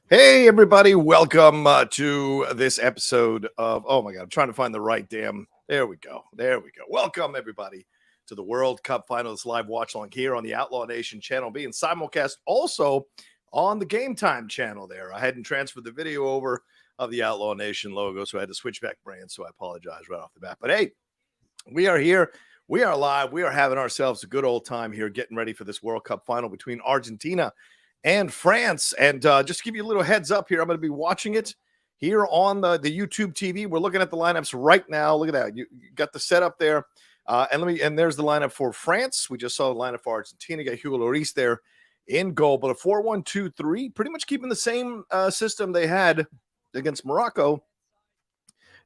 Hey, everybody. Welcome to this episode of, oh my God, I'm trying to find the right damn. There we go. There we go. Welcome, everybody, to the World Cup Finals live watch along here on the Outlaw Nation channel, being simulcast also on the Game Time channel there. I hadn't transferred the video over of the Outlaw Nation logo, so I had to switch back brands. So I apologize right off the bat. But hey, we are here. We are live. We are having ourselves a good old time here, getting ready for this World Cup final between Argentina and France. And just to give you a little heads up here, I'm going to be watching it here on the YouTube TV. We're looking at the lineups right now. Look at that. You got the setup there. And there's the lineup for France. We just saw the lineup for Argentina. Got Hugo Lloris there in goal, but a 4-1-2-3, pretty much keeping the same system they had against Morocco.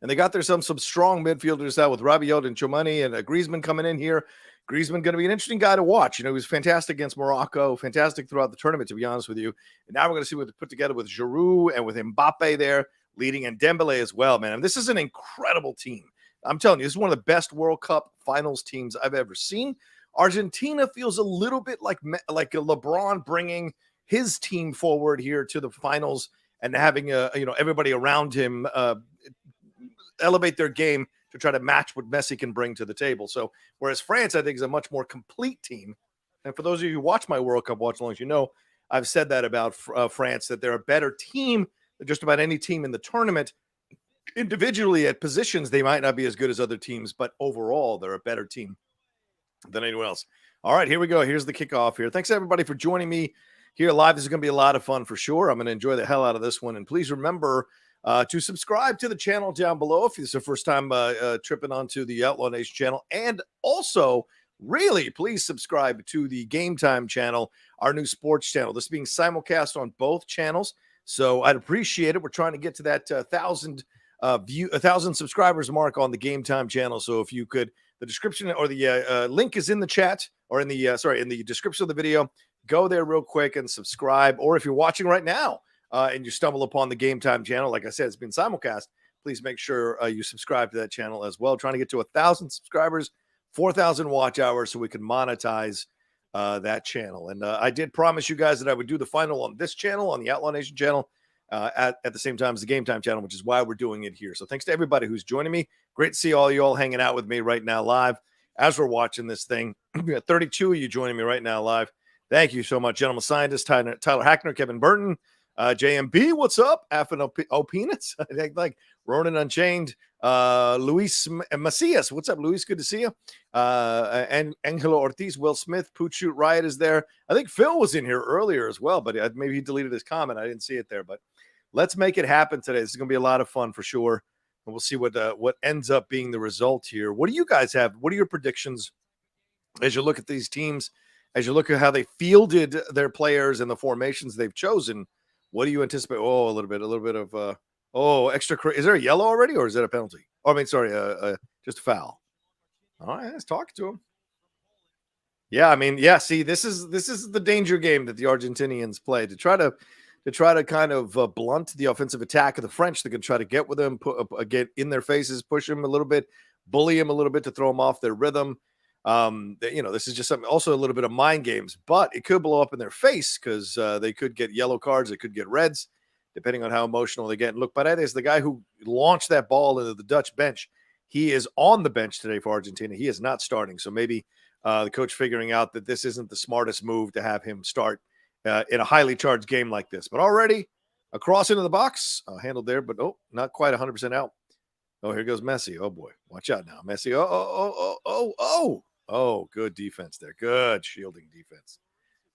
And they got there some strong midfielders out with Rabiot and Chouamani and Griezmann coming in here. Griezmann going to be an interesting guy to watch. You know, he was fantastic against Morocco, fantastic throughout the tournament, to be honest with you. And now we're going to see what they put together with Giroud and with Mbappe there leading, and Dembele as well, man. And this is an incredible team. I'm telling you, this is one of the best World Cup finals teams I've ever seen. Argentina feels a little bit like a LeBron bringing his team forward here to the finals and having everybody around him elevate their game to try to match what Messi can bring to the table. So whereas France, I think, is a much more complete team. And for those of you who watch my World Cup watch-alongs, you know I've said that about France, that they're a better team than just about any team in the tournament. Individually at positions, they might not be as good as other teams, but overall, they're a better team than anyone else. All right, here we go. Here's the kickoff here. Thanks, everybody, for joining me here live. This is going to be a lot of fun for sure. I'm going to enjoy the hell out of this one. And please remember to subscribe to the channel down below if it's the first time tripping onto the Outlaw Nation channel. And also, really, please subscribe to the Game Time channel, our new sports channel. This is being simulcast on both channels, so I'd appreciate it. We're trying to get to that 1,000 subscribers mark on the Game Time channel. So if you could, the description or the link is in the chat, or in the in the description of the video. Go there real quick and subscribe. Or if you're watching right now, and you stumble upon the Game Time channel, like I said, it's been simulcast, please make sure you subscribe to that channel as well. Trying to get to 1,000 subscribers, 4,000 watch hours, so we can monetize that channel. And I did promise you guys that I would do the final on this channel, on the Outlaw Nation channel, at the same time as the Game Time channel, which is why we're doing it here. So thanks to everybody who's joining me. Great to see all you all hanging out with me right now live as we're watching this thing. We got 32 of you joining me right now live. Thank you so much, Gentleman Scientist, Tyler Hackner, Kevin Burton, JMB, what's up? Affin Peanuts, like Ronan Unchained, Luis Macias, what's up, Luis? Good to see you. And Angelo Ortiz, Will Smith, Poochute Riot is there. I think Phil was in here earlier as well, but maybe he deleted his comment. I didn't see it there, but let's make it happen today. This is going to be a lot of fun for sure, and we'll see what ends up being the result here. What do you guys have? What are your predictions as you look at these teams, as you look at how they fielded their players and the formations they've chosen? What do you anticipate? Oh, a little bit of extra. Is there a yellow already, or is that a penalty? Oh, I mean, sorry, just a foul. All right, let's talk to him. Yeah, I mean, yeah. See, this is the danger game that the Argentinians play to try to kind of blunt the offensive attack of the French. They can try to get with them, get in their faces, push them a little bit, bully them a little bit to throw them off their rhythm. This is just something, also a little bit of mind games, but it could blow up in their face because they could get yellow cards, they could get reds, depending on how emotional they get. And look, Paredes, the guy who launched that ball into the Dutch bench, he is on the bench today for Argentina. He is not starting, so maybe the coach figuring out that this isn't the smartest move to have him start in a highly charged game like this. But already a cross into the box, handled there, but not quite 100% out. Oh, here goes Messi. Oh boy, watch out now, Messi. Oh, good defense there. Good shielding defense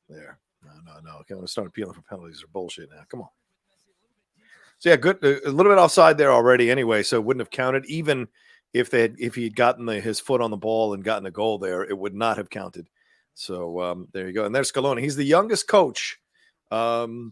there. No. Okay, I'm gonna start appealing for penalties or bullshit now. Come on. So yeah, good. A little bit offside there already. Anyway, so it wouldn't have counted even if he'd gotten his foot on the ball and gotten a goal there. It would not have counted. So there you go. And there's Scaloni. He's the youngest coach to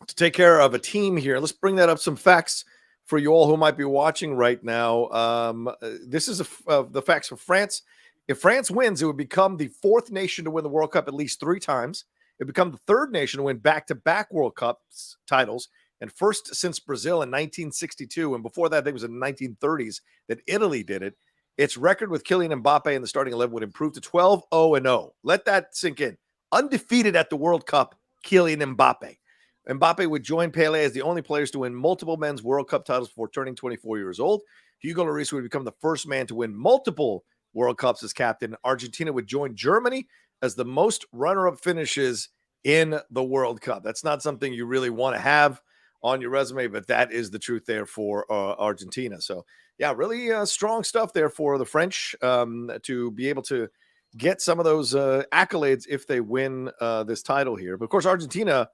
take care of a team here. Let's bring that up. Some facts for you all who might be watching right now. This is the facts for France. If France wins, it would become the fourth nation to win the World Cup at least 3 times. It would become the third nation to win back-to-back World Cup titles, and first since Brazil in 1962. And before that, I think it was in the 1930s that Italy did it. Its record with Kylian Mbappe in the starting 11 would improve to 12-0-0. Let that sink in. Undefeated at the World Cup, Kylian Mbappe. Mbappe would join Pele as the only players to win multiple men's World Cup titles before turning 24 years old. Hugo Lloris would become the first man to win multiple World Cups as captain. Argentina would join Germany as the most runner-up finishes in the World Cup. That's not something you really want to have on your resume, but that is the truth there for Argentina. So, yeah, really strong stuff there for the French to be able to get some of those accolades if they win this title here. But, of course, Argentina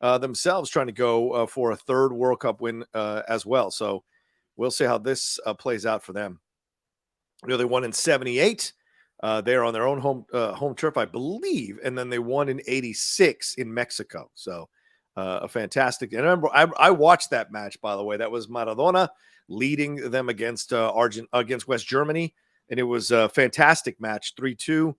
themselves trying to go for a third World Cup win as well. So we'll see how this plays out for them. You know, they won in 78. They're on their own home turf, I believe, and then they won in 86 in Mexico. So a fantastic. And I remember I watched that match, by the way. That was Maradona leading them against West Germany, and it was a fantastic match, 3-2.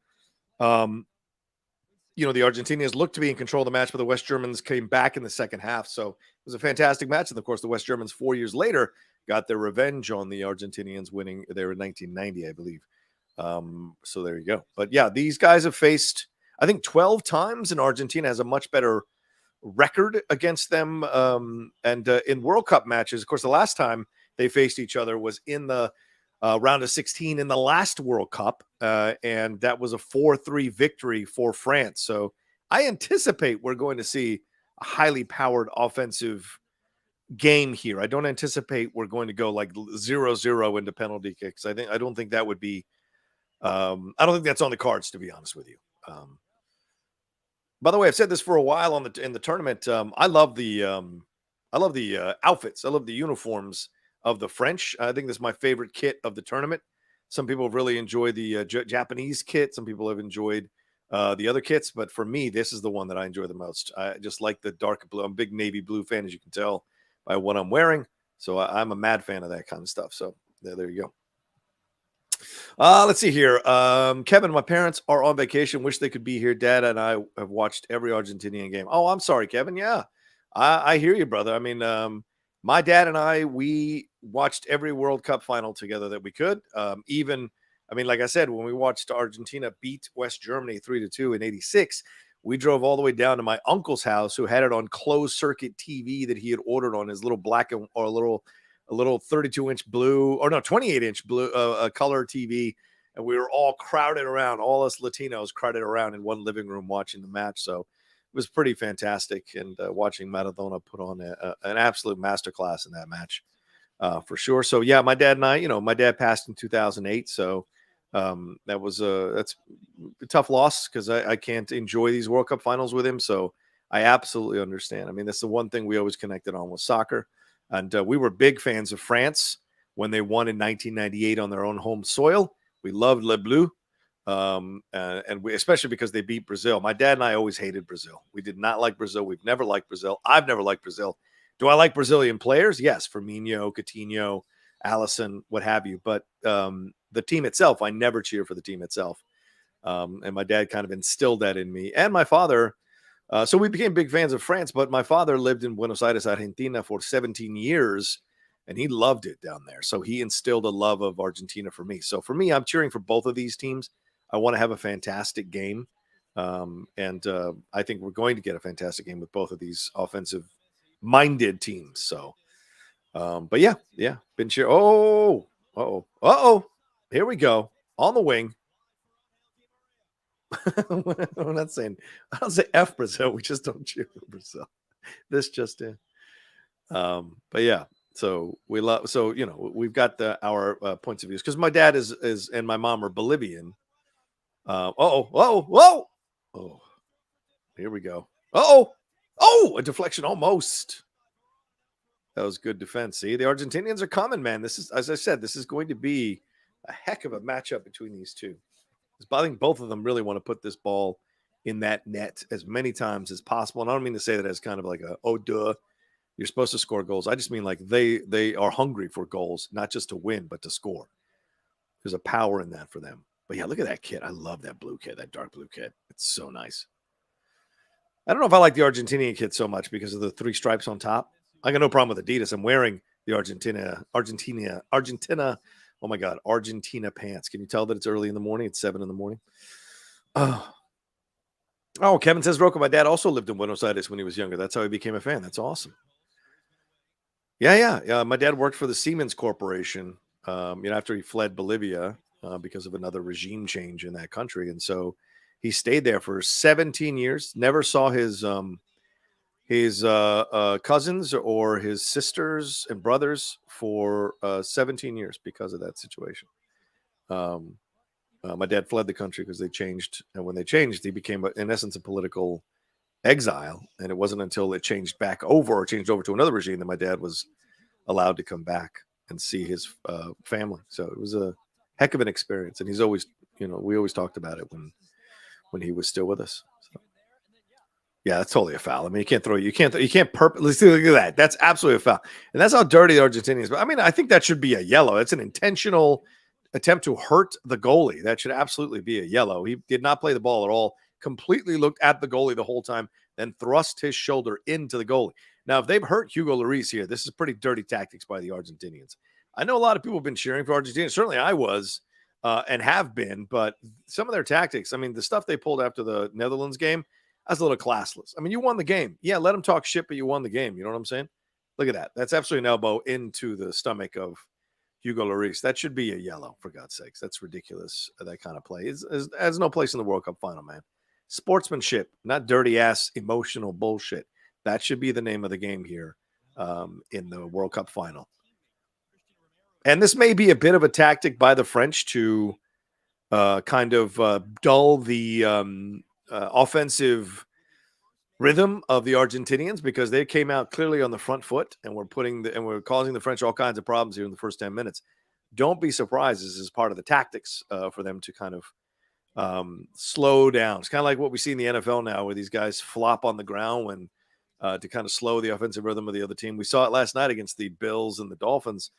You know, the Argentinians looked to be in control of the match, but the West Germans came back in the second half. So it was a fantastic match. And of course, the West Germans 4 years later got their revenge on the Argentinians, winning there in 1990, I believe. So there you go. But yeah, these guys have faced, I think, 12 times, and Argentina has a much better record against them. And in World Cup matches, of course, the last time they faced each other was in the round of 16 in the last World Cup, and that was a 4-3 victory for France. So I anticipate we're going to see a highly powered offensive game here. I don't anticipate we're going to go like 0-0 into penalty kicks. I don't think that would be. I don't think that's on the cards, to be honest with you. By the way, I've said this for a while in the tournament. I love the outfits. I love the uniforms of the French. I think this is my favorite kit of the tournament. Some people have really enjoyed the Japanese kit. Some people have enjoyed the other kits, but for me, this is the one that I enjoy the most. I just like the dark blue. I'm a big navy blue fan, as you can tell by what I'm wearing. So I'm a mad fan of that kind of stuff. So there you go. Let's see here. Kevin, my parents are on vacation. Wish they could be here. Dad and I have watched every Argentinian game. Oh, I'm sorry, Kevin. Yeah, I hear you, brother. I mean, my dad and I, we watched every World Cup final together that we could. Even, I mean, like I said, when we watched Argentina beat West Germany 3-2 in 86, we drove all the way down to my uncle's house, who had it on closed circuit TV that he had ordered on his little black and or a little 32-inch blue, or no, 28-inch blue color TV. And we were all crowded around, all us Latinos crowded around in one living room watching the match. So it was pretty fantastic. And watching Maradona put on an absolute masterclass in that match for sure. So yeah, my dad and I, you know, my dad passed in 2008. So that's a tough loss because I can't enjoy these World Cup finals with him. So I absolutely understand. I mean, that's the one thing we always connected on was soccer. And we were big fans of France when they won in 1998 on their own home soil. We loved Les Bleus, and we, especially because they beat Brazil. My dad and I always hated Brazil. We did not like Brazil. We've never liked Brazil. I've never liked Brazil. Do I like Brazilian players? Yes, Firmino, Coutinho, Alisson, what have you. But the team itself, I never cheer for the team itself. And my dad kind of instilled that in me. And my father, so we became big fans of France, but my father lived in Buenos Aires, Argentina for 17 years, and he loved it down there. So he instilled a love of Argentina for me. So for me, I'm cheering for both of these teams. I want to have a fantastic game. And I think we're going to get a fantastic game with both of these offensive-minded teams. So, but yeah, been cheering. Here we go. On the wing. I'm not saying, I don't say F Brazil. We just don't cheer for Brazil. This just in. But yeah, so we love, so, you know, we've got our points of views because my dad is and my mom are Bolivian. Oh, here we go. A deflection almost. That was good defense. See, the Argentinians are coming, man. This is, as I said, this is going to be a heck of a matchup between these two. I think both of them really want to put this ball in that net as many times as possible. And I don't mean to say that as kind of like you're supposed to score goals. I just mean like they are hungry for goals, not just to win, but to score. There's a power in that for them. But yeah, look at that kit. I love that blue kit, that dark blue kit. It's so nice. I don't know if I like the Argentinian kit so much because of the 3 stripes on top. I got no problem with Adidas. I'm wearing the Argentina. Oh my God, Argentina pants. Can you tell that it's early in the morning? It's 7 in the morning. Oh, Kevin says, Rocco, my dad also lived in Buenos Aires when he was younger. That's how he became a fan. That's awesome. Yeah. My dad worked for the Siemens Corporation, after he fled Bolivia because of another regime change in that country. And so he stayed there for 17 years, never saw his cousins or his sisters and brothers for 17 years because of that situation. My dad fled the country because they changed. And when they changed, he became, in essence, a political exile. And it wasn't until it changed over to another regime that my dad was allowed to come back and see his family. So it was a heck of an experience. And he's always, we always talked about it when he was still with us. So. Yeah, that's totally a foul. I mean, you can't purposely look at that. That's absolutely a foul. And that's how dirty the Argentinians. But I mean, I think that should be a yellow. It's an intentional attempt to hurt the goalie. That should absolutely be a yellow. He did not play the ball at all. Completely looked at the goalie the whole time, then thrust his shoulder into the goalie. Now, if they've hurt Hugo Lloris here, this is pretty dirty tactics by the Argentinians. I know a lot of people have been cheering for Argentina. Certainly I was and have been, but some of their tactics, I mean, the stuff they pulled after the Netherlands game, that's a little classless. I mean, you won the game. Yeah, let them talk shit, but you won the game. You know what I'm saying? Look at that. That's absolutely an elbow into the stomach of Hugo Lloris. That should be a yellow, for God's sakes. That's ridiculous, that kind of play. It has no place in the World Cup final, man. Sportsmanship, not dirty-ass emotional bullshit. That should be the name of the game here in the World Cup final. And this may be a bit of a tactic by the French to kind of dull the offensive rhythm of the Argentinians, because they came out clearly on the front foot and we're causing the French all kinds of problems here in the first 10 minutes. Don't be surprised. This is part of the tactics for them to kind of slow down. It's kind of like what we see in the NFL now, where these guys flop on the ground when to kind of slow the offensive rhythm of the other team. We saw it last night against the Bills and the Dolphins,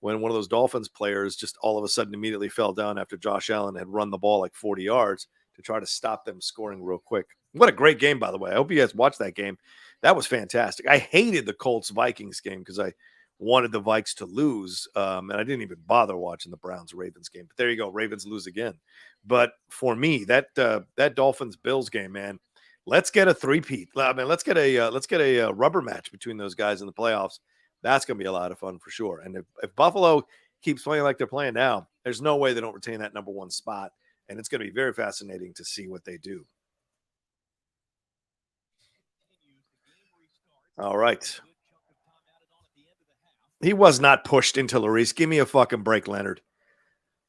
when one of those Dolphins players just all of a sudden immediately fell down after Josh Allen had run the ball like 40 yards to try to stop them scoring real quick. What a great game, by the way. I hope you guys watched that game. That was fantastic. I hated the Colts-Vikings game because I wanted the Vikes to lose, and I didn't even bother watching the Browns-Ravens game. But there you go. Ravens lose again. But for me, that Dolphins-Bills game, man, let's get a three-peat. I mean, let's get a rubber match between those guys in the playoffs. That's going to be a lot of fun for sure. And if Buffalo keeps playing like they're playing now, there's no way they don't retain that number one spot. And it's going to be very fascinating to see what they do. All right. He was not pushed into Lloris. Give me a fucking break, Leonard.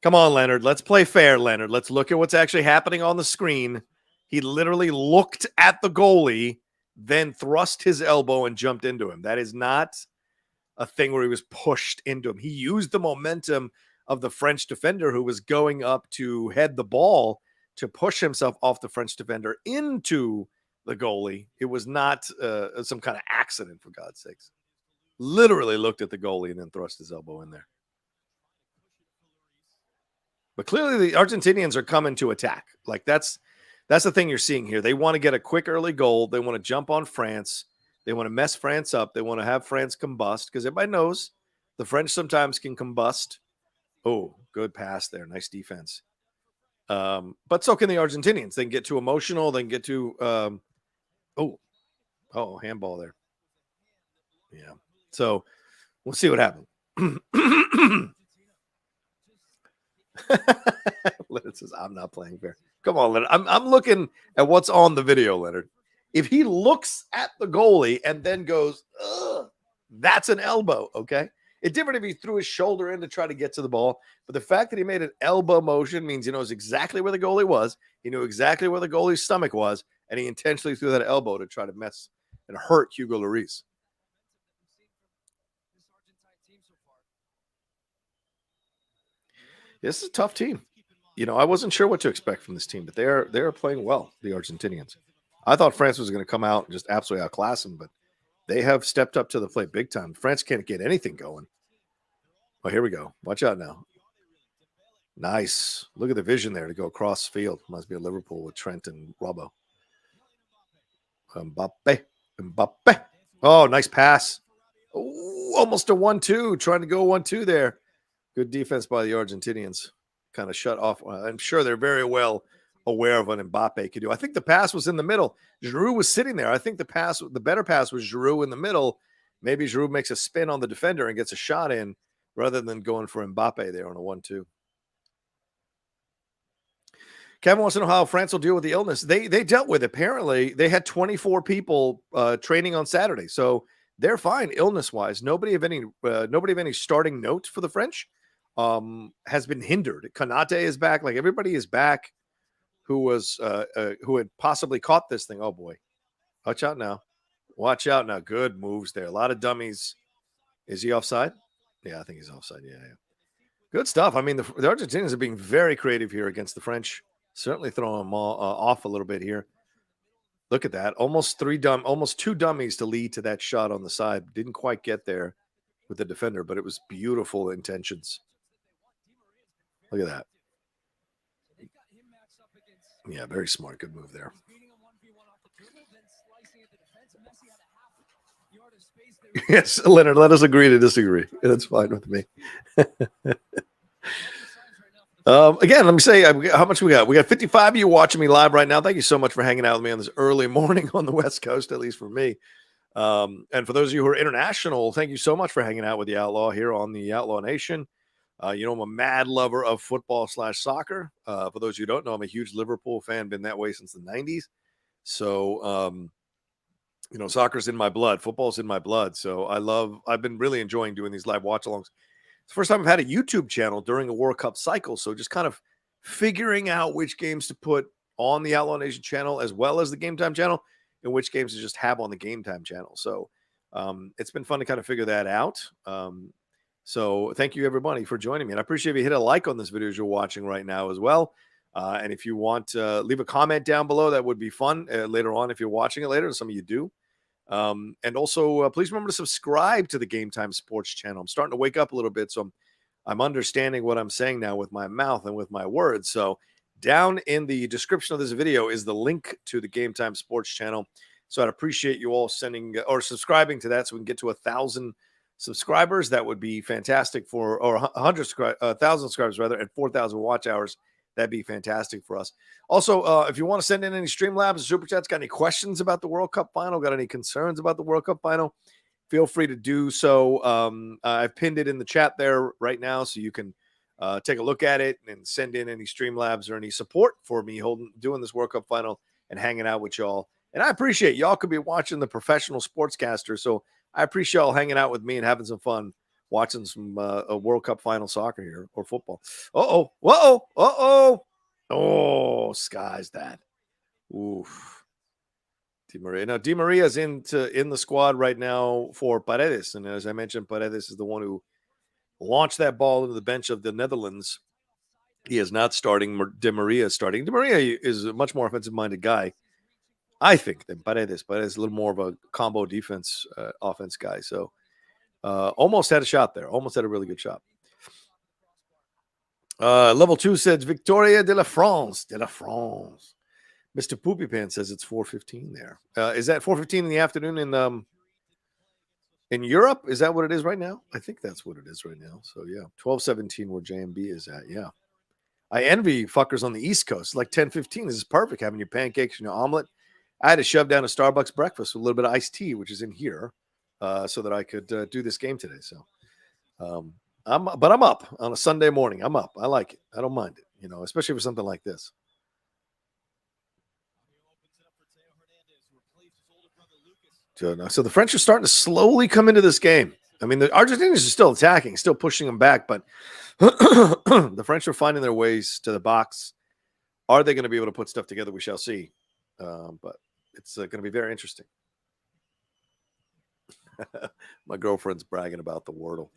Come on, Leonard. Let's play fair, Leonard. Let's look at what's actually happening on the screen. He literally looked at the goalie, then thrust his elbow and jumped into him. That is not a thing where he was pushed into him. He used the momentum of the French defender who was going up to head the ball to push himself off the French defender into the goalie. It was not some kind of accident, for God's sakes. Literally looked at the goalie and then thrust his elbow in there. But clearly the Argentinians are coming to attack. Like that's the thing you're seeing here. They want to get a quick early goal. They want to jump on France. They want to mess France up. They want to have France combust, because everybody knows the French sometimes can combust. Oh, good pass there. Nice defense. But so can the Argentinians. They can get too emotional. They can get too handball there. Yeah. So we'll see what happens. Leonard says, I'm not playing fair. Come on, Leonard. I'm looking at what's on the video, Leonard. If he looks at the goalie and then goes, ugh, that's an elbow, okay? It's different if he threw his shoulder in to try to get to the ball. But the fact that he made an elbow motion means he knows exactly where the goalie was. He knew exactly where the goalie's stomach was, and he intentionally threw that elbow to try to mess and hurt Hugo Lloris. This is a tough team. I wasn't sure what to expect from this team, but they are playing well, the Argentinians. I thought France was going to come out and just absolutely outclass them, but they have stepped up to the plate big time. France can't get anything going. Oh, here we go. Watch out now. Nice. Look at the vision there to go across field. Must be a Liverpool with Trent and Robbo. Mbappe. Oh, nice pass. Ooh, almost a 1-2. Trying to go 1-2 there. Good defense by the Argentinians. Kind of shut off. I'm sure they're very well aware of what Mbappe could do. I think the pass was in the middle. Giroud was sitting there. I think the better pass was Giroud in the middle. Maybe Giroud makes a spin on the defender and gets a shot in rather than going for Mbappe there on a 1-2. Kevin wants to know how France will deal with the illness. They dealt with it. Apparently, they had 24 people training on Saturday, so they're fine illness-wise. Nobody of any starting note for the French has been hindered. Konate is back. Like, everybody is back who had possibly caught this thing. Oh boy, watch out now! Watch out now! Good moves there. A lot of dummies. Is he offside? Yeah, I think he's offside. Yeah. Good stuff. I mean, the Argentinians are being very creative here against the French. Certainly throwing them off a little bit here. Look at that. Almost two dummies to lead to that shot on the side. Didn't quite get there with the defender, but it was beautiful intentions. Look at that. Yeah, very smart. Good move there. Yes, Leonard, let us agree to disagree. That's fine with me. Again, let me say how much we got. We got 55 of you watching me live right now. Thank you so much for hanging out with me on this early morning on the West Coast, at least for me. And for those of you who are international, thank you so much for hanging out with the Outlaw here on the Outlaw Nation. You know, I'm a mad lover of football/soccer. For those of you who don't know, I'm a huge Liverpool fan, been that way since the 90s. So, you know, soccer's in my blood. Football's in my blood. So I've been really enjoying doing these live watch-alongs. It's the first time I've had a YouTube channel during a World Cup cycle. So just kind of figuring out which games to put on the Outlaw Nation channel as well as the Game Time channel and which games to just have on the Game Time channel. So it's been fun to kind of figure that out. So thank you, everybody, for joining me. And I appreciate if you hit a like on this video as you're watching right now as well. And if you want to leave a comment down below, that would be fun later on if you're watching it later. Some of you do. And also, please remember to subscribe to the Game Time Sports channel. I'm starting to wake up a little bit, so I'm understanding what I'm saying now with my mouth and with my words. So down in the description of this video is the link to the Game Time Sports channel. So I'd appreciate you all sending or subscribing to that so we can get to 1,000 subscribers. That would be fantastic or 1,000 subscribers rather, and 4,000 watch hours. That'd be fantastic for us. Also, if you want to send in any Streamlabs, Super Chats, got any questions about the World Cup final, got any concerns about the World Cup final, feel free to do so. I've pinned it in the chat there right now, so you can take a look at it and send in any Streamlabs or any support for me doing this World Cup final and hanging out with y'all. And I appreciate y'all could be watching the professional sportscaster, so I appreciate y'all hanging out with me and having some fun watching some a World Cup final soccer here or football. Oh, skies that. Oof. Di Maria. Now, Di Maria is in the squad right now for Paredes. And as I mentioned, Paredes is the one who launched that ball into the bench of the Netherlands. He is not starting. Di Maria is starting. Di Maria is a much more offensive-minded guy, I think, than Paredes. Paredes is a little more of a combo defense offense guy. So almost had a shot there. Almost had a really good shot. Level 2 says Victoria de la France. De la France. Mr. Poopy Pants says it's 4:15 there. Is that 4:15 in the afternoon in Europe? Is that what it is right now? I think that's what it is right now. So yeah, 12:17 where JMB is at. Yeah. I envy fuckers on the East Coast. Like 10:15. This is perfect. Having your pancakes and your omelet. I had to shove down a Starbucks breakfast with a little bit of iced tea, which is in here, so that I could do this game today. So I'm up on a Sunday morning. I'm up. I like it. I don't mind it, you know, especially for something like this. So the French are starting to slowly come into this game. I mean, the Argentinians are still attacking, still pushing them back, but the French are finding their ways to the box. Are they going to be able to put stuff together? We shall see. But it's going to be very interesting. My girlfriend's bragging about the Wordle.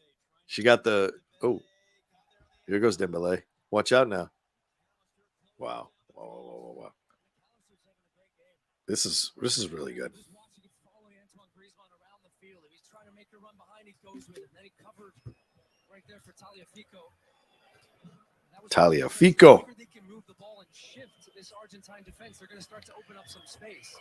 She got the here goes Dembele. Watch out now. Wow. Wow. This is really good. Taliafico. This Argentine defense, they're going to start to open up some space.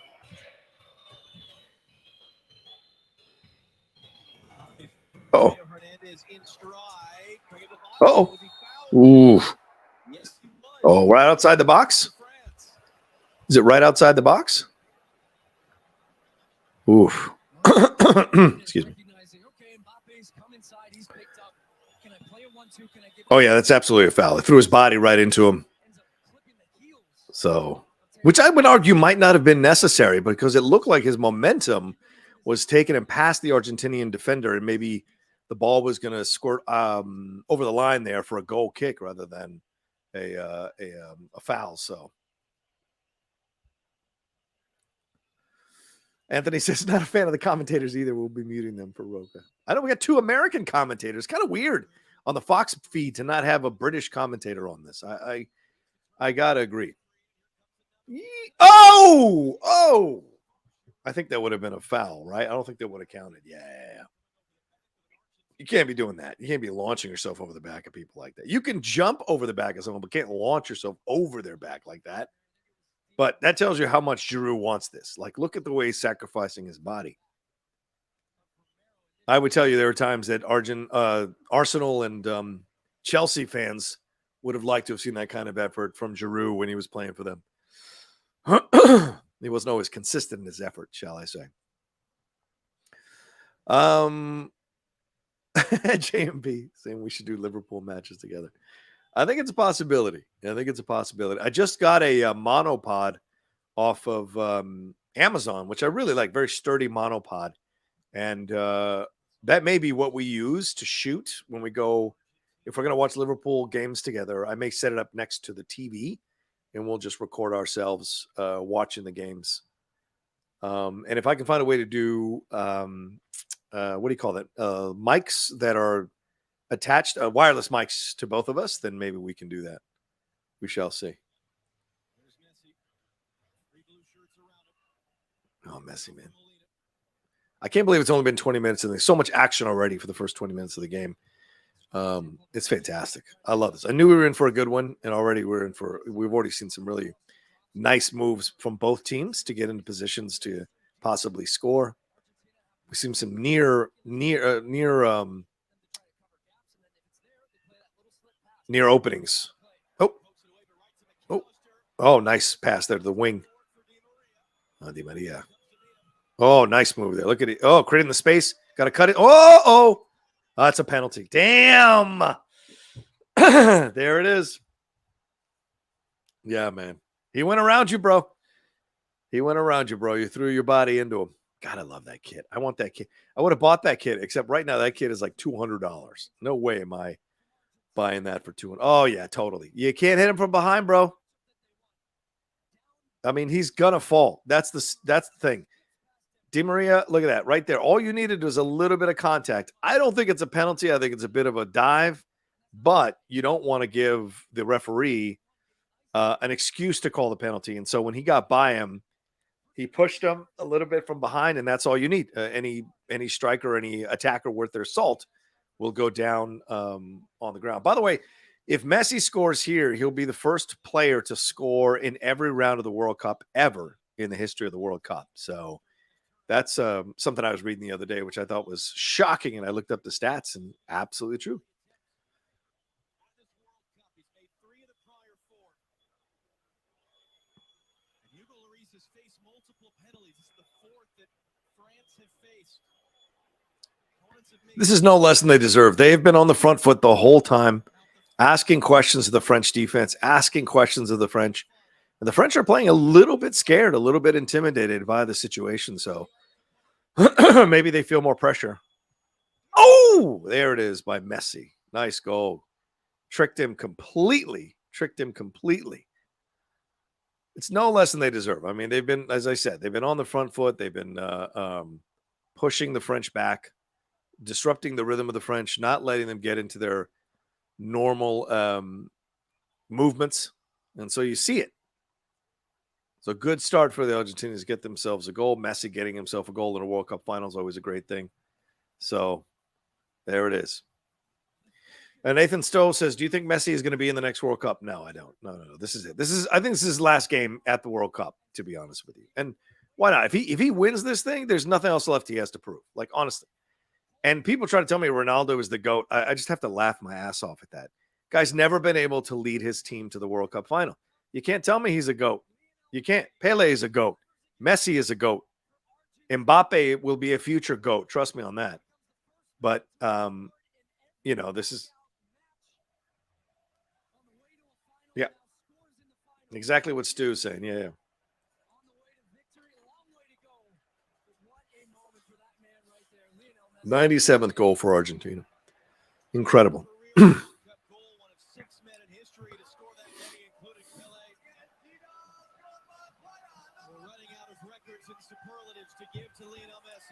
Ooh. Oh, right outside the box. Is it right outside the box? Oof. Excuse me. Oh, yeah, that's absolutely a foul. It threw his body right into him. So, which I would argue might not have been necessary because it looked like his momentum was taking him past the Argentinian defender, and maybe the ball was going to squirt over the line there for a goal kick rather than a foul. So, Anthony says not a fan of the commentators either. We'll be muting them for Rocha. I know we got 2 American commentators. Kind of weird on the Fox feed to not have a British commentator on this. I gotta agree. Oh! I think that would have been a foul, right? I don't think that would have counted. Yeah. You can't be doing that. You can't be launching yourself over the back of people like that. You can jump over the back of someone, but can't launch yourself over their back like that. But that tells you how much Giroud wants this. Like, look at the way he's sacrificing his body. I would tell you there are times that Arsenal and Chelsea fans would have liked to have seen that kind of effort from Giroud when he was playing for them. He wasn't always consistent in his effort, shall I say. JMB saying we should do Liverpool matches together. I think it's a possibility. I just got a monopod off of Amazon, which I really like, very sturdy monopod. And that may be what we use to shoot when we go. If we're going to watch Liverpool games together, I may set it up next to the TV and we'll just record ourselves watching the games. And if I can find a way to do, what do you call that? Mics that are attached, wireless mics to both of us, then maybe we can do that. We shall see. Oh, Messi, man. I can't believe it's only been 20 minutes and there's so much action already for the first 20 minutes of the game. It's fantastic. I love this. I knew we were in for a good one, and already we've already seen some really nice moves from both teams to get into positions to possibly score. We've seen some near openings. Oh, nice pass there to the wing. Di Maria. Oh, nice move there. Look at it. Oh, creating the space. Got to cut it. Oh, that's a penalty. Damn. There it is. Yeah, man. He went around you, bro. You threw your body into him. God, I love that kid. I want that kid. I would have bought that kid, except right now that kid is like $200. No way am I buying that for $200. Oh, yeah, totally. You can't hit him from behind, bro. I mean, he's going to fall. That's the thing. Di Maria, look at that right there. All you needed was a little bit of contact. I don't think it's a penalty. I think it's a bit of a dive, but you don't want to give the referee an excuse to call the penalty. And so when he got by him, he pushed him a little bit from behind, and that's all you need. Any striker, any attacker worth their salt will go down on the ground. By the way, if Messi scores here, he'll be the first player to score in every round of the World Cup ever in the history of the World Cup. So that's something I was reading the other day, which I thought was shocking, and I looked up the stats, and absolutely true. This is no less than they deserve. They have been on the front foot the whole time, asking questions of the French defense, asking questions of the French. And the French are playing a little bit scared, a little bit intimidated by the situation. So maybe they feel more pressure. Oh, there it is by Messi. Nice goal. Tricked him completely. It's no less than they deserve. I mean, they've been, as I said, they've been on the front foot. They've been pushing the French back, disrupting the rhythm of the French, not letting them get into their normal movements. And so you see it. So good start for the Argentinians to get themselves a goal. Messi getting himself a goal in a World Cup final is always a great thing. So there it is. And Nathan Stowe says, do you think Messi is going to be in the next World Cup? No, I don't. No. This is it. I think this is his last game at the World Cup, to be honest with you. And why not? If he wins this thing, there's nothing else left he has to prove. Like, honestly. And people try to tell me Ronaldo is the GOAT. I just have to laugh my ass off at that. Guy's never been able to lead his team to the World Cup final. You can't tell me he's a GOAT. You can't. Pele is a GOAT. Messi is a GOAT. Mbappe will be a future GOAT. Trust me on that. But, this is. Yeah. Exactly what Stu's saying. Yeah. 97th goal for Argentina. Incredible.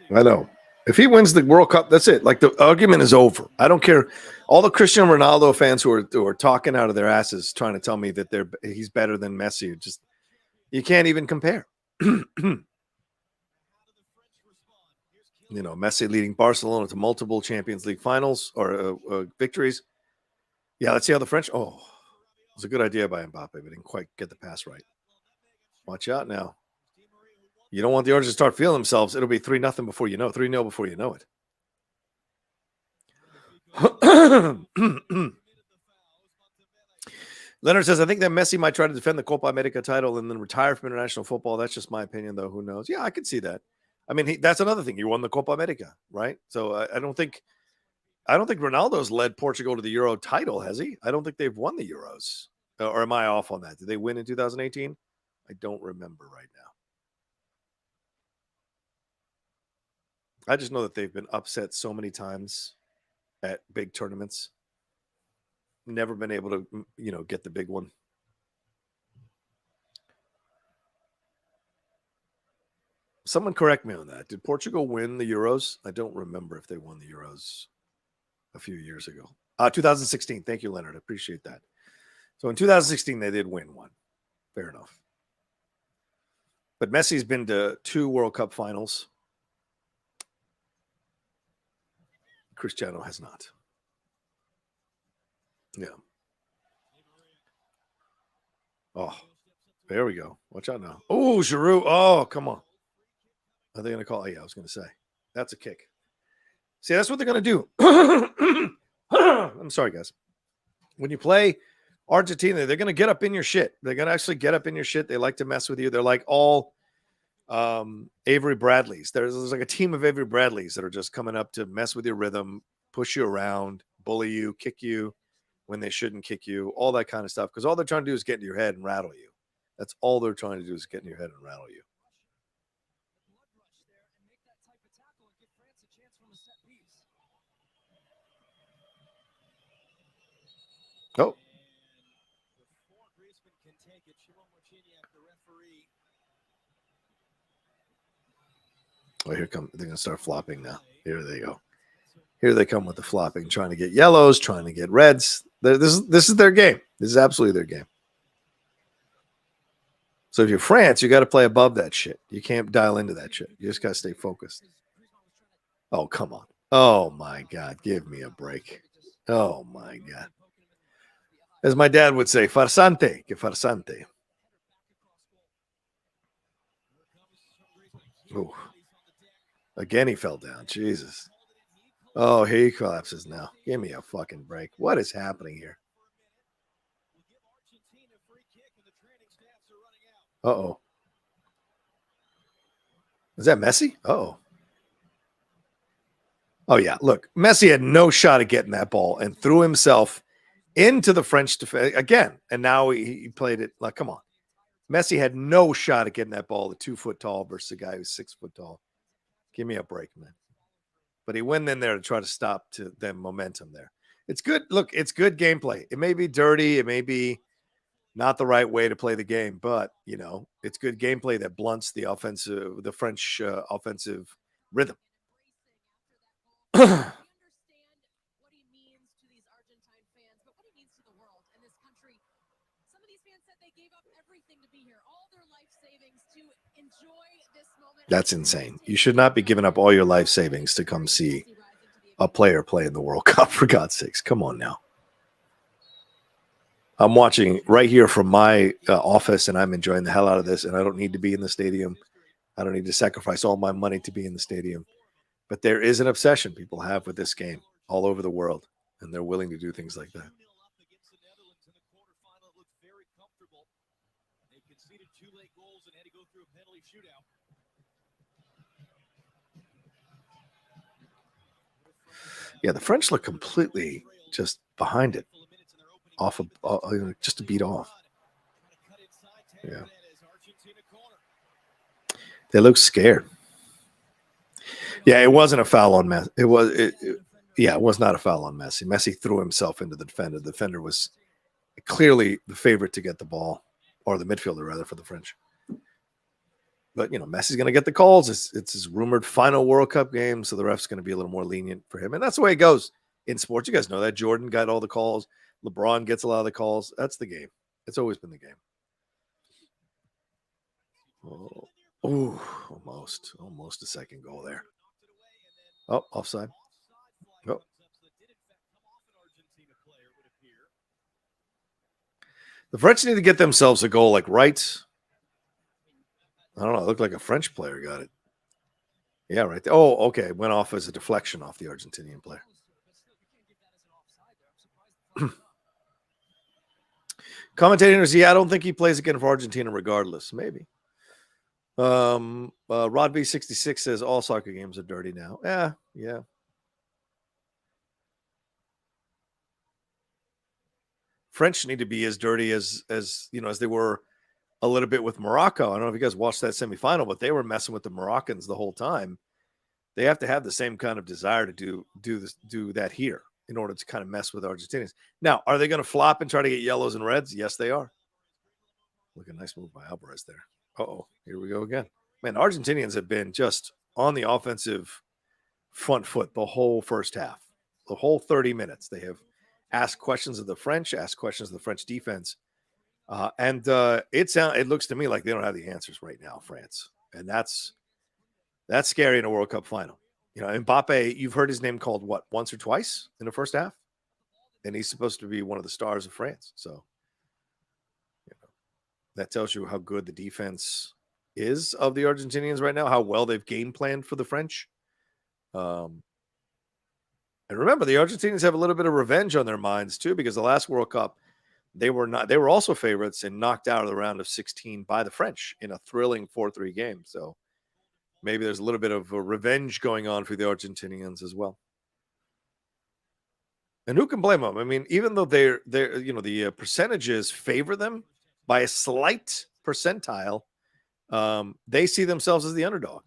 I know. If he wins the World Cup, that's it. Like, the argument is over. I don't care. All the Cristiano Ronaldo fans who are talking out of their asses trying to tell me that he's better than Messi, just you can't even compare. Messi leading Barcelona to multiple Champions League finals or victories. Yeah, let's see how the French. Oh, it was a good idea by Mbappe, but didn't quite get the pass right. Watch out now. You don't want the Orange to start feeling themselves. It'll be 3-0 before you know it. 3-0 before you know it. Leonard says, I think that Messi might try to defend the Copa America title and then retire from international football. That's just my opinion, though. Who knows? Yeah, I could see that. I mean, that's another thing. He won the Copa America, right? So I don't think Ronaldo's led Portugal to the Euro title, has he? I don't think they've won the Euros. Or am I off on that? Did they win in 2018? I don't remember right now. I just know that they've been upset so many times at big tournaments. Never been able to, get the big one. Someone correct me on that. Did Portugal win the Euros? I don't remember if they won the Euros a few years ago. 2016. Thank you, Leonard. I appreciate that. So in 2016, they did win one. Fair enough. But Messi's been to 2 World Cup finals. Cristiano has not. Yeah. Oh, there we go. Watch out now. Oh, Giroud. Oh, come on. Are they going to call? Oh, yeah, I was going to say. That's a kick. See, that's what they're going to do. I'm sorry, guys. When you play Argentina, they're going to get up in your shit. They're going to actually get up in your shit. They like to mess with you. They're like all Avery Bradleys. There's like a team of Avery Bradleys that are just coming up to mess with your rhythm, push you around, bully you, kick you when they shouldn't kick you, all that kind of stuff. Because all they're trying to do is get into your head and rattle you. That's all they're trying to do is get in your head and rattle you. Oh. Oh, here come. They're going to start flopping now. Here they go. Here they come with the flopping, trying to get yellows, trying to get reds. This is their game. This is absolutely their game. So if you're France, you got to play above that shit. You can't dial into that shit. You just got to stay focused. Oh, come on. Oh, my God. Give me a break. Oh, my God. As my dad would say, farsante, que farsante. Ooh. Again, he fell down. Jesus. Oh, he collapses now. Give me a fucking break. What is happening here? Uh-oh. Is that Messi? Uh-oh. Oh, yeah. Look, Messi had no shot at getting that ball and threw himself into the French defense again. And now he played it like, come on. Messi had no shot at getting that ball, the 2 foot tall versus a guy who's 6 foot tall. Give me a break, man. But he went in there to try to stop to the momentum there. It's good. Look, it's good gameplay. It may be dirty. It may be not the right way to play the game, but it's good gameplay that blunts the French offensive rhythm. That's insane. You should not be giving up all your life savings to come see a player play in the World Cup, for God's sakes. Come on now. I'm watching right here from my office, and I'm enjoying the hell out of this, and I don't need to be in the stadium. I don't need to sacrifice all my money to be in the stadium. But there is an obsession people have with this game all over the world, and they're willing to do things like that. Yeah, the French look completely just behind it, off of just a beat off. Yeah, they look scared. Yeah, it wasn't a foul on Messi. It was not a foul on Messi. Messi threw himself into the defender. The defender was clearly the favorite to get the ball, or the midfielder rather, for the French. But Messi's going to get the calls. It's his rumored final World Cup game, so the ref's going to be a little more lenient for him, and that's the way it goes in sports. You guys know that. Jordan got all the calls. LeBron gets a lot of the calls. That's the game. It's always been the game. Oh, almost a second goal there. Oh, offside. Oh. The French need to get themselves a goal like right. I don't know. It looked like a French player got it. Yeah, right there. Oh, okay. It went off as a deflection off the Argentinian player. Commentators, I don't think he plays again for Argentina regardless. Maybe. Rod V66 says all soccer games are dirty now. Yeah. French need to be as dirty as they were a little bit with Morocco. I don't know if you guys watched that semifinal, but they were messing with the Moroccans the whole time. They have to have the same kind of desire to do that here in order to kind of mess with Argentinians. Now, are they going to flop and try to get yellows and reds? Yes, they are. Look, a nice move by Alvarez there. Here we go again. Man, Argentinians have been just on the offensive front foot the whole first half, the whole 30 minutes. They have asked questions of the French, asked questions of the French defense. And it looks to me like they don't have the answers right now, France. And that's scary in a World Cup final. Mbappe, you've heard his name called what, once or twice in the first half? And he's supposed to be one of the stars of France. So that tells you how good the defense is of the Argentinians right now, how well they've game planned for the French. And remember, the Argentinians have a little bit of revenge on their minds too, because the last World Cup, they were also favorites and knocked out of the round of 16 by the French in a thrilling 4-3 game. So maybe there's a little bit of a revenge going on for the Argentinians as well. And who can blame them? I mean, even though they're the percentages favor them by a slight percentile, they see themselves as the underdog.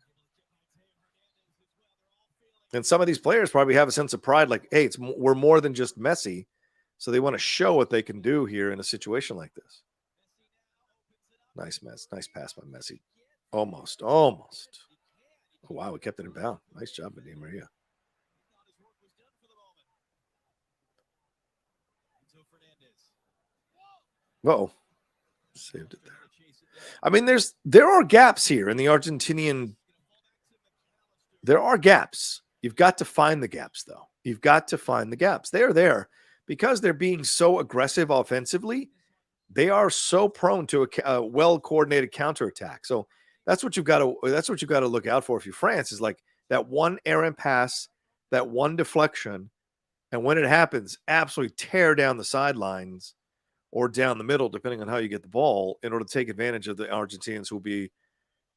And some of these players probably have a sense of pride, like, hey, we're more than just Messi. So they want to show what they can do here in a situation like this. Nice pass by Messi. Almost. Oh, wow, we kept it in bound. Nice job, Di Maria. Uh-oh. Saved it there. I mean, there are gaps here in the Argentinian. There are gaps. You've got to find the gaps, though. You've got to find the gaps. They're there because they're being so aggressive offensively. They are so prone to a well-coordinated counterattack. So that's what you've got to look out for if you're France, is like that one errant pass, that one deflection, and when it happens, absolutely tear down the sidelines or down the middle, depending on how you get the ball, in order to take advantage of the Argentinians who will be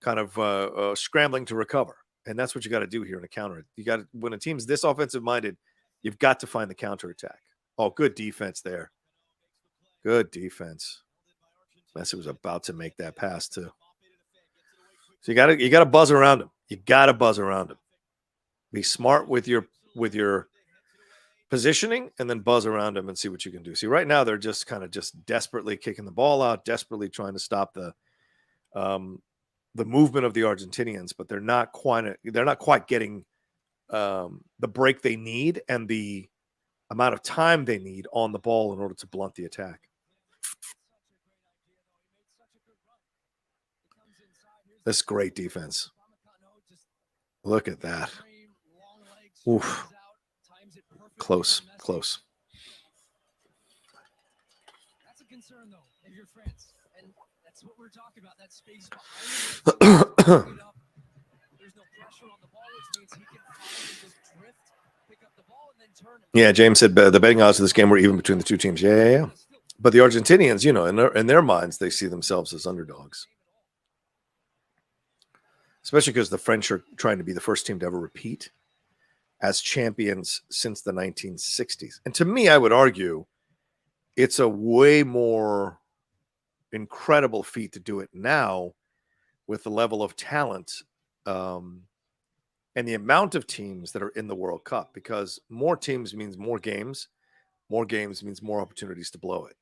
kind of scrambling to recover. And that's what you got to do here in a counter. When a team's this offensive-minded, you've got to find the counterattack. Oh, good defense there. Good defense. Messi was about to make that pass too. So you got to buzz around him. You got to buzz around him. Be smart with your positioning, and then buzz around him and see what you can do. See, right now they're just kind of desperately kicking the ball out, desperately trying to stop the movement of the Argentinians, but they're not quite getting the break they need and the amount of time they need on the ball in order to blunt the attack. That's great defense. Look at that. Oof. Close. That's a concern, though, if you're France. And that's what we're talking about, that space behind it. There's no pressure on the ball, which means he can finally just drift, pick up the ball, and then turn it. Yeah, James said the betting odds of this game were even between the two teams. Yeah. But the Argentinians, in their minds, they see themselves as underdogs. especially because the French are trying to be the first team to ever repeat as champions since the 1960s. And to me, I would argue it's a way more incredible feat to do it now with the level of talent and the amount of teams that are in the World Cup, because more teams means more games means more opportunities to blow it.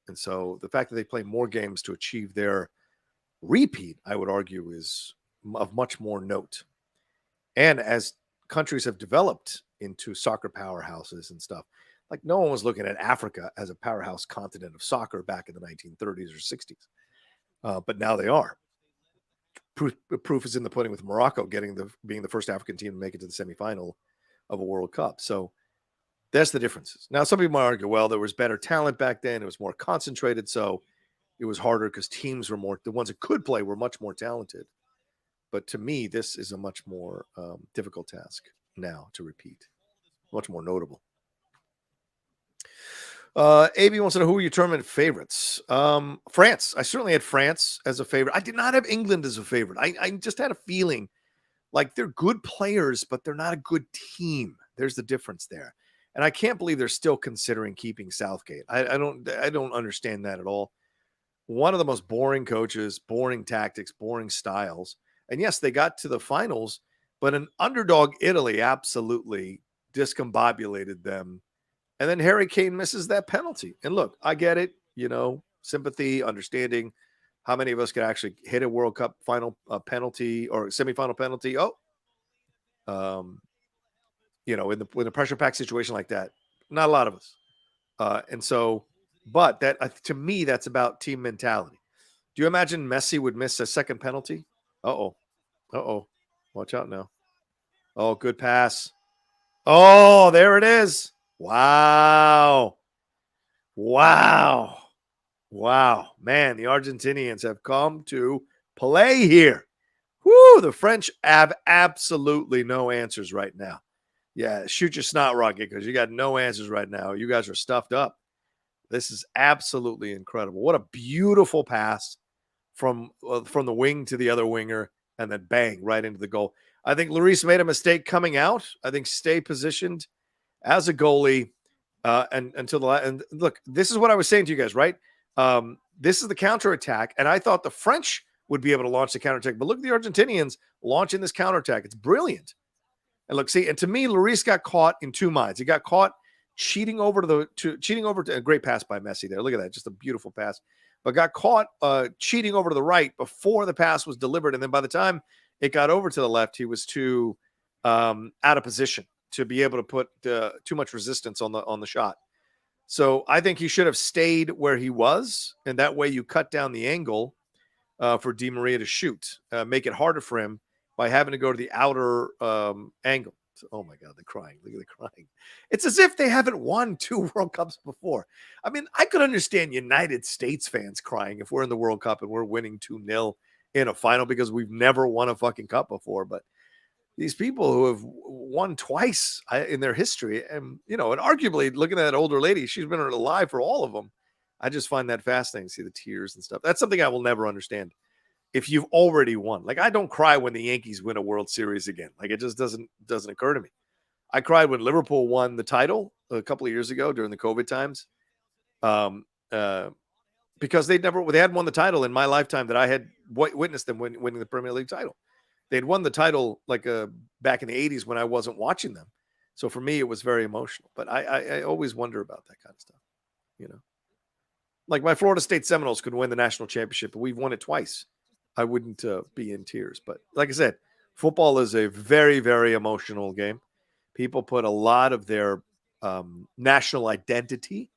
And so the fact that they play more games to achieve their repeat, I would argue, is of much more note. And as countries have developed into soccer powerhouses and stuff, like no one was looking at Africa as a powerhouse continent of soccer back in the 1930s or 60s. But now they are. Proof is in the pudding with Morocco being the first African team to make it to the semifinal of a World Cup. So that's the differences. Now, some people might argue, well, there was better talent back then. It was more concentrated. So it was harder because teams were the ones that could play were much more talented. But to me, this is a much more difficult task now to repeat, much more notable. AB wants to know, who are your tournament favorites? France. I certainly had France as a favorite. I did not have England as a favorite. I just had a feeling like they're good players, but they're not a good team. There's the difference there. And I can't believe they're still considering keeping Southgate. I don't understand that at all. One of the most boring coaches, boring tactics, boring styles. And yes, they got to the finals, but an underdog Italy absolutely discombobulated them. And then Harry Kane misses that penalty. And look, I get it, sympathy, understanding. How many of us could actually hit a World Cup final penalty or semifinal penalty? In a pressure pack situation like that, not a lot of us. But that to me, that's about team mentality. Do you imagine Messi would miss a second penalty? Uh-oh. Watch out now. Oh, good pass. Oh, there it is. Wow. Man, the Argentinians have come to play here. Woo, the French have absolutely no answers right now. Yeah, shoot your snot rocket because you got no answers right now. You guys are stuffed up. This is absolutely incredible. What a beautiful pass from the wing to the other winger, and then bang, right into the goal. I think Lloris made a mistake coming out. I think stay positioned as a goalie and look, this is what I was saying to you guys, right? This is the counterattack, and I thought the French would be able to launch the counterattack, but look at the Argentinians launching this counterattack. It's brilliant. And look, see, and to me, Lloris got caught in two minds. He got caught cheating over to a great pass by Messi there. Look at that, just a beautiful pass. But got caught cheating over to the right before the pass was delivered, and then by the time it got over to the left, he was too out of position to be able to put too much resistance on the shot. So I think he should have stayed where he was, and that way you cut down the angle for Di Maria to shoot, make it harder for him by having to go to the outer angle. So, oh my God, they're crying. Look at the crying. It's as if they haven't won 2 World Cups before. I mean, I could understand United States fans crying if we're in the World Cup and we're winning 2-0 in a final because we've never won a fucking cup before. But these people who have won twice in their history, and arguably looking at that older lady, she's been alive for all of them. I just find that fascinating to see the tears and stuff. That's something I will never understand. If you've already won, like I don't cry when the Yankees win a World Series again. Like it just doesn't occur to me. I cried when Liverpool won the title a couple of years ago during the COVID times, because they had won the title in my lifetime that I had witnessed them winning the Premier League title. They'd won the title like back in the 80s when I wasn't watching them. So for me, it was very emotional. But I always wonder about that kind of stuff. Like my Florida State Seminoles could win the national championship, but we've won it twice. I wouldn't be in tears. But like I said, football is a very, very emotional game. People put a lot of their national identity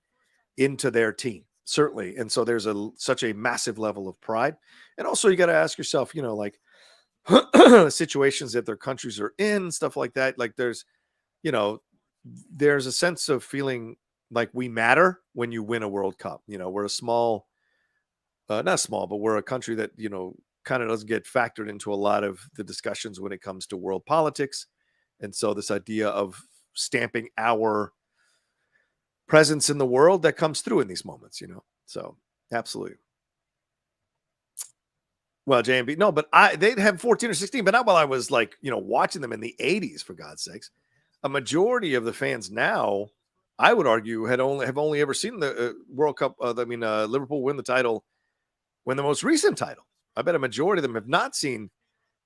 into their team, certainly. And so there's such a massive level of pride. And also you got to ask yourself, like situations that their countries are in, stuff like that. Like there's a sense of feeling like we matter when you win a World Cup. We're a small, not small, but we're a country that, kind of doesn't get factored into a lot of the discussions when it comes to world politics. And so this idea of stamping our presence in the world that comes through in these moments, so absolutely. Well, JMB, no, but they'd have 14 or 16, but not while I was like, watching them in the 80s, for God's sakes. A majority of the fans now, I would argue, have only ever seen the World Cup. Liverpool win the most recent title. I bet a majority of them have not seen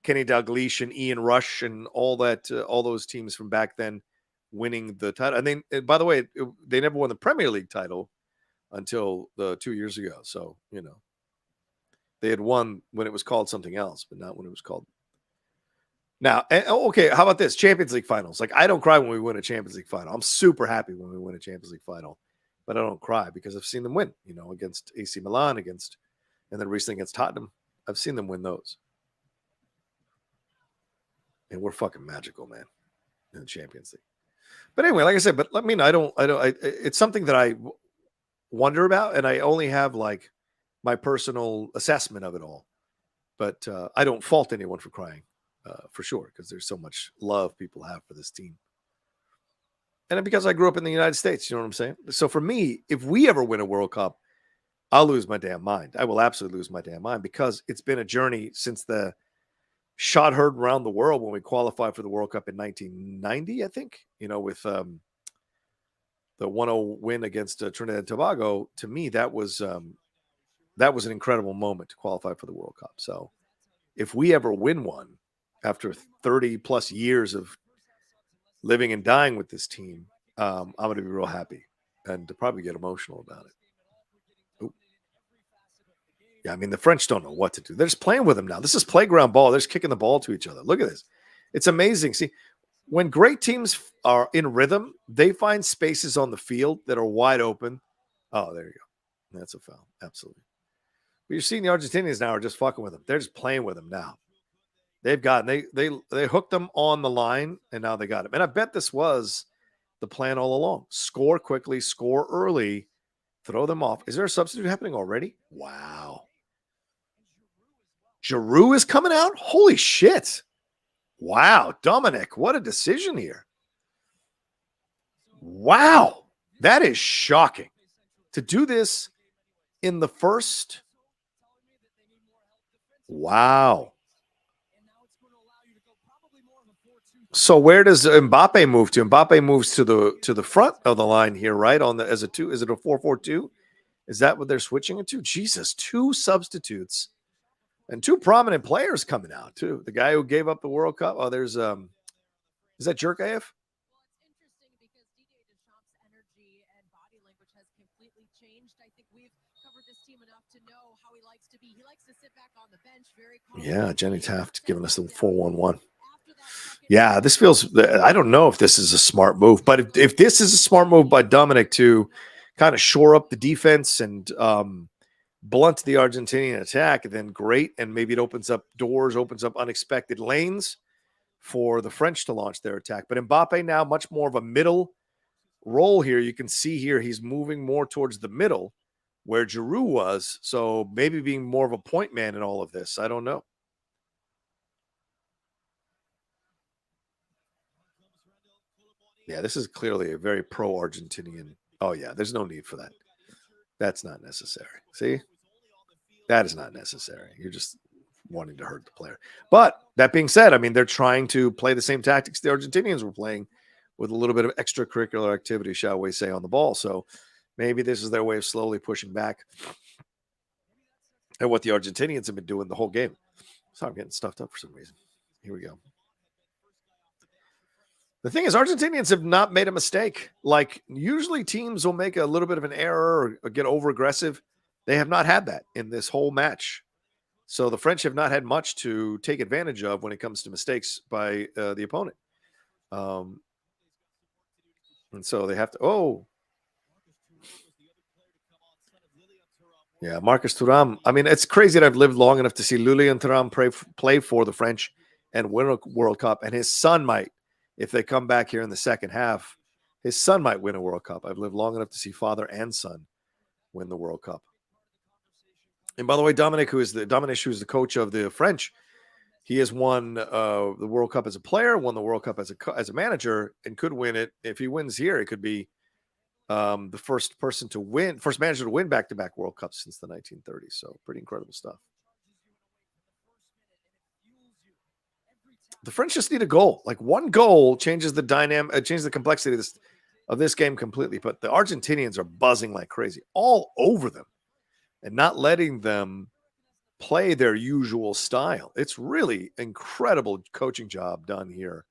Kenny Dalglish and Ian Rush and all those teams from back then winning the title. And by the way, they never won the Premier League title until 2 years ago. So, they had won when it was called something else, but not when it was called. Now, okay, how about this? Champions League finals. Like, I don't cry when we win a Champions League final. I'm super happy when we win a Champions League final, but I don't cry because I've seen them win, against AC Milan, and then recently against Tottenham. I've seen them win those. And we're fucking magical, man, in the Champions League. But anyway, like I said, it's something that I wonder about, and I only have like my personal assessment of it all. But I don't fault anyone for crying, for sure, because there's so much love people have for this team. And because I grew up in the United States, you know what I'm saying? So for me, if we ever win a World Cup, I'll lose my damn mind. I will absolutely lose my damn mind, because it's been a journey since the shot heard around the world when we qualified for the World Cup in 1990, I think, with the 1-0 win against Trinidad and Tobago. To me, that was an incredible moment to qualify for the World Cup. So if we ever win one after 30 plus years of living and dying with this team, I'm going to be real happy and to probably get emotional about it. Ooh. Yeah, I mean, the French don't know what to do. They're just playing with them now. This is playground ball. They're just kicking the ball to each other. Look at this. It's amazing. See, when great teams are in rhythm, they find spaces on the field that are wide open. Oh, there you go. That's a foul. Absolutely. But you're seeing the Argentinians now are just fucking with them. They're just playing with them now. They've gotten they hooked them on the line, and now they got him. And I bet this was the plan all along. Score quickly, score early, throw them off. Is there a substitute happening already? Wow. Giroud is coming out? Holy shit. Wow. Dominic, what a decision here. Wow. That is shocking. To do this in the first. Wow. So where does Mbappe move to? Mbappe moves to the front of the line here, right? As a 2. Is it a 4-4-2? Is that what they're switching it to? Jesus, 2 substitutes and 2 prominent players coming out too. The guy who gave up the World Cup. Oh, there's is that Jerkaev? Yeah, Jenny Taft giving us the 4-1-1. Yeah, this feels. I don't know if this is a smart move, but if this is a smart move by Dominic to kind of shore up the defense and blunt the Argentinian attack, then great. And maybe it opens up doors, opens up unexpected lanes for the French to launch their attack. But Mbappe now much more of a middle role here. You can see here he's moving more towards the middle where Giroud was. So maybe being more of a point man in all of this. I don't know. Yeah, this is clearly a very pro-Argentinian. Oh, yeah, there's no need for that. That's not necessary. See? That is not necessary. You're just wanting to hurt the player. But that being said, I mean, they're trying to play the same tactics the Argentinians were playing with a little bit of extracurricular activity, shall we say, on the ball. So maybe this is their way of slowly pushing back at what the Argentinians have been doing the whole game. So I'm getting stuffed up for some reason. Here we go. The thing is, Argentinians have not made a mistake. Like, usually teams will make a little bit of an error or get over-aggressive. They have not had that in this whole match. So the French have not had much to take advantage of when it comes to mistakes by the opponent. And so they have to... Oh. Yeah, Marcus Thuram. I mean, it's crazy that I've lived long enough to see Lilian Thuram play for the French and win a World Cup. And his son might. If they come back here in the second half, his son might win a World Cup. I've lived long enough to see father and son win the World Cup. And by the way, Dominic, who is the coach of the French, he has won the World Cup as a player, won the World Cup as a manager, and could win it. If he wins here, it could be the first manager to win back-to-back World Cups since the 1930s. So pretty incredible stuff. The French just need a goal. Like one goal changes the dynamic, changes the complexity of this game completely. But the Argentinians are buzzing like crazy all over them and not letting them play their usual style. It's really incredible coaching job done here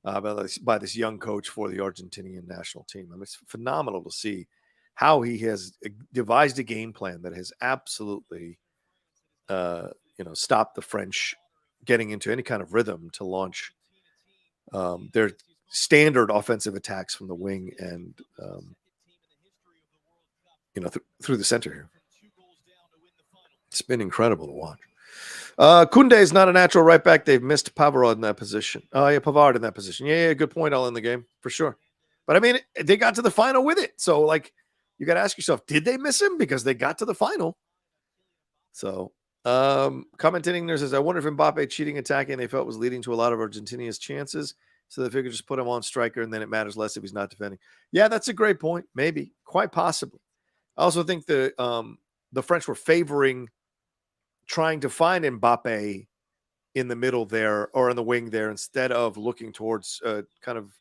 by this young coach for the Argentinian national team. I mean, it's phenomenal to see how he has devised a game plan that has absolutely, stopped the French getting into any kind of rhythm to launch their standard offensive attacks from the wing and, through the center here. It's been incredible to watch. Koundé is not a natural right back. They've missed Pavard in that position. Pavard in that position. Yeah, good point. All in the game for sure. But I mean, they got to the final with it. So, like, you got to ask yourself, did they miss him? Because they got to the final. So, commentating there says, I wonder if Mbappe cheating attacking they felt was leading to a lot of Argentina's chances. So they figured just put him on striker and then it matters less if he's not defending. Yeah, that's a great point. Maybe. Quite possibly. I also think the French were favoring trying to find Mbappe in the middle there or in the wing there instead of looking towards kind of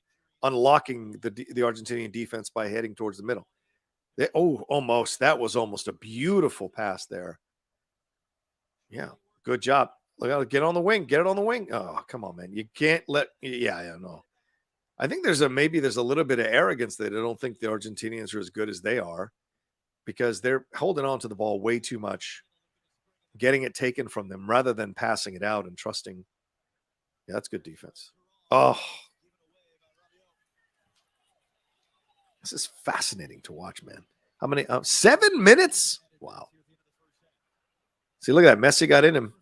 unlocking the Argentinian defense by heading towards the middle. Almost. That was almost a beautiful pass there. Yeah, good job. Get on the wing. Get it on the wing. Oh, come on, man. You can't let – yeah, no. I think there's a little bit of arrogance that I don't think the Argentinians are as good as they are because they're holding on to the ball way too much, getting it taken from them rather than passing it out and trusting. Yeah, that's good defense. Oh, this is fascinating to watch, man. How many? 7 minutes? Wow. See, look at that. Messi got in him.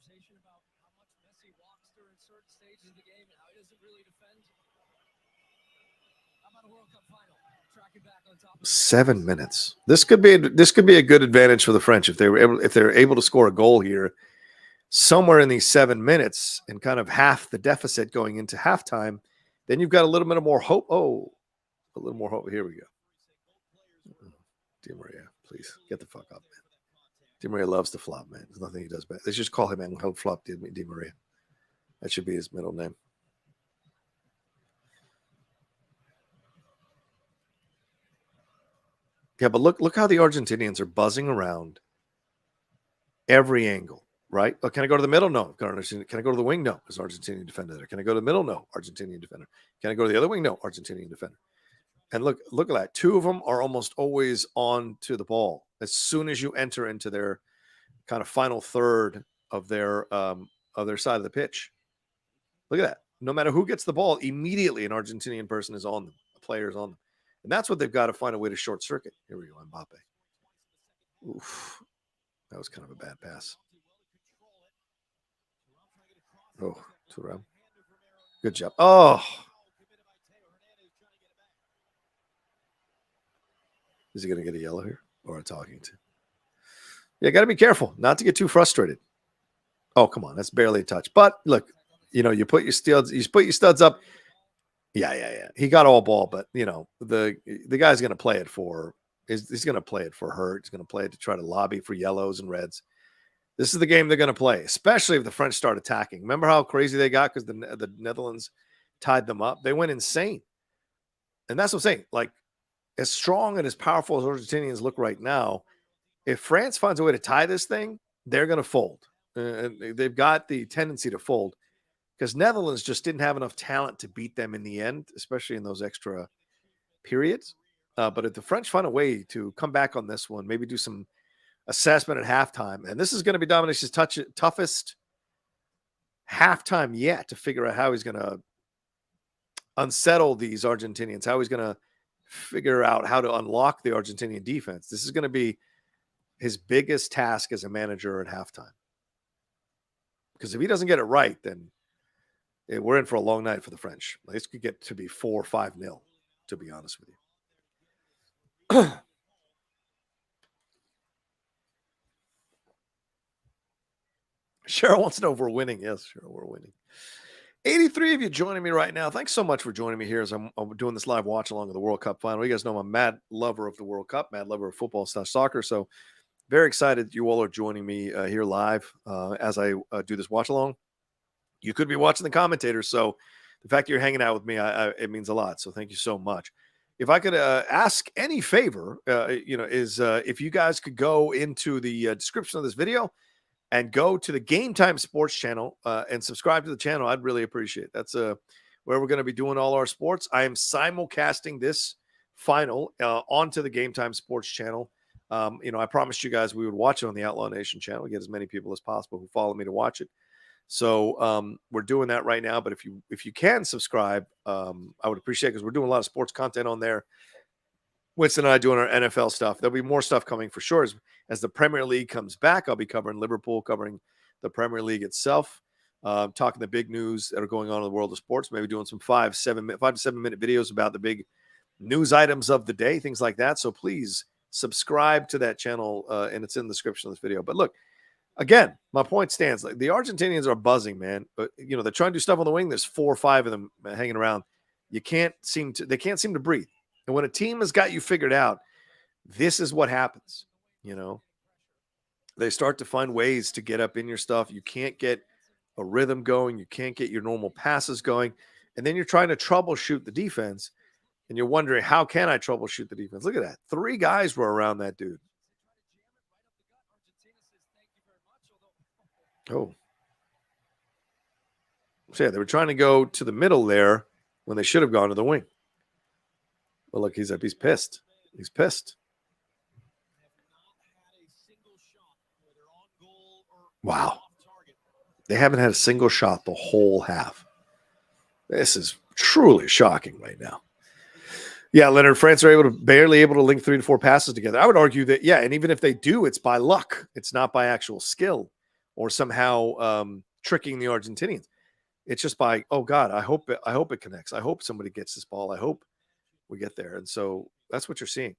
7 minutes. This could be a good advantage for the French if they're able to score a goal here somewhere in these 7 minutes and kind of half the deficit going into halftime. Then you've got a little bit more hope. Oh, a little more hope. Here we go. Di Maria, please get the fuck up, man. Di Maria loves to flop, man. There's nothing he does bad. They just call him Angel Flop Di Maria. That should be his middle name. Yeah, but look how the Argentinians are buzzing around every angle, right? Oh, can I go to the middle? No. Can I go to the wing? No. There's an Argentinian defender there. Can I go to the middle? No. Argentinian defender. Can I go to the other wing? No. Argentinian defender. And look at that. Two of them are almost always on to the ball as soon as you enter into their kind of final third of their side of the pitch. Look at that. No matter who gets the ball, immediately an Argentinian person is on them. A player is on them. And that's what they've got to find a way to short circuit. Here we go, Mbappe. Oof. That was kind of a bad pass. Oh, Thuram. Good job. Oh. Is he going to get a yellow here or a talking to? Yeah, got to be careful not to get too frustrated. Oh, come on. That's barely a touch. But look, you put your studs up. Yeah. He got all ball, but the guy's going to play it for. He's going to play it for hurt. He's going to play it to try to lobby for yellows and reds. This is the game they're going to play, especially if the French start attacking. Remember how crazy they got because the Netherlands tied them up? They went insane, and that's what I'm saying. Like as strong and as powerful as Argentinians look right now, if France finds a way to tie this thing, they're going to fold. They've got the tendency to fold. Because Netherlands just didn't have enough talent to beat them in the end, especially in those extra periods. But if the French find a way to come back on this one, maybe do some assessment at halftime, and this is going to be Domination's toughest halftime yet to figure out how he's going to unsettle these Argentinians, how he's going to figure out how to unlock the Argentinian defense. This is going to be his biggest task as a manager at halftime. Because if he doesn't get it right, then we're in for a long night for the French. This could get to be 4 or 5-0, to be honest with you. Cheryl wants to know if we're winning. Yes, Cheryl, we're winning. 83 of you joining me right now. Thanks so much for joining me here as I'm doing this live watch along of the World Cup final. You guys know I'm a mad lover of the World Cup, mad lover of football / soccer. So very excited you all are joining me here live as I do this watch along. You could be watching the commentators. So the fact you're hanging out with me, it means a lot. So thank you so much. If I could ask any favor, if you guys could go into the description of this video and go to the Game Time Sports channel and subscribe to the channel, I'd really appreciate it. That's where we're going to be doing all our sports. I am simulcasting this final onto the Game Time Sports channel. I promised you guys we would watch it on the Outlaw Nation channel, get as many people as possible who follow me to watch it. So we're doing that right now. But if you can subscribe, I would appreciate it, because we're doing a lot of sports content on there. Winston and I doing our NFL stuff. There'll be more stuff coming for sure. As the Premier League comes back, I'll be covering Liverpool, covering the Premier League itself, talking the big news that are going on in the world of sports, maybe doing some 5 to 7 minute videos about the big news items of the day, things like that. So please subscribe to that channel, and it's in the description of this video. But look, again, my point stands. Like, the Argentinians are buzzing, man. But they're trying to do stuff on the wing. There's 4 or 5 of them hanging around. They can't seem to breathe. And when a team has got you figured out, this is what happens. They start to find ways to get up in your stuff. You can't get a rhythm going. You can't get your normal passes going. And then you're trying to troubleshoot the defense. And you're wondering, how can I troubleshoot the defense? Look at that. 3 guys were around that dude. Oh. So yeah, they were trying to go to the middle there when they should have gone to the wing. Well, look, he's pissed. He's pissed. Wow. They haven't had a single shot the whole half. This is truly shocking right now. Yeah, Leonard, France are barely able to link 3 to 4 passes together. I would argue that, yeah, and even if they do, it's by luck. It's not by actual skill or somehow tricking the Argentinians. It's just by, oh God, I hope it connects. I hope somebody gets this ball. I hope we get there. And so that's what you're seeing.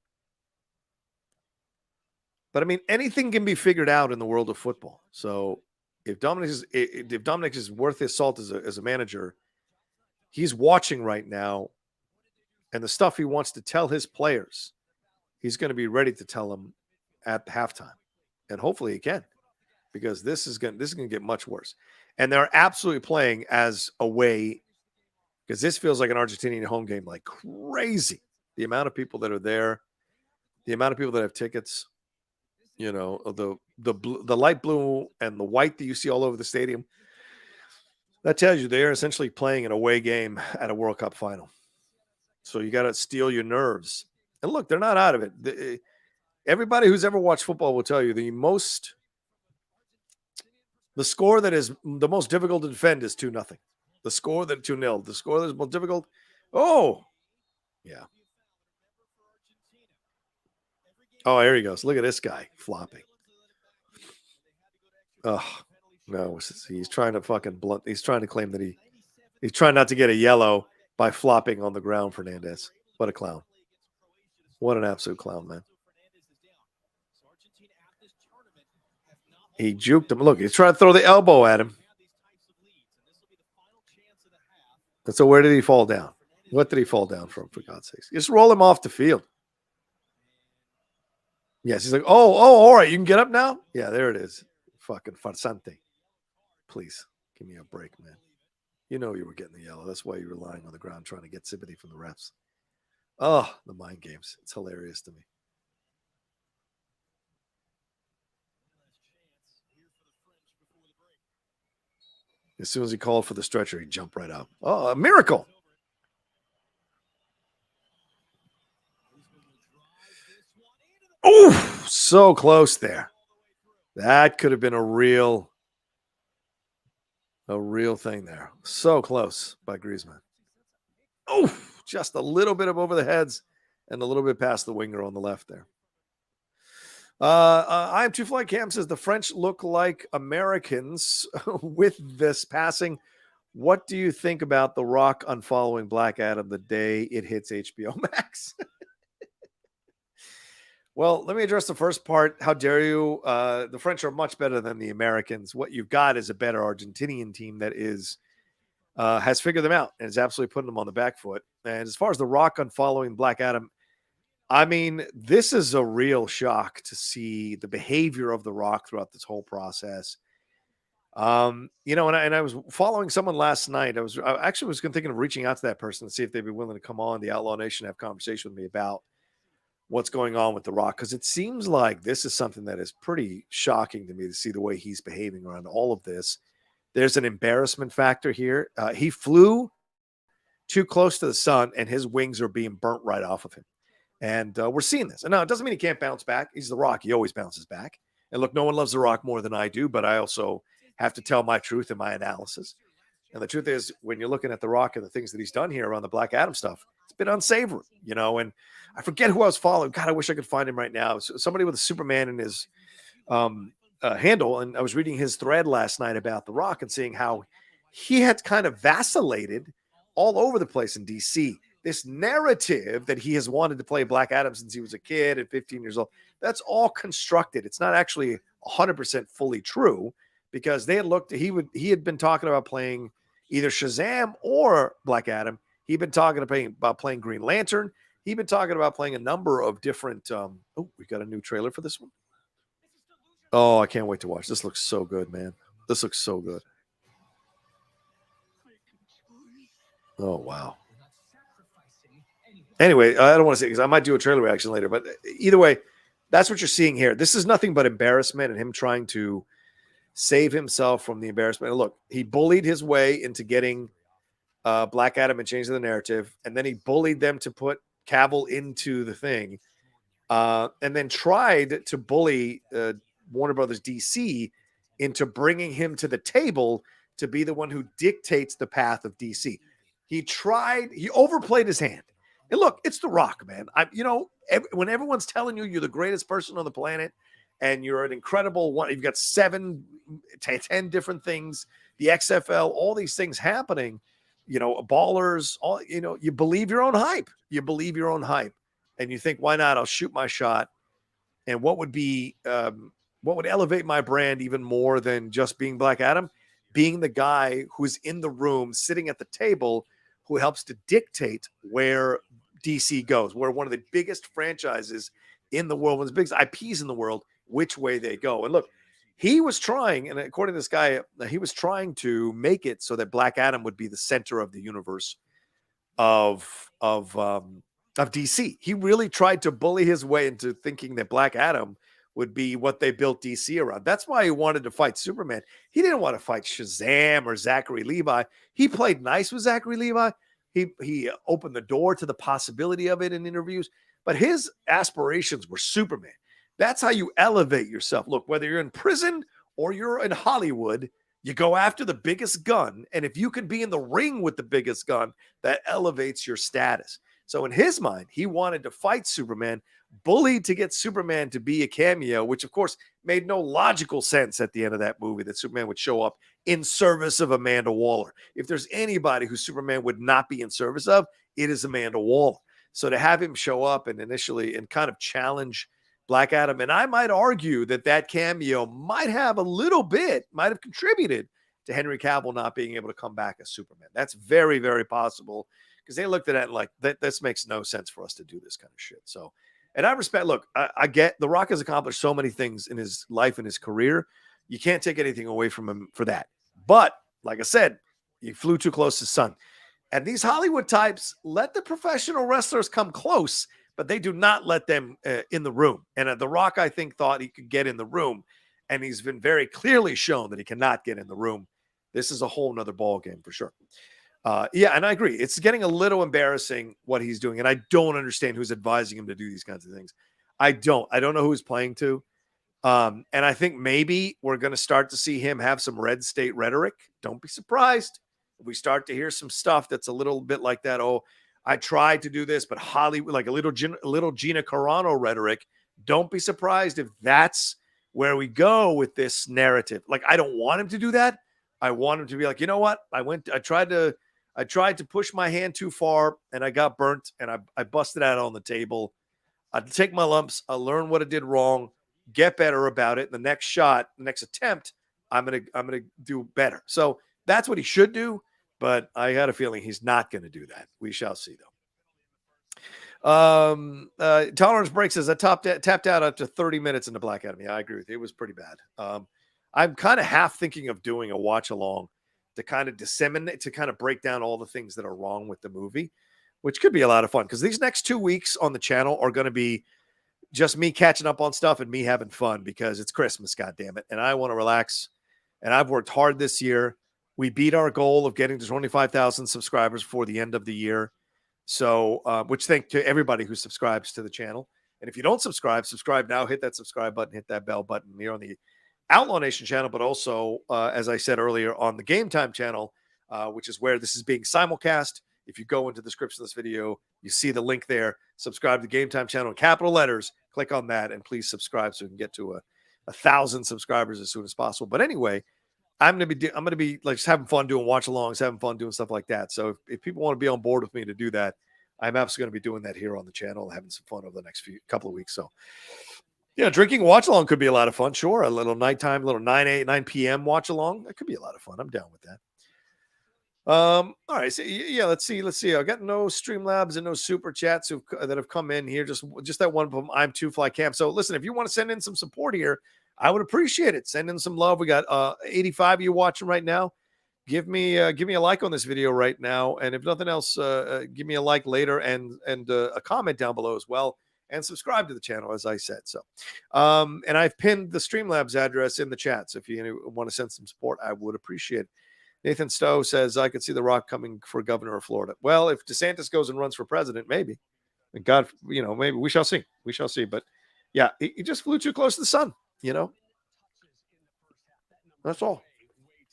But I mean, anything can be figured out in the world of football. So if Dominic is worth his salt as a manager, he's watching right now, and the stuff he wants to tell his players, he's going to be ready to tell them at halftime. And hopefully he can, because this is going to get much worse. And they're absolutely playing as a way, because this feels like an Argentinian home game like crazy. The amount of people that are there, the amount of people that have tickets, the light blue and the white that you see all over the stadium, that tells you they're essentially playing an away game at a World Cup final. So you got to steel your nerves. And look, they're not out of it. Everybody who's ever watched football will tell you the score that is the most difficult to defend is 2-0. The score that 2-0. The score that is most difficult. Oh, yeah. Oh, here he goes. Look at this guy flopping. Oh, no. He's trying to fucking blunt. He's trying to claim that he's trying not to get a yellow by flopping on the ground, Fernandez. What a clown. What an absolute clown, man. He juked him. Look, he's trying to throw the elbow at him. And so where did he fall down? What did he fall down from, for God's sakes? Just roll him off the field. Yes, he's like, oh, all right, you can get up now? Yeah, there it is. Fucking farsante. Please, give me a break, man. You know you were getting the yellow. That's why you were lying on the ground trying to get sympathy from the refs. Oh, the mind games. It's hilarious to me. As soon as he called for the stretcher, he jumped right up. Oh, a miracle. Oh, so close there. That could have been a real thing there. So close by Griezmann. Oh, just a little bit of over the heads and a little bit past the winger on the left there. I am Two Flight Cam says the French look like Americans with this passing. What do you think about The Rock unfollowing Black Adam the day it hits HBO Max? Well, let me address the first part. How dare you? The French are much better than the Americans. What you've got is a better Argentinian team that has figured them out and is absolutely putting them on the back foot. And as far as The Rock unfollowing Black Adam, I mean, this is a real shock to see the behavior of The Rock throughout this whole process. And I was following someone last night. I actually was thinking of reaching out to that person to see if they'd be willing to come on the Outlaw Nation and have a conversation with me about what's going on with The Rock, because it seems like this is something that is pretty shocking to me to see the way he's behaving around all of this. There's an embarrassment factor here. He flew too close to the sun, and his wings are being burnt right off of him. And we're seeing this. And now it doesn't mean he can't bounce back. He's The Rock. He always bounces back. And look, no one loves The Rock more than I do, but I also have to tell my truth in my analysis. And the truth is, when you're looking at The Rock and the things that he's done here around the Black Adam stuff, it's been unsavory, and I forget who I was following. God, I wish I could find him right now. Somebody with a Superman in his handle. And I was reading his thread last night about The Rock and seeing how he had kind of vacillated all over the place in DC. This narrative that he has wanted to play Black Adam since he was a kid at 15 years old, that's all constructed. It's not actually 100% fully true, because they had he had been talking about playing either Shazam or Black Adam. He'd been talking about playing Green Lantern. He'd been talking about playing a number of different. We got a new trailer for this one. Oh, I can't wait to watch. This looks so good, man. This looks so good. Oh, wow. Anyway, I don't want to say, because I might do a trailer reaction later, but either way, that's what you're seeing here. This is nothing but embarrassment and him trying to save himself from the embarrassment. And look, he bullied his way into getting Black Adam and changing the narrative, and then he bullied them to put Cavill into the thing, and then tried to bully Warner Brothers DC into bringing him to the table to be the one who dictates the path of DC. He overplayed his hand. And look, it's The Rock, man. When everyone's telling you you're the greatest person on the planet and you're an incredible one, you've got 7 to 10 different things, the XFL, all these things happening, ballers, all, you believe your own hype. You believe your own hype. And you think, why not? I'll shoot my shot. And what would elevate my brand even more than just being Black Adam? Being the guy who's in the room, sitting at the table, who helps to dictate where DC goes, where one of the biggest franchises in the world, one of the biggest IPs in the world, which way they go. And look, he was trying, and according to this guy, he was trying to make it so that Black Adam would be the center of the universe of DC. He really tried to bully his way into thinking that Black Adam would be what they built DC around. That's why he wanted to fight Superman. He didn't want to fight Shazam or Zachary Levi. He played nice with Zachary Levi. He opened the door to the possibility of it in interviews, but his aspirations were Superman. That's how you elevate yourself. Look, whether you're in prison or you're in Hollywood, you go after the biggest gun. And if you can be in the ring with the biggest gun, that elevates your status. So in his mind, he wanted to fight Superman, bullied to get Superman to be a cameo, which of course made no logical sense at the end of that movie, that Superman would show up in service of Amanda Waller. If there's anybody who Superman would not be in service of, it is Amanda Waller. So to have him show up and initially and kind of challenge Black Adam, and I might argue that cameo might have contributed to Henry Cavill not being able to come back as Superman. That's very, very possible, because they looked at it like, this makes no sense for us to do this kind of shit. So, and I respect, look, I get The Rock has accomplished so many things in his life and his career. You can't take anything away from him for that. But like I said, he flew too close to the sun. And these Hollywood types let the professional wrestlers come close, but they do not let them in the room. And The Rock, I think, thought he could get in the room, and he's been very clearly shown that he cannot get in the room. This is a whole nother ball game for sure. Yeah, and I agree. It's getting a little embarrassing what he's doing, and I don't understand who's advising him to do these kinds of things. I don't know who he's playing to. And I think maybe we're going to start to see him have some red state rhetoric. Don't be surprised if we start to hear some stuff that's a little bit like that. Oh, I tried to do this, but Hollywood, like a little Gina Carano rhetoric. Don't be surprised if that's where we go with this narrative. Like, I don't want him to do that. I want him to be like, you know what? I tried to push my hand too far, and I got burnt, and I busted out on the table. I'll take my lumps. I'll learn what I did wrong, get better about it. The next shot, the next attempt, I'm gonna do better. So that's what he should do. But I got a feeling he's not going to do that. We shall see, though. Tolerance Break says I tapped out after 30 minutes into Black Adam. Yeah, I agree with you. It was pretty bad. I'm kind of half thinking of doing a watch along to kind of disseminate, to kind of break down all the things that are wrong with the movie, which could be a lot of fun because these next 2 weeks on the channel are going to be just me catching up on stuff and me having fun because it's Christmas, goddammit, and I want to relax. And I've worked hard this year. We beat our goal of getting to 25,000 subscribers before the end of the year. So, which thank to everybody who subscribes to the channel. And if you don't subscribe, subscribe now. Hit that subscribe button. Hit that bell button here on the Outlaw Nation channel, but also, as I said earlier, on the Game Time channel, which is where this is being simulcast. If you go into the description of this video, you see the link there. Subscribe to the Game Time channel in capital letters. Click on that and please subscribe so we can get to 1,000 subscribers as soon as possible. But anyway, I'm gonna be like just having fun doing watch alongs, having fun doing stuff like that. So if people want to be on board with me to do that, I'm absolutely going to be doing that here on the channel, having some fun over the next couple of weeks. So yeah, drinking watch along could be a lot of fun. Sure, a little nighttime, little 9 p.m. watch along. That could be a lot of fun. I'm down with that. All right. So yeah, let's see. I got no Streamlabs and no super chats that have come in here. Just that one from I'm Two Fly Camp. So listen, if you want to send in some support here, I would appreciate it. Send in some love. We got 85 of you watching right now. Give me a like on this video right now, and if nothing else, give me a like later and a comment down below as well, and subscribe to the channel as I said. So, and I've pinned the Streamlabs address in the chat. So if you want to send some support, I would appreciate it. Nathan Stowe says, I could see The Rock coming for governor of Florida. Well, if DeSantis goes and runs for president, maybe. And God, maybe we shall see. We shall see. But yeah, he just flew too close to the sun, That's all.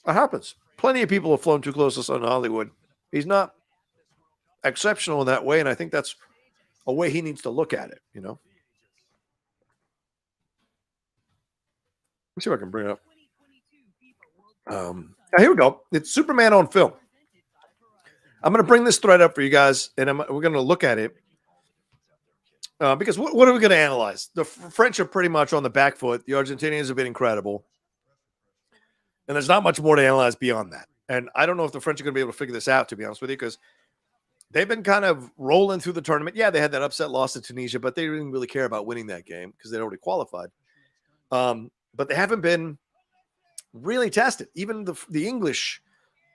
It happens. Plenty of people have flown too close to the sun in Hollywood. He's not exceptional in that way, and I think that's a way he needs to look at it, Let's see if I can bring it up. Here we go. It's Superman on film. I'm going to bring this thread up for you guys, and we're going to look at it. Because what are we going to analyze? The French are pretty much on the back foot. The Argentinians have been incredible. And there's not much more to analyze beyond that. And I don't know if the French are going to be able to figure this out, to be honest with you, because they've been kind of rolling through the tournament. Yeah, they had that upset loss to Tunisia, but they didn't really care about winning that game because they'd already qualified. But they haven't been really tested. Even the English,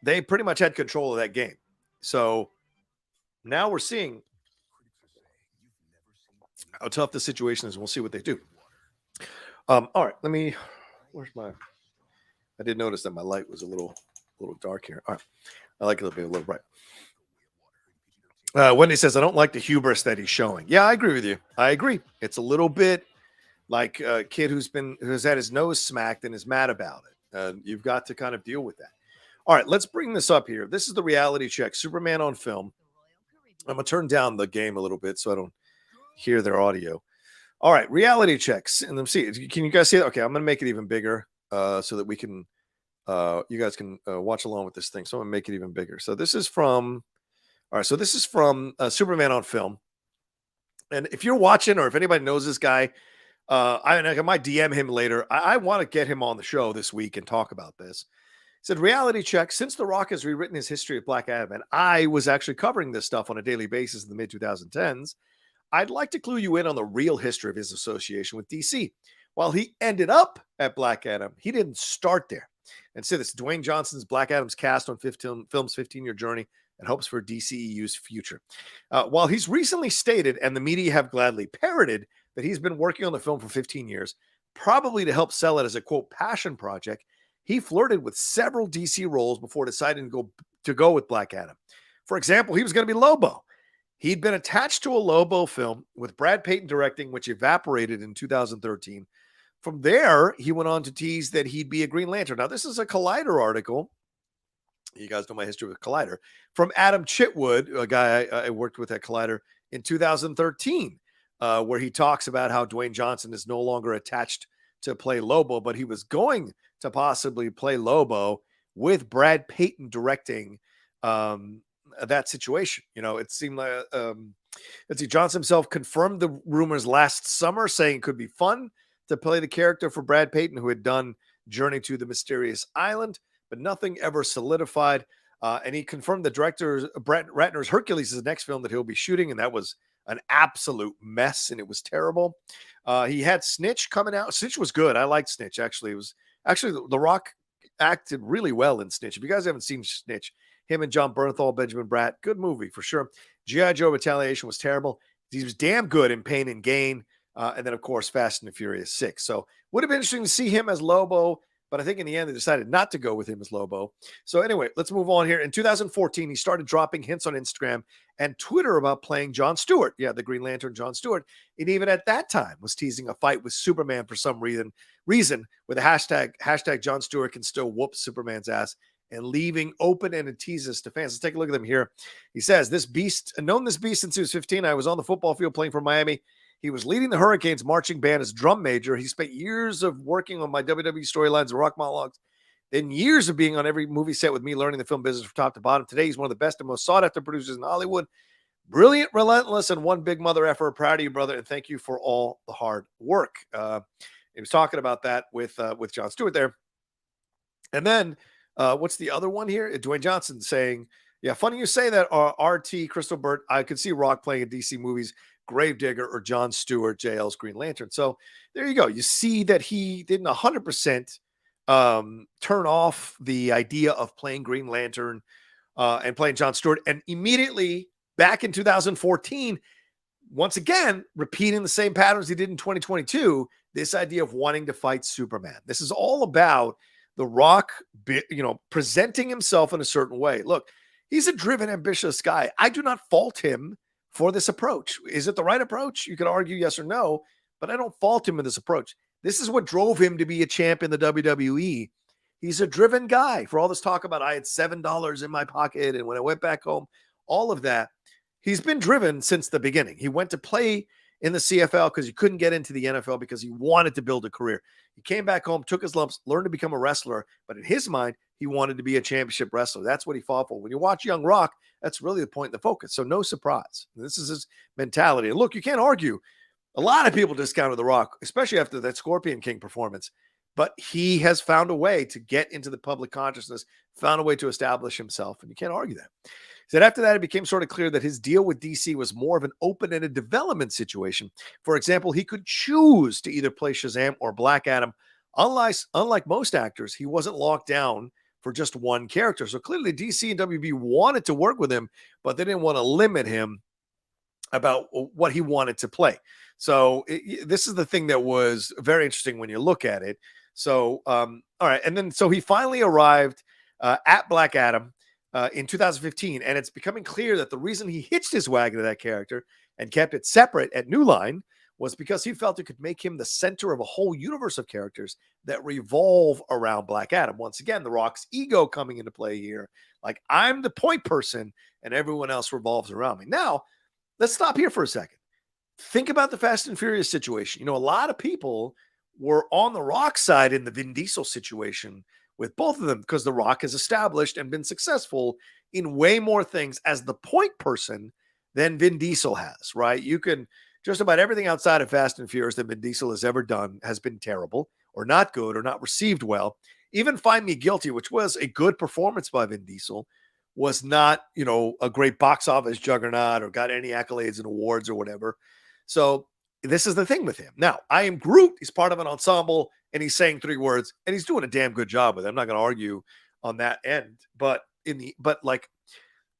they pretty much had control of that game. So now we're seeing how tough the situation is. We'll see what they do. All right, where's my... I did notice that my light was a little dark here. All right. I like it to be a little bright. Wendy says, I don't like the hubris that he's showing. Yeah, I agree with you. I agree. It's a little bit like a kid who's had his nose smacked and is mad about it. You've got to kind of deal with that. All right, let's bring this up here. This is the reality check. Superman on film. I'm going to turn down the game a little bit so I don't hear their audio. All right, reality checks. And let's see. Can you guys see it? Okay, I'm going to make it even bigger so that we can, you guys can watch along with this thing. So I'm going to make it even bigger. So this is from, all right, so this is from Superman on film. And if you're watching or if anybody knows this guy, I might DM him later. I want to get him on the show this week and talk about this. He said, reality check. Since The Rock has rewritten his history of Black Adam, and I was actually covering this stuff on a daily basis in the mid-2010s, I'd like to clue you in on the real history of his association with DC. While he ended up at Black Adam, he didn't start there. And so this Dwayne Johnson's Black Adam's cast on film's 15-year journey and hopes for DCEU's future. While he's recently stated, and the media have gladly parroted, that he's been working on the film for 15 years, probably to help sell it as a, quote, passion project, he flirted with several DC roles before deciding to go with Black Adam. For example, he was going to be Lobo. He'd been attached to a Lobo film with Brad Payton directing, which evaporated in 2013. From there, he went on to tease that he'd be a Green Lantern. Now, this is a Collider article. You guys know my history with Collider. From Adam Chitwood, a guy I worked with at Collider in 2013, where he talks about how Dwayne Johnson is no longer attached to play Lobo, but he was going to possibly play Lobo with Brad Payton directing that situation. It seemed like Johnson himself confirmed the rumors last summer, saying it could be fun to play the character for Brad Payton, who had done Journey to the Mysterious Island, but nothing ever solidified. And he confirmed the director, Brett Ratner's Hercules, is the next film that he'll be shooting, and that was an absolute mess, and it was terrible. He had Snitch coming out. Snitch was good. I liked Snitch, actually. It was Actually, The Rock acted really well in Snitch. If you guys haven't seen Snitch, him and John Bernthal, Benjamin Bratt, good movie for sure. G.I. Joe Retaliation was terrible. He was damn good in Pain and Gain. And then, of course, Fast and the Furious 6. So would have been interesting to see him as Lobo, but I think in the end they decided not to go with him as Lobo. So anyway, let's move on here. In 2014, he started dropping hints on Instagram and Twitter about playing John Stewart. Yeah, the Green Lantern John Stewart. And even at that time was teasing a fight with Superman for some reason with a hashtag John Stewart can still whoop Superman's ass, and leaving open-ended teases to fans. Let's take a look at them here. He says, this beast, known this beast since he was 15. I was on the football field playing for Miami. He was leading the Hurricanes marching band as drum major. He spent years of working on my WWE storylines and rock monologues, then years of being on every movie set with me, learning the film business from top to bottom. Today, he's one of the best and most sought-after producers in Hollywood. Brilliant, relentless, and one big mother effer. Proud of you, brother, and thank you for all the hard work. He was talking about that with John Stewart there. And then what's the other one here? Dwayne Johnson saying, yeah, funny you say that, RT Crystal Burt. I could see Rock playing in DC movies, Gravedigger or John Stewart, JL's Green Lantern. So there you go. You see that he didn't 100% turn off the idea of playing Green Lantern and playing John Stewart. And immediately back in 2014, once again, repeating the same patterns he did in 2022, this idea of wanting to fight Superman. This is all about The Rock, presenting himself in a certain way. Look, he's a driven, ambitious guy. I do not fault him for this approach. Is it the right approach? You could argue yes or no, but I don't fault him in this approach. This is what drove him to be a champ in the WWE. He's a driven guy. For all this talk about I had $7 in my pocket and when I went back home, all of that, he's been driven since the beginning. He went to play in the CFL because he couldn't get into the NFL because he wanted to build a career. He came back home, took his lumps, learned to become a wrestler, but in his mind, he wanted to be a championship wrestler. That's what he fought for. When you watch Young Rock, that's really the point and the focus. So no surprise. This is his mentality. And look, you can't argue. A lot of people discounted The Rock, especially after that Scorpion King performance, but he has found a way to get into the public consciousness, found a way to establish himself, and you can't argue that. He said after that, it became sort of clear that his deal with DC was more of an open-ended development situation. For example, he could choose to either play Shazam or Black Adam. Unlike most actors, he wasn't locked down for just one character. So clearly DC and WB wanted to work with him, but they didn't want to limit him about what he wanted to play. So this is the thing that was very interesting when you look at it. So, all right. And then, so he finally arrived at Black Adam in 2015. And it's becoming clear that the reason he hitched his wagon to that character and kept it separate at New Line was because he felt it could make him the center of a whole universe of characters that revolve around Black Adam. Once again, The Rock's ego coming into play here. Like, I'm the point person and everyone else revolves around me. Now, let's stop here for a second. Think about the Fast and Furious situation. You know, a lot of people were on The Rock side in the Vin Diesel situation with both of them because The Rock has established and been successful in way more things as the point person than Vin Diesel has, right? You can just about everything outside of Fast and Furious that Vin Diesel has ever done has been terrible or not good or not received well. Even Find Me Guilty, which was a good performance by Vin Diesel, was not, you know, a great box office juggernaut or got any accolades and awards or whatever. So this is the thing with him. Now, I Am Groot. He's part of an ensemble and he's saying 3 words and he's doing a damn good job with it. I'm not going to argue on that end, but like,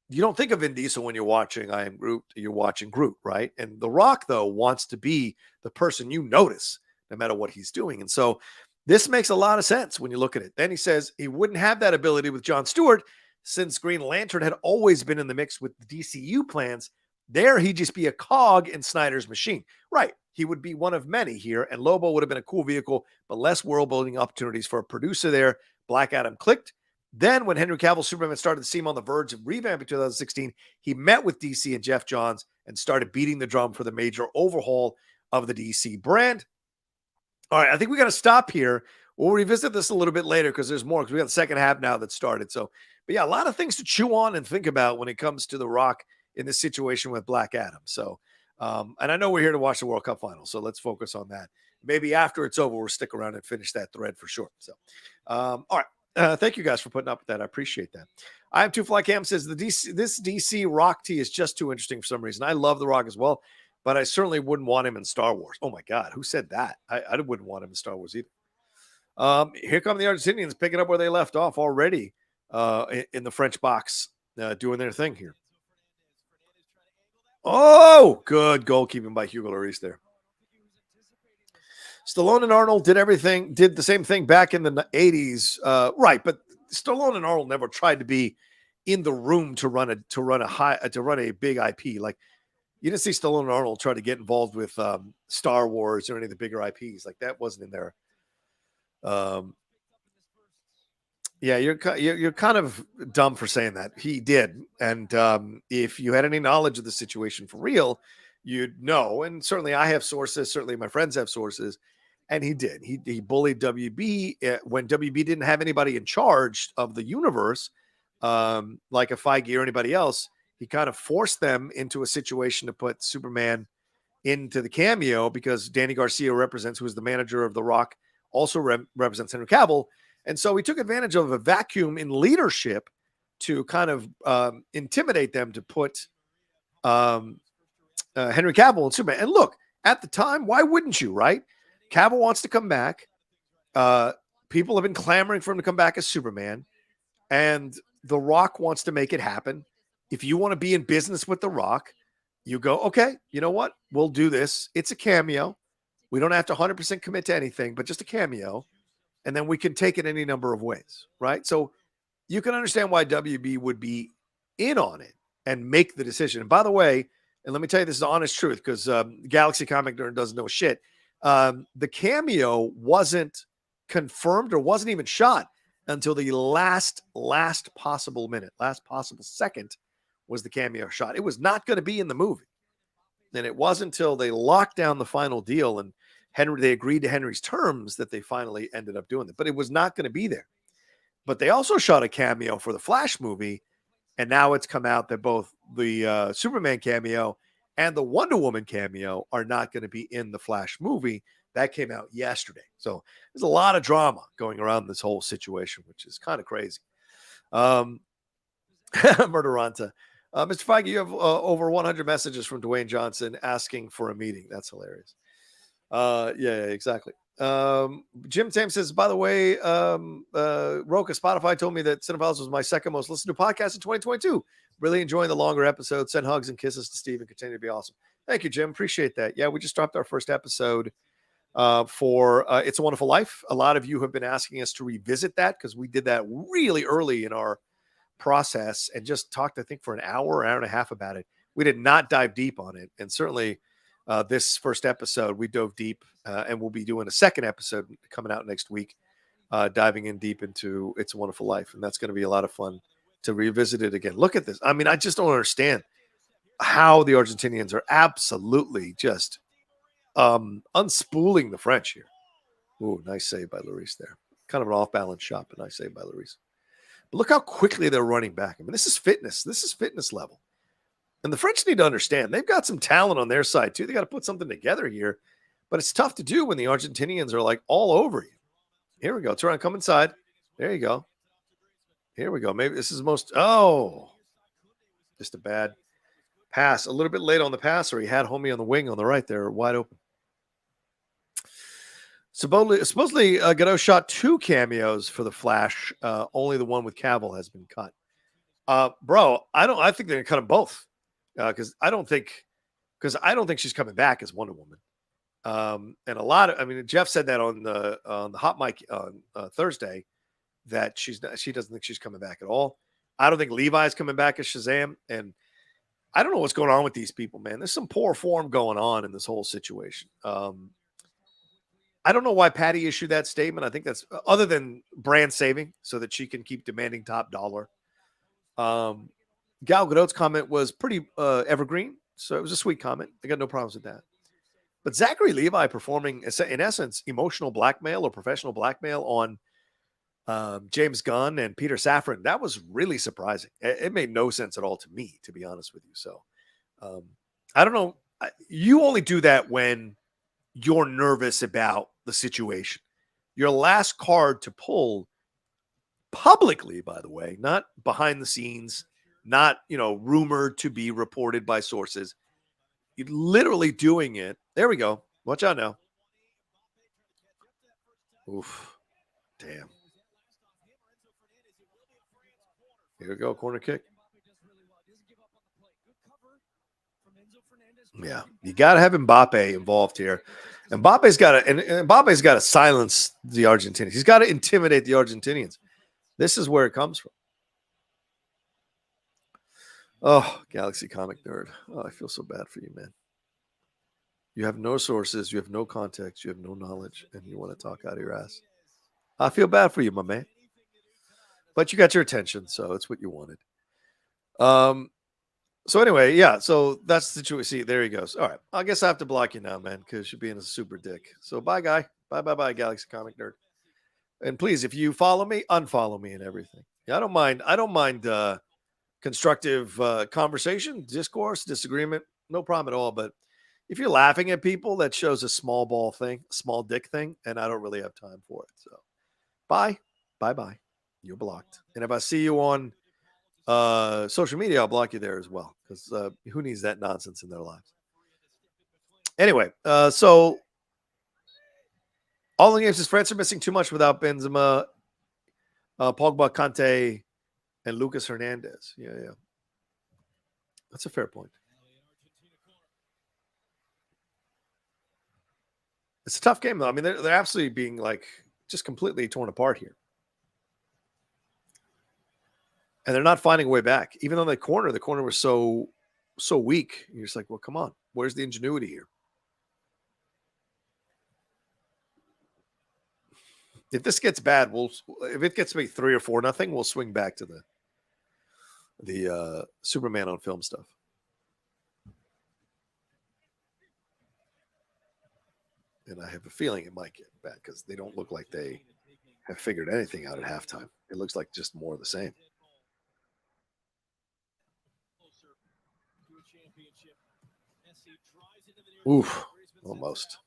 you don't think of Vin Diesel when you're watching I Am Groot. You're watching Groot, right? And The Rock, though, wants to be the person you notice no matter what he's doing. And so this makes a lot of sense when you look at it. Then he says he wouldn't have that ability with John Stewart since Green Lantern had always been in the mix with the DCU plans. There, he'd just be a cog in Snyder's machine. Right. He would be one of many here, and Lobo would have been a cool vehicle, but less world-building opportunities for a producer there. Black Adam clicked. Then when Henry Cavill's Superman started to seem on the verge of revamping 2016, he met with DC and Jeff Johns and started beating the drum for the major overhaul of the DC brand. All right, I think we got to stop here. We'll revisit this a little bit later because there's more, because we got the second half now that started. So, but yeah, a lot of things to chew on and think about when it comes to The Rock in this situation with Black Adam. So, and I know we're here to watch the World Cup final, so let's focus on that. Maybe after it's over, we'll stick around and finish that thread for sure. So, all right. Thank you guys for putting up with that. I appreciate that. I am Two Fly Cam says this DC Rock T is just too interesting for some reason. I love The Rock as well, but I certainly wouldn't want him in Star Wars. Oh my God, who said that? I wouldn't want him in Star Wars either. Here come the Argentinians picking up where they left off already in the French box, doing their thing here. Oh, good goalkeeping by Hugo Lloris there. Stallone and Arnold did the same thing back in the 80s. Right, but Stallone and Arnold never tried to be in the room to run a big IP. Like, you didn't see Stallone and Arnold try to get involved with Star Wars or any of the bigger IPs. Like, that wasn't in there. Yeah, you're kind of dumb for saying that. He did, and if you had any knowledge of the situation for real, you'd know. And certainly, I have sources. Certainly, my friends have sources. And he did. He bullied WB when WB didn't have anybody in charge of the universe, like a Feige or anybody else. He kind of forced them into a situation to put Superman into the cameo because Danny Garcia who is the manager of The Rock, also represents Henry Cavill. And so he took advantage of a vacuum in leadership to kind of intimidate them to put Henry Cavill in Superman. And look, at the time, why wouldn't you, right? Cavill wants to come back. People have been clamoring for him to come back as Superman. And The Rock wants to make it happen. If you want to be in business with The Rock, you go, okay, you know what? We'll do this. It's a cameo. We don't have to 100% commit to anything, but just a cameo. And then we can take it any number of ways, right? So you can understand why WB would be in on it and make the decision. And by the way, and let me tell you, this is the honest truth, because Galaxy Comic Nerd doesn't know shit. The cameo wasn't confirmed or wasn't even shot until the last possible minute, last possible second was the cameo shot. It was not going to be in the movie. And it wasn't until they locked down the final deal and they agreed to Henry's terms that they finally ended up doing it. But it was not going to be there. But they also shot a cameo for the Flash movie. And now it's come out that both the Superman cameo and the Wonder Woman cameo are not going to be in the Flash movie. That came out yesterday. So there's a lot of drama going around this whole situation, which is kind of crazy. Murderanta. Mr. Feige, you have over 100 messages from Dwayne Johnson asking for a meeting. That's hilarious. Yeah, exactly. Jim Tam says, by the way, Rocha, Spotify told me that Cinephiles was my second most listened to podcast in 2022. Really enjoying the longer episodes. Send hugs and kisses to Steve and continue to be awesome. Thank you, Jim. Appreciate that. Yeah, we just dropped our first episode for It's a Wonderful Life. A lot of you have been asking us to revisit that because we did that really early in our process and just talked, I think, for an hour and a half about it. We did not dive deep on it. And certainly this first episode, we dove deep and we'll be doing a second episode coming out next week, diving in deep into It's a Wonderful Life. And that's going to be a lot of fun to revisit it again. Look at this. I mean, I just don't understand how the Argentinians are absolutely just unspooling the French here. Ooh, nice save by Lloris there. Kind of an off-balance shot, but nice save by Lloris. But look how quickly they're running back. I mean, this is fitness. This is fitness level. And the French need to understand they've got some talent on their side, too. They got to put something together here. But it's tough to do when the Argentinians are like all over you. Here we go. Turn around, come inside. There you go. Here we go. Maybe this is just a bad pass. A little bit late on the pass, or he had homie on the wing on the right there, wide open. Supposedly Godot shot 2 cameos for the Flash. Only the one with Cavill has been cut. Bro, I think they're gonna cut them both. Because I don't think she's coming back as Wonder Woman. And Jeff said that on the hot mic on Thursday that she doesn't think she's coming back at all. I don't think Levi's coming back as Shazam, and I don't know what's going on with these people, man. There's some poor form going on in this whole situation. I don't know why Patty issued that statement. I think that's other than brand saving so that she can keep demanding top dollar. Gal Gadot's comment was pretty evergreen, so it was a sweet comment. I got no problems with that. But Zachary Levi performing, in essence, emotional blackmail or professional blackmail on James Gunn and Peter Safran, that was really surprising. It made no sense at all to me, to be honest with you. So I don't know. You only do that when you're nervous about the situation. Your last card to pull publicly, by the way, not behind the scenes, not, rumored to be reported by sources. You're literally doing it. There we go. Watch out now. Oof. Damn. Here we go, corner kick. Yeah, you got to have Mbappe involved here. Mbappe's got to silence the Argentinians. He's got to intimidate the Argentinians. This is where it comes from. Oh, Galaxy Comic Nerd. Oh, I feel so bad for you, man. You have no sources, you have no context, you have no knowledge, and you want to talk out of your ass. I feel bad for you, my man. But you got your attention, so it's what you wanted. So anyway, yeah, so that's the situation. See, there he goes. All right, I guess I have to block you now, man, because you're being a super dick. So bye, guy. Bye, Galaxy Comic Nerd. And please, if you follow me, unfollow me and everything. Yeah, I don't mind constructive conversation, discourse, disagreement, no problem at all. But if you're laughing at people, that shows a small ball thing, small dick thing, and I don't really have time for it. So bye. You're blocked. And if I see you on social media, I'll block you there as well, because who needs that nonsense in their lives? Anyway, so all the games is France are missing too much without Benzema, Pogba, Kante, and Lucas Hernandez. Yeah. That's a fair point. It's a tough game, though. I mean, they're absolutely being just completely torn apart here. And they're not finding a way back. Even though the corner was so weak. You're just like, well, come on. Where's the ingenuity here? If this gets bad, if it gets to be 3 or 4-0, we'll swing back to the Superman on film stuff. And I have a feeling it might get bad because they don't look like they have figured anything out at halftime. It looks like just more of the same. Oof, almost.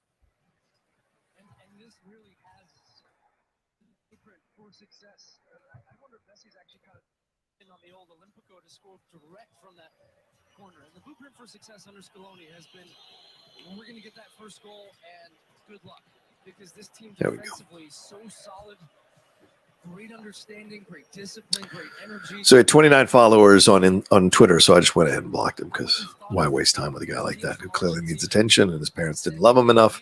And this really has blueprint for success. I wonder if Messi's actually kind of in on the old Olympico to score direct from that corner. And the blueprint for success under Scaloni has been, we're going to get that first goal and good luck, because this team defensively is so solid. Great understanding, great discipline, great energy. So he had 29 followers on Twitter, so I just went ahead and blocked him, because why waste time with a guy like that who clearly needs attention and his parents didn't love him enough,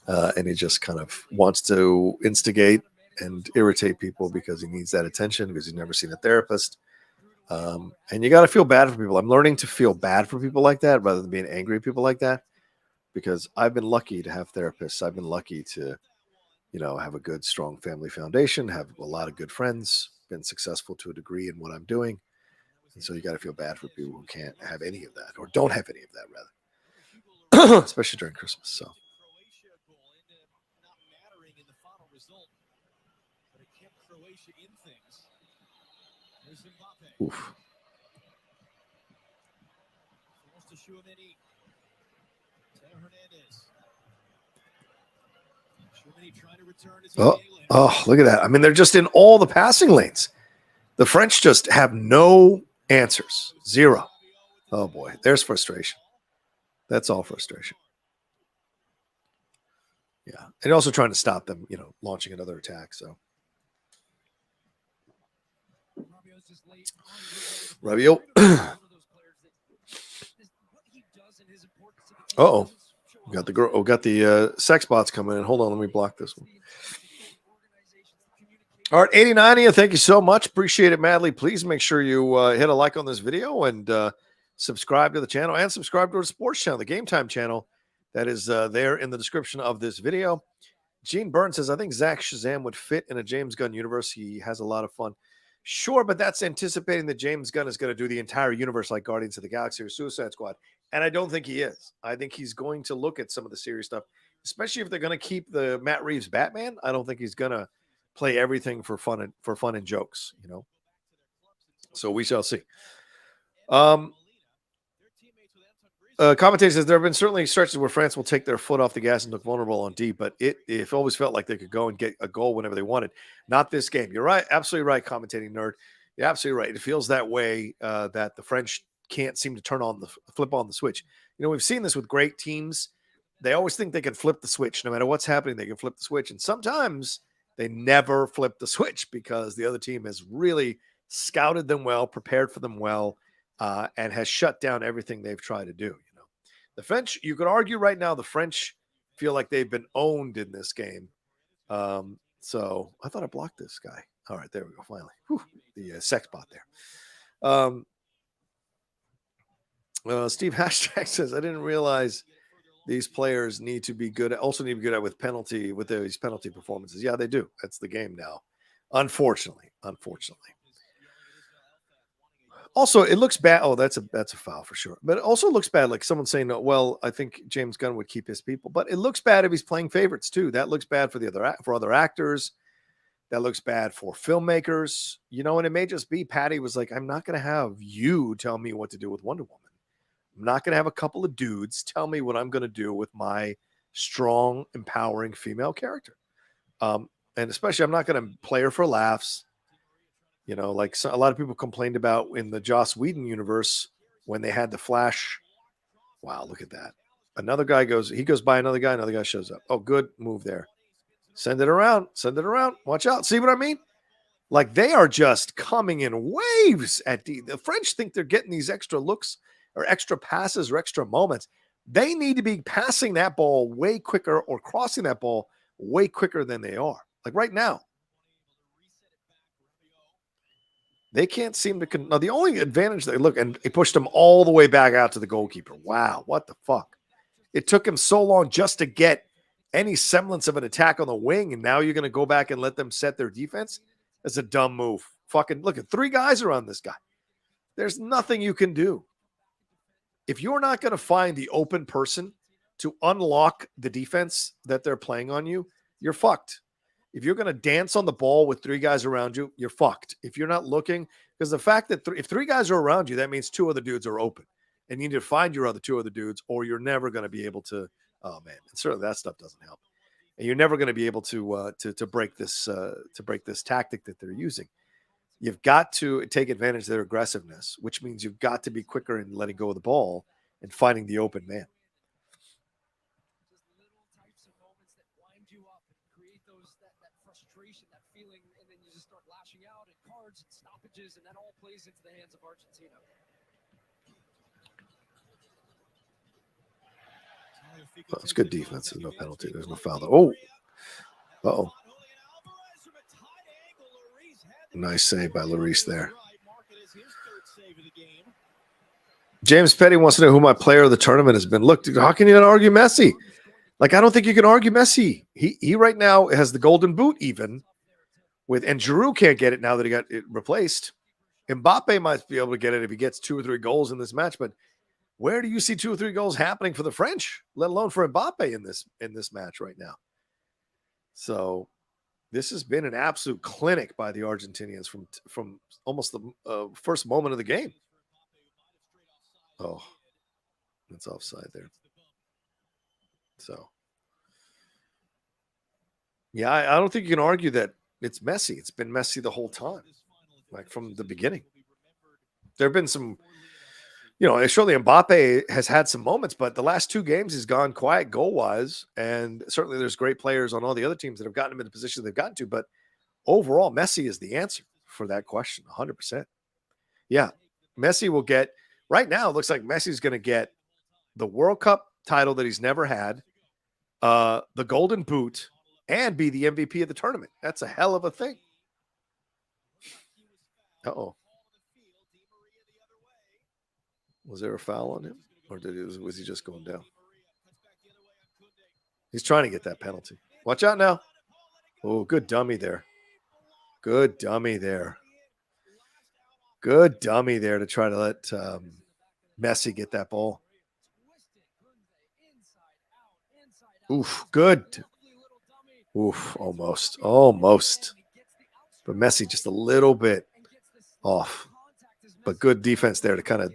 and he just kind of wants to instigate and irritate people because he needs that attention because he's never seen a therapist. And you got to feel bad for people. I'm learning to feel bad for people like that rather than being angry at people like that, because I've been lucky to have therapists. I've been lucky to have a good, strong family foundation, have a lot of good friends, been successful to a degree in what I'm doing. And so you got to feel bad for people who can't have any of that, or don't have any of that, rather, especially during Christmas. So. Oof. Oh, look at that. I mean, they're just in all the passing lanes. The French just have no answers. Zero. Oh, boy. There's frustration. That's all frustration. Yeah. And also trying to stop them, launching another attack. So. Rabiot. Uh-oh. Got the sex bots coming in. Hold on, let me block this one. All right, 89, thank you so much. Appreciate it madly. Please make sure you hit a like on this video and subscribe to the channel, and subscribe to our sports channel, the Game Time channel. That is there in the description of this video. Gene Burns says, I think Zach Shazam would fit in a James Gunn universe. He has a lot of fun. Sure, but that's anticipating that James Gunn is going to do the entire universe like Guardians of the Galaxy or Suicide Squad. And I don't think he is. I think he's going to look at some of the serious stuff, especially if they're going to keep the Matt Reeves Batman. I don't think he's going to play everything for fun and jokes, So we shall see. Commentator says there have been certainly stretches where France will take their foot off the gas and look vulnerable on D, but it always felt like they could go and get a goal whenever they wanted. Not this game. You're right. Absolutely right, commentating nerd. You're absolutely right. It feels that way that the French can't seem to flip on the switch. We've seen this with great teams. They always think they can flip the switch. No matter what's happening, they can flip the switch. And sometimes They never flip the switch because the other team has really scouted them well, prepared for them well, and has shut down everything they've tried to do. You know, the French, you could argue right now, the French feel like they've been owned in this game. So I thought I blocked this guy. All right, there we go. Finally, whew, the sex bot there. Steve Hashtag says, I didn't realize these players need to be good. Also need to be good at with these penalty performances. Yeah, they do. That's the game now. Unfortunately. Also, it looks bad. Oh, that's a foul for sure. But it also looks bad. Like someone saying, well, I think James Gunn would keep his people. But it looks bad if he's playing favorites too. That looks bad for other actors. That looks bad for filmmakers. You know, and it may just be Patty was like, I'm not going to have you tell me what to do with Wonder Woman. I'm not going to have a couple of dudes tell me what I'm going to do with my strong, empowering female character. And especially, I'm not going to play her for laughs. You know, like a lot of people complained about in the Joss Whedon universe when they had the Flash. Wow, look at that. Another guy goes by another guy shows up. Oh, good move there. Send it around. Watch out. See what I mean? Like they are just coming in waves at the French think they're getting these extra looks or extra passes or extra moments. They need to be passing that ball way quicker or crossing that ball way quicker than they are. Like right now. They can't seem to. Now, the only advantage they look, and he pushed him all the way back out to the goalkeeper. Wow, what the fuck? It took him so long just to get any semblance of an attack on the wing, and now you're going to go back and let them set their defense? That's a dumb move. Fucking look at 3 guys around this guy. There's nothing you can do. If you're not going to find the open person to unlock the defense that they're playing on you, you're fucked. If you're going to dance on the ball with 3 guys around you, you're fucked. If you're not looking, because the fact that if 3 guys are around you, that means 2 other dudes are open. And you need to find your 2 other dudes, or you're never going to be able to. Oh man, and certainly that stuff doesn't help. And you're never going to be able to break this tactic that they're using. You've got to take advantage of their aggressiveness, which means you've got to be quicker in letting go of the ball and finding the open man. That feeling, and then you just start lashing out at cards and stoppages, and that all plays into the hands of Argentina. Oh, it's good defense. There's no penalty. There's no foul. Oh, uh-oh. Nice save by Lloris there. James Petty wants to know who my player of the tournament has been. Look, dude, how can you not argue Messi? Like, I don't think you can argue Messi. He right now has the golden boot even with, and Giroud can't get it now that he got it replaced. Mbappe might be able to get it if he gets 2 or 3 goals in this match, but where do you see 2 or 3 goals happening for the French, let alone for Mbappe in this match right now? So this has been an absolute clinic by the Argentinians from almost the first moment of the game. Oh, that's offside there. So, yeah, I don't think you can argue that it's Messi. It's been Messi the whole time, like from the beginning. There have been some, surely Mbappe has had some moments, but the last 2 games he's gone quiet goal-wise, and certainly there's great players on all the other teams that have gotten him in the position they've gotten to, but overall, Messi is the answer for that question, 100%. Yeah, Messi will get, right now, it looks like Messi's going to get the World Cup title that he's never had, the Golden Boot, and be the MVP of the tournament. That's a hell of a thing. Uh-oh. Was there a foul on him? Or was he just going down? He's trying to get that penalty. Watch out now. Oh, good dummy there. Good dummy there. Good dummy there to try to let Messi get that ball. Oof, good. Oof, almost. But Messi just a little bit off. But good defense there to kind of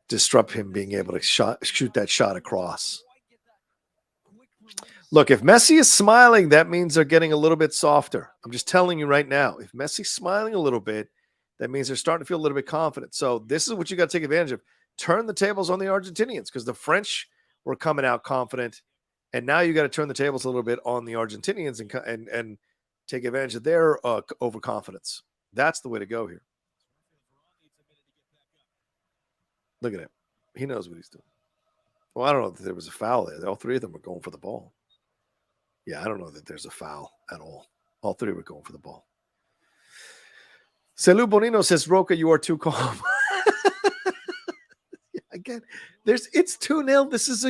disrupt him being able to shoot that shot across. Look, if Messi is smiling, that means they're getting a little bit softer. I'm just telling you right now. If Messi's smiling a little bit, that means they're starting to feel a little bit confident. So this is what you got to take advantage of. Turn the tables on the Argentinians, because the French were coming out confident, and now you got to turn the tables a little bit on the Argentinians and take advantage of their overconfidence. That's the way to go here. Look at him. He knows what he's doing. Well, I don't know if there was a foul there. All three of them were going for the ball. Yeah, I don't know that there's a foul at all. All three were going for the ball. Celu Bonino says, Rocha, you are too calm. Again, it's 2-0. This is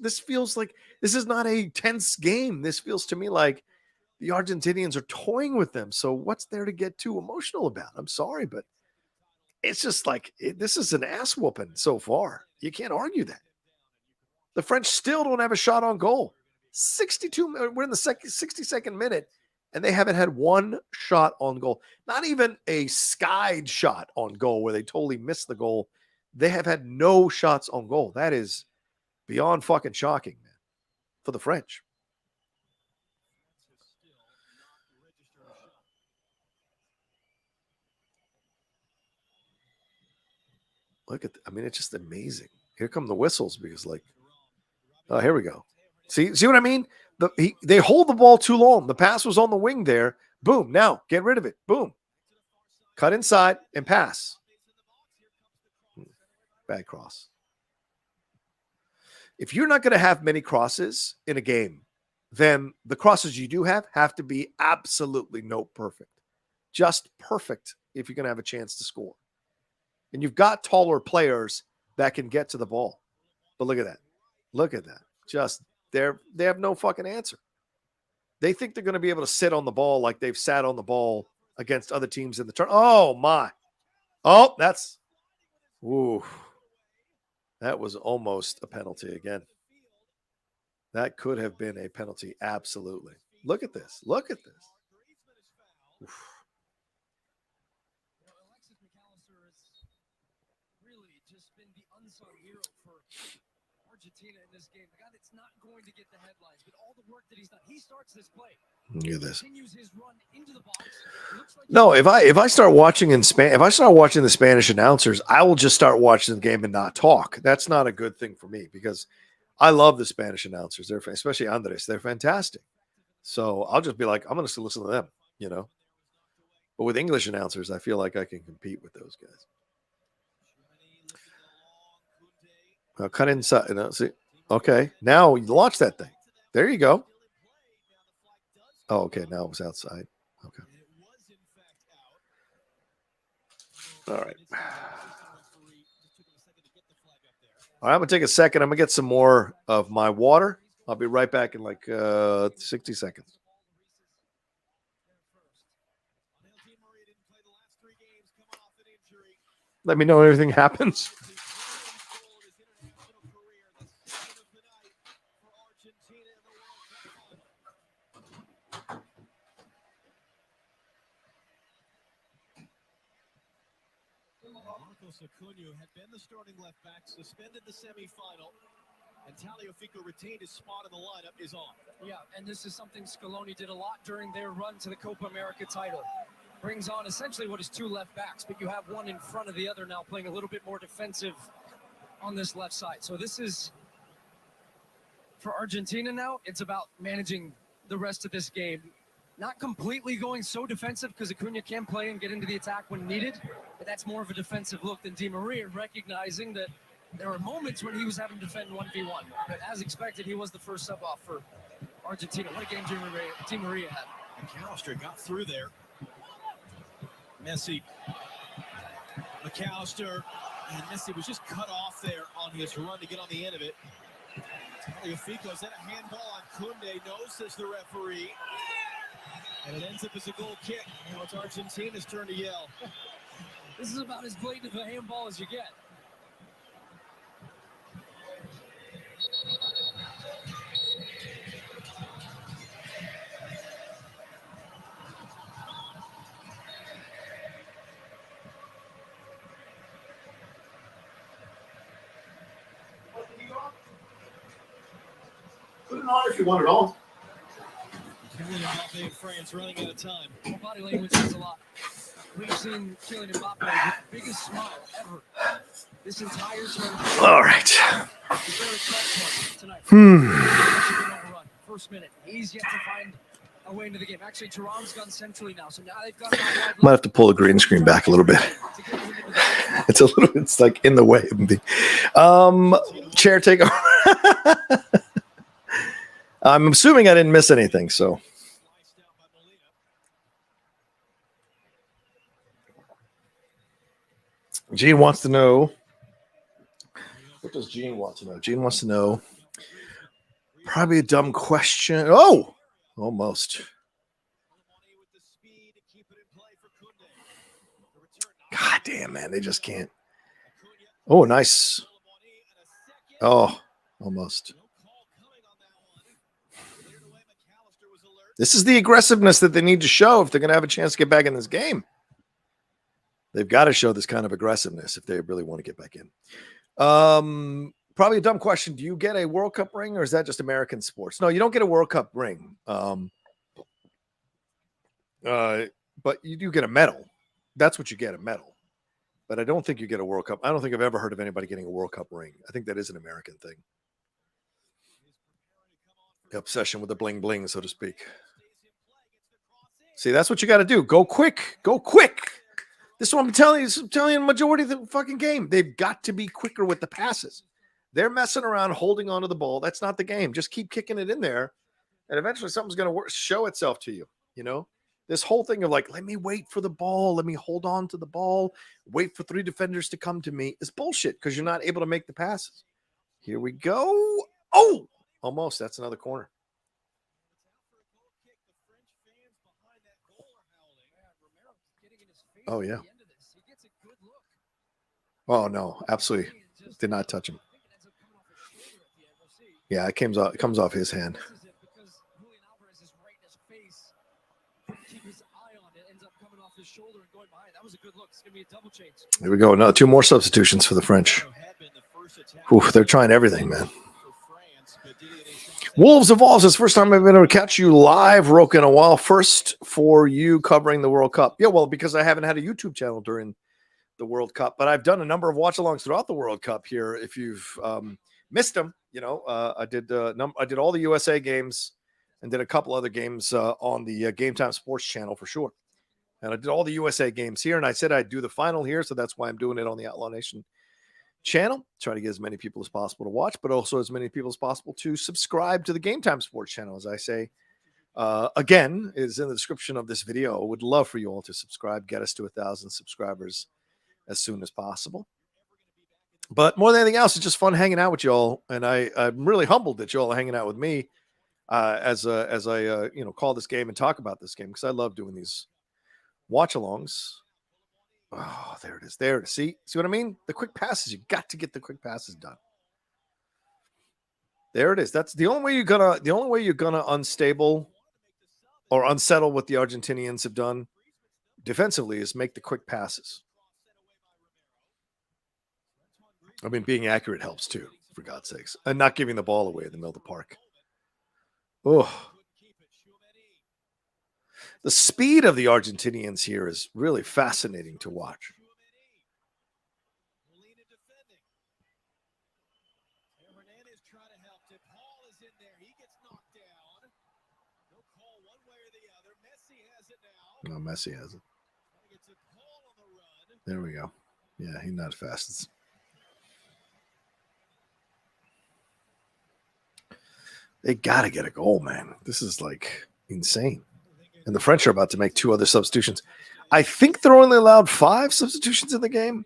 this feels like this is not a tense game. This feels to me like the Argentinians are toying with them. So what's there to get too emotional about? I'm sorry, but it's just like this is an ass whooping so far. You can't argue that. The French still don't have a shot on goal. 62. We're in the 62nd minute, and they haven't had one shot on goal. Not even a skied shot on goal where they totally missed the goal. They have had no shots on goal. That is beyond fucking shocking, man, for the French. Look at, it's just amazing. Here come the whistles because, like, oh, here we go. See what I mean? They hold the ball too long. The pass was on the wing there. Boom. Now get rid of it. Boom. Cut inside and pass. Bad cross. If you're not going to have many crosses in a game, then the crosses you do have to be absolutely perfect. Just perfect if you're going to have a chance to score. And you've got taller players that can get to the ball. But look at that. Look at that. Just they have no fucking answer. They think they're going to be able to sit on the ball like they've sat on the ball against other teams in the turn. Oh, my. Oh, that's. Ooh. That was almost a penalty again. That could have been a penalty. Absolutely. Look at this. Look at this. Oof. Alexis McAllister has really just been the unsung hero for Argentina in this game. The guy that's not going to get the headlines, but all the work that he's done. He starts this play. Look at this. Continues his run into the box. No, if I start watching if I start watching the Spanish announcers, I will just start watching the game and not talk. That's not a good thing for me because I love the Spanish announcers. They're especially Andres. They're fantastic. So I'll just be like, I'm going to listen to them, But with English announcers, I feel like I can compete with those guys. Now cut inside. See, okay, now you launch that thing. There you go. Oh, okay. Now it was outside. Okay. All right. All right, I'm going to take a second. I'm going to get some more of my water. I'll be right back in like 60 seconds. Let me know if anything happens. Acuna had been the starting left back, suspended the semifinal, and Tagliafico retained his spot in the lineup is on. Yeah, and this is something Scaloni did a lot during their run to the Copa America title. Brings on essentially what is two left backs, but you have one in front of the other now playing a little bit more defensive on this left side. So this is, for Argentina now, it's about managing the rest of this game. Not completely going so defensive because Acuna can play and get into the attack when needed, but that's more of a defensive look than Di Maria, recognizing that there were moments when he was having to defend 1v1. But as expected, he was the first sub off for Argentina. What a game Di Maria had. McAllister got through there. Messi, McAllister, and Messi was just cut off there on his run to get on the end of it. Tagliafico, is that a handball on Koundé? No, says the referee. And it ends up as a goal kick. Now it's Argentina's turn to yell. This is about as blatant of a handball as you get. Put it on if you want it all. Kylian Mbappe in France running out of time. Well, body language says a lot. We've seen Kylian Mbappe with the biggest smile ever this entire tournament. All right. Tonight. First minute. He's yet to find away into the game. Actually, Toronto's gone centrally now, so now they've got. Might have to pull the green screen back a little bit. It's a little. It's like in the way of me. Chair take over. I'm assuming I didn't miss anything, so. Gene wants to know. What does Gene want to know? Gene wants to know. Probably a dumb question. Oh, almost. God damn, man. They just can't. Oh, nice. Oh, almost. This is the aggressiveness that they need to show if they're going to have a chance to get back in this game. They've got to show this kind of aggressiveness if they really want to get back in. Probably a dumb question. Do you get a World Cup ring or is that just American sports? No, you don't get a World Cup ring. But you do get a medal. That's what you get, a medal. But I don't think you get a World Cup. I don't think I've ever heard of anybody getting a World Cup ring. I think that is an American thing. The obsession with the bling bling, so to speak. See, that's what you got to do. Go quick. Go quick. This is what I'm telling you. I'm telling you the majority of the fucking game. They've got to be quicker with the passes. They're messing around, holding onto the ball. That's not the game. Just keep kicking it in there. And eventually something's going to show itself to you. You know, this whole thing of like, let me wait for the ball. Let me hold on to the ball. Wait for 3 defenders to come to me is bullshit because you're not able to make the passes. Here we go. Oh, almost. That's another corner. Oh, yeah. Oh, no, absolutely. Did not touch him. Yeah, it comes off his hand. Here we go. No, 2 more substitutions for the French. Ooh, they're trying everything, man. Wolves Evolves. It's the first time I've been able to catch you live, Rocha, in a while. First for you covering the World Cup. Yeah, well, because I haven't had a YouTube channel during the World Cup, but I've done a number of watch-alongs throughout the World Cup here. If you've missed them, you know, I did all the USA games and did a couple other games on the Game Time Sports channel for sure. And I did all the USA games here, and I said I'd do the final here, so that's why I'm doing it on the Outlaw Nation channel. Try to get as many people as possible to watch, but also as many people as possible to subscribe to the Game Time Sports channel. As I say, again, is in the description of this video. I would love for you all to subscribe, get us to 1,000 subscribers as soon as possible. But more than anything else, it's just fun hanging out with y'all, and I'm really humbled that y'all are hanging out with me as I call this game and talk about this game because I love doing these watch-alongs. Oh, there it is. There. See what I mean? The quick passes. You got to get the quick passes done. There it is. That's the only way you're gonna unstable or unsettle what the Argentinians have done defensively is make the quick passes. I mean, being accurate helps too, for God's sakes, and not giving the ball away in the middle of the park. Oh. The speed of the Argentinians here is really fascinating to watch. No, Messi has it. There we go. Yeah, he's not fast. They got to get a goal, man. This is like insane. And the French are about to make 2 other substitutions. I think they're only allowed 5 substitutions in the game.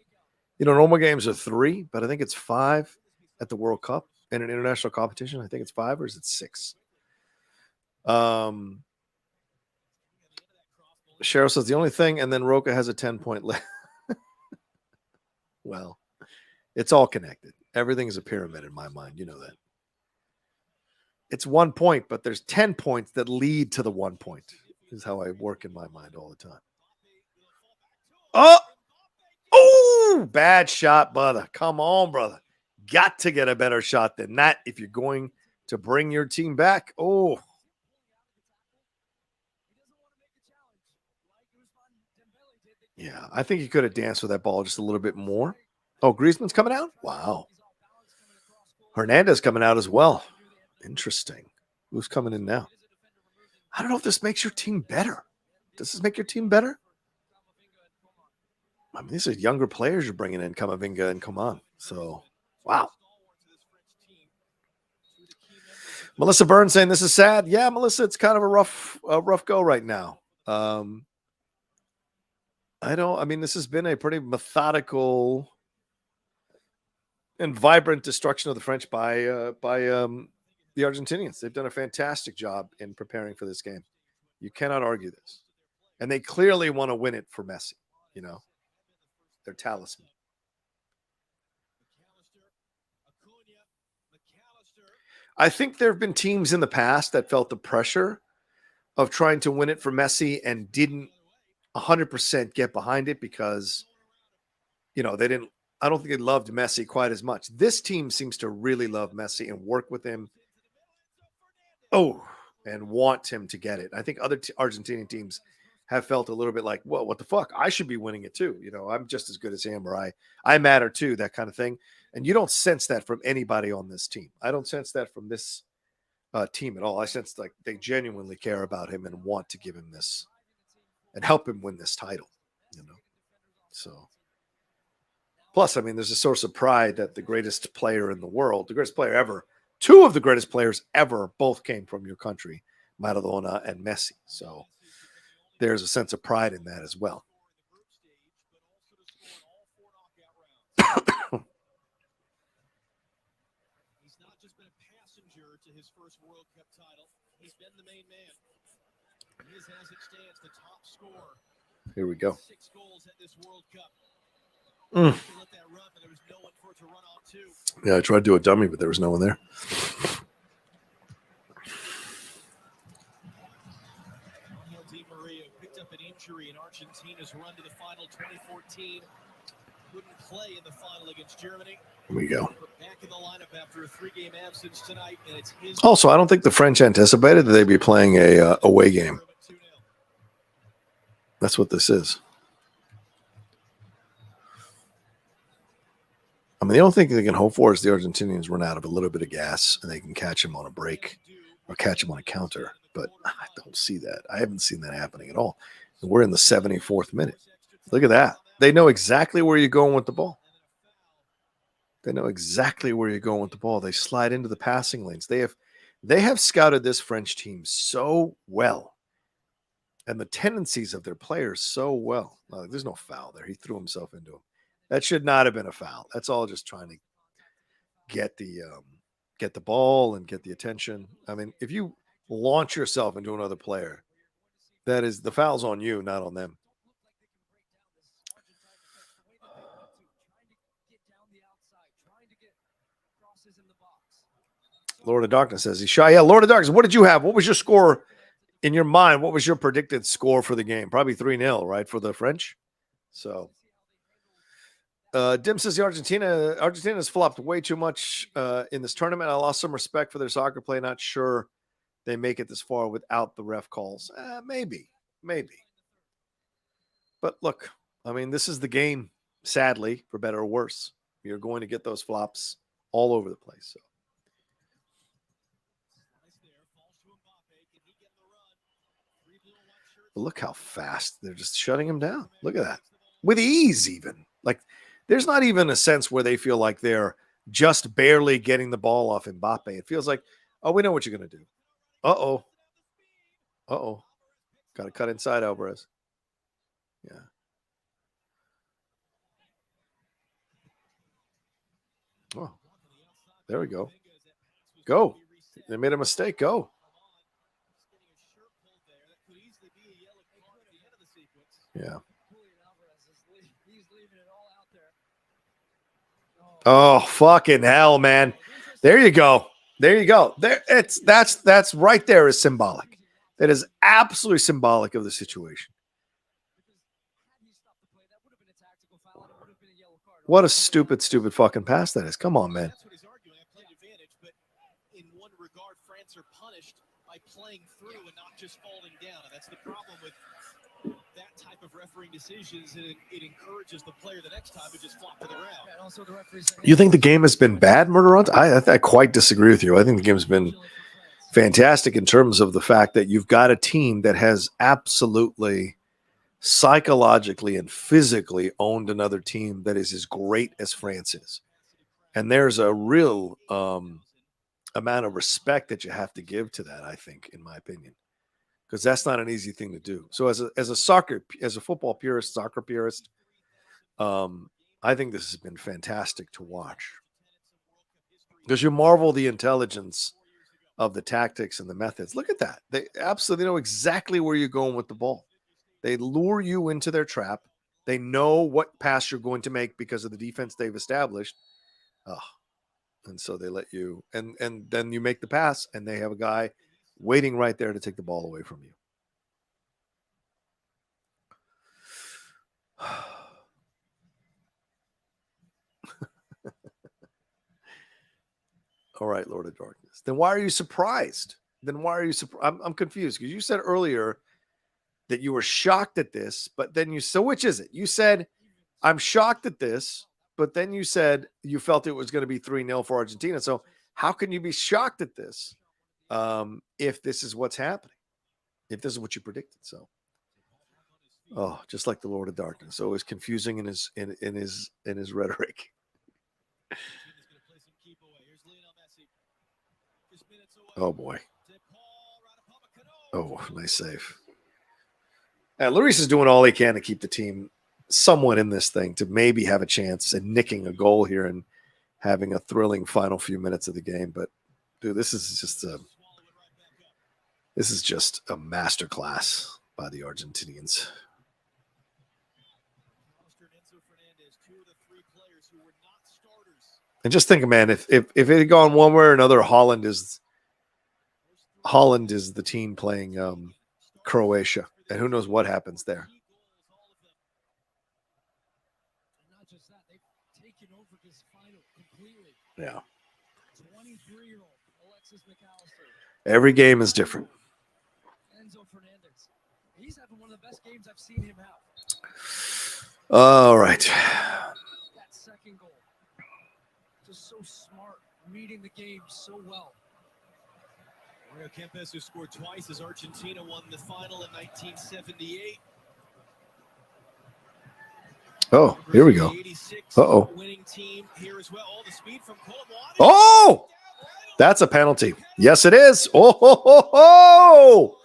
You know, normal games are 3, but I think it's 5 at the World Cup in an international competition. I think it's 5 or is it 6? Cheryl says the only thing, and then Rocha has a 10-point list. Well, it's all connected. Everything is a pyramid in my mind. You know that. It's 1 point, but there's 10 points that lead to the 1 point. Is how I work in my mind all the time. Oh, bad shot, brother. Come on, brother. Got to get a better shot than that if you're going to bring your team back. Oh. Yeah, I think he could have danced with that ball just a little bit more. Oh, Griezmann's coming out? Wow. Hernandez coming out as well. Interesting. Who's coming in now? I don't know if this makes your team better. Does this make your team better? I mean, these are younger players you're bringing in, Camavinga and Coman. So, wow. Melissa Burns saying this is sad. Yeah, Melissa, it's kind of a rough go right now. I mean, this has been a pretty methodical and vibrant destruction of the French by the Argentinians. They've done a fantastic job in preparing for this game. You cannot argue this. And they clearly want to win it for Messi, you know, their talisman. I think there have been teams in the past that felt the pressure of trying to win it for Messi and didn't 100% get behind it because, you know, I don't think they loved Messi quite as much. This team seems to really love Messi and work with him. And want him to get it. I think other Argentinian teams have felt a little bit like, well, what the fuck? I should be winning it too. You know, I'm just as good as him, or I matter too, that kind of thing. And you don't sense that from anybody on this team. I don't sense that from this team at all. I sense like they genuinely care about him and want to give him this and help him win this title, you know? So, plus, I mean, there's a source of pride that the greatest player in the world, the greatest player ever, two of the greatest players ever, both came from your country, Maradona and Messi. So there's a sense of pride in that as well. He's not just been a passenger to his first World Cup title. He's been the main man. He is, as it stands, the top scorer. Here we go. 6 goals at this World Cup. Mm. Let that run, but there was no one for it to run on to. Yeah, I tried to do a dummy, but there was no one there. Di Maria picked up an injury in Argentina's run to the final 2014. Couldn't play in the final against Germany. Here we go. Back in the lineup after a 3-game absence tonight, and it's his. Also, I don't think the French anticipated that they'd be playing a away game. That's what this is. I mean, the only thing they can hope for is the Argentinians run out of a little bit of gas and they can catch him on a break or catch him on a counter. But I don't see that. I haven't seen that happening at all. And we're in the 74th minute. Look at that. They know exactly where you're going with the ball. They know exactly where you're going with the ball. They slide into the passing lanes. They have scouted this French team so well. And the tendencies of their players so well. There's no foul there. He threw himself into him. That should not have been a foul. That's all just trying to get the ball and get the attention. I mean, if you launch yourself into another player, that is the foul's on you, not on them. Lord of Darkness says he's shy. Yeah, Lord of Darkness, what did you have? What was your score in your mind? What was your predicted score for the game? Probably 3-0, right, for the French? So, Dim says Argentina's flopped way too much in this tournament. I lost some respect for their soccer play. Not sure they make it this far without the ref calls. Maybe. But look, I mean, this is the game, sadly, for better or worse. You're going to get those flops all over the place. So. But look how fast they're just shutting him down. Look at that. With ease, even. Like, there's not even a sense where they feel like they're just barely getting the ball off Mbappe. It feels like, oh, we know what you're going to do. Uh-oh. Got to cut inside, Alvarez. Yeah. Oh, there we go. Go. They made a mistake. Go. Yeah. Oh, fucking hell, man. There you go. That's right there is symbolic. That is absolutely symbolic of the situation. What a stupid fucking pass that is. Come on, man. That's what he's arguing. I played advantage, but in one regard, France are punished by playing through and not just falling down. And that's the problem with that type of refereeing decisions. It encourages the player the next time to just flop to the ground. You think the game has been bad, Murder Hunt? I quite disagree with you. I think the game's been fantastic in terms of the fact that you've got a team that has absolutely psychologically and physically owned another team that is as great as France is. And there's a real amount of respect that you have to give to that, I think, in my opinion, because that's not an easy thing to do. So as a football purist, soccer purist, I think this has been fantastic to watch, because you marvel the intelligence of the tactics and the methods. Look at that. They absolutely know exactly where you're going with the ball. They lure you into their trap. They know what pass you're going to make because of the defense they've established. And so they let you, and then you make the pass, and they have a guy waiting right there to take the ball away from you. All right, Lord of Darkness. Then why are you surprised? I'm confused, because you said earlier that you were shocked at this, but then so which is it? You said, I'm shocked at this, but then you said you felt it was going to be 3-0 for Argentina. So how can you be shocked at this if this is what's happening? If this is what you predicted? So, just like the Lord of Darkness, always confusing in his rhetoric. Oh boy! Oh, nice save. Lloris is doing all he can to keep the team somewhat in this thing, to maybe have a chance at nicking a goal here and having a thrilling final few minutes of the game. But dude, this is just a masterclass by the Argentinians. And just think, man, if it had gone one way or another, Holland is the team playing Croatia, and who knows what happens there. Yeah. Every game is different. He's having one of the best games I've seen him have. All right. That second goal, just so smart, reading the game so well. Mario Kempes, who scored twice as Argentina won the final in 1978. Oh, here we go. Uh-oh. Winning team here as well. All the speed from Oh, that's a penalty. Yes, it is. Oh,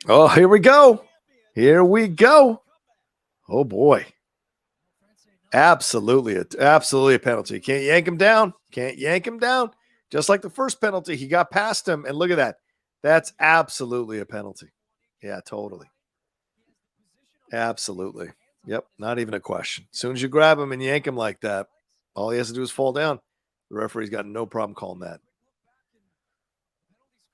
oh, here we go. Here we go. Oh boy. Absolutely a penalty. You can't yank him down. Can't yank him down. Just like the first penalty, he got past him, and look at that. That's absolutely a penalty. Yeah, totally. Absolutely. Yep, not even a question. As soon as you grab him and yank him like that, all he has to do is fall down. The referee's got no problem calling that.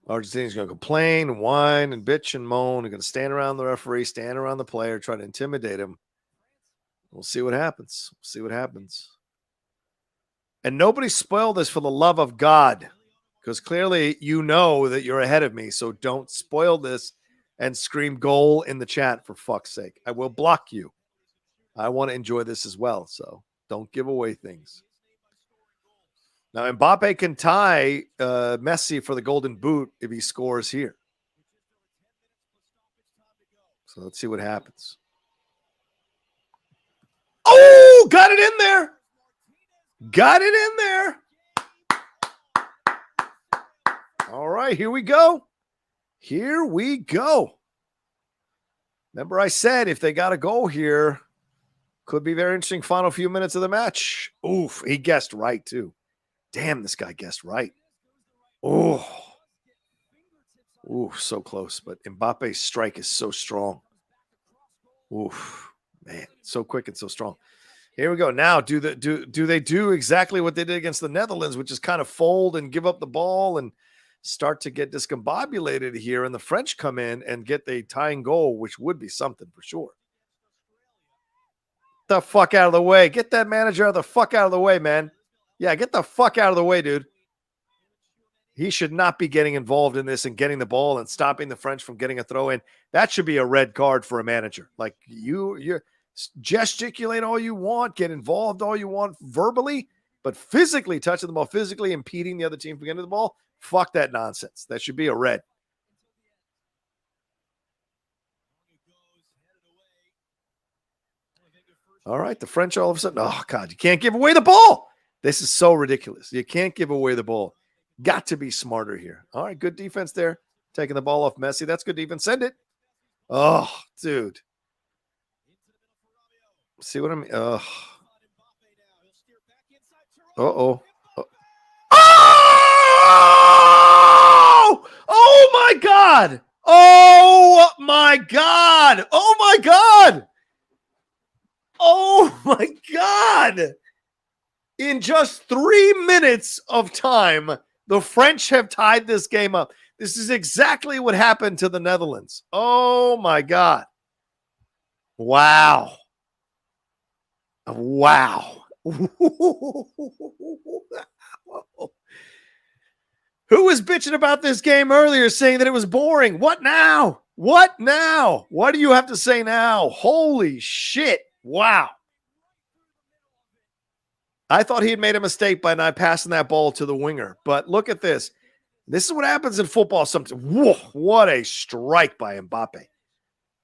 Argentina's going to complain, whine, and bitch and moan. They're going to stand around the referee, stand around the player, try to intimidate him. We'll see what happens. See what happens. And nobody spoil this for the love of God, because clearly you know that you're ahead of me, so don't spoil this and scream goal in the chat, for fuck's sake. I will block you. I want to enjoy this as well, so don't give away things. Now, Mbappe can tie Messi for the golden boot if he scores here. So let's see what happens. Oh, got it in there. Got it in there. All right, here we go. Here we go. Remember I said if they got a goal here, could be very interesting final few minutes of the match. Oof, he guessed right too. Damn, this guy guessed right. Oh. Ooh, so close. But Mbappe's strike is so strong. Oof, man, so quick and so strong. Here we go. Now, do they do exactly what they did against the Netherlands, which is kind of fold and give up the ball and start to get discombobulated here, and the French come in and get the tying goal, which would be something for sure. Get the fuck out of the way. Get that manager the fuck out of the way, man. Yeah, get the fuck out of the way, dude. He should not be getting involved in this and getting the ball and stopping the French from getting a throw in. That should be a red card for a manager. Like you gesticulate all you want, get involved all you want verbally, but physically touching the ball, physically impeding the other team from getting to the ball, Fuck that nonsense. That should be a red. All right, the French all of a sudden, oh, God, you can't give away the ball. This is so ridiculous. You can't give away the ball. Got to be smarter here. All right, good defense there. Taking the ball off Messi. That's good defense. Send it. Oh, dude. See what I mean? Uh-oh. Oh! Oh, my God. Oh, my God. Oh, my God. Oh, my God. In just 3 minutes of time, the French have tied this game up. This is exactly what happened to the Netherlands. Oh, my God. Wow. Wow. Who was bitching about this game earlier saying that it was boring? What now? What now? What do you have to say now? Holy shit. Wow. I thought he had made a mistake by not passing that ball to the winger. But look at this. This is what happens in football sometimes. Whoa, what a strike by Mbappe.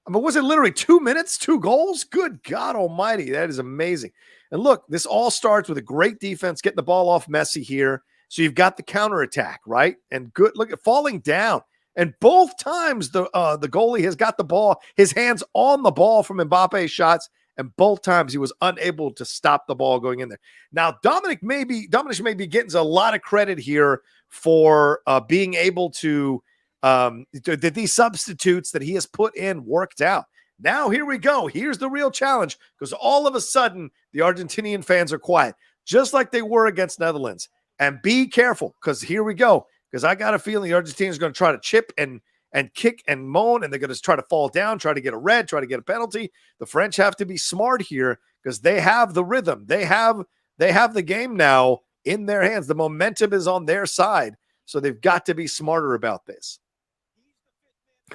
I mean, was it literally 2 minutes, 2 goals? Good God almighty. That is amazing. And look, this all starts with a great defense, getting the ball off Messi here. So you've got the counterattack, right? And good, look at falling down. And both times the goalie has got the ball, his hands on the ball from Mbappe's shots, and both times he was unable to stop the ball going in there. Now, Dominic may be getting a lot of credit here for being able to that these substitutes that he has put in worked out. Now, here we go. Here's the real challenge, because all of a sudden the Argentinian fans are quiet, just like they were against Netherlands. And be careful, because here we go. Because I got a feeling the Argentinians are going to try to chip and kick and moan, and they're going to try to fall down, try to get a red, try to get a penalty. The French have to be smart here, because they have the rhythm. They have the game now in their hands. The momentum is on their side, so they've got to be smarter about this.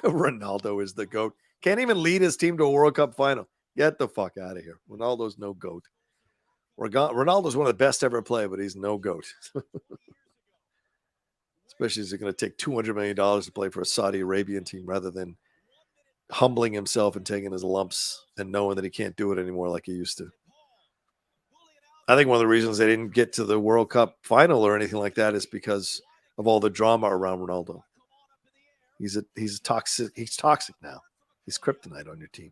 Ronaldo is the GOAT. Can't even lead his team to a World Cup final. Get the fuck out of here. Ronaldo's no GOAT. Ronaldo's one of the best ever play, but he's no GOAT. Especially as he's going to take $200 million to play for a Saudi Arabian team rather than humbling himself and taking his lumps and knowing that he can't do it anymore like he used to. I think one of the reasons they didn't get to the World Cup final or anything like that is because of all the drama around Ronaldo. He's toxic. He's toxic now. He's kryptonite on your team.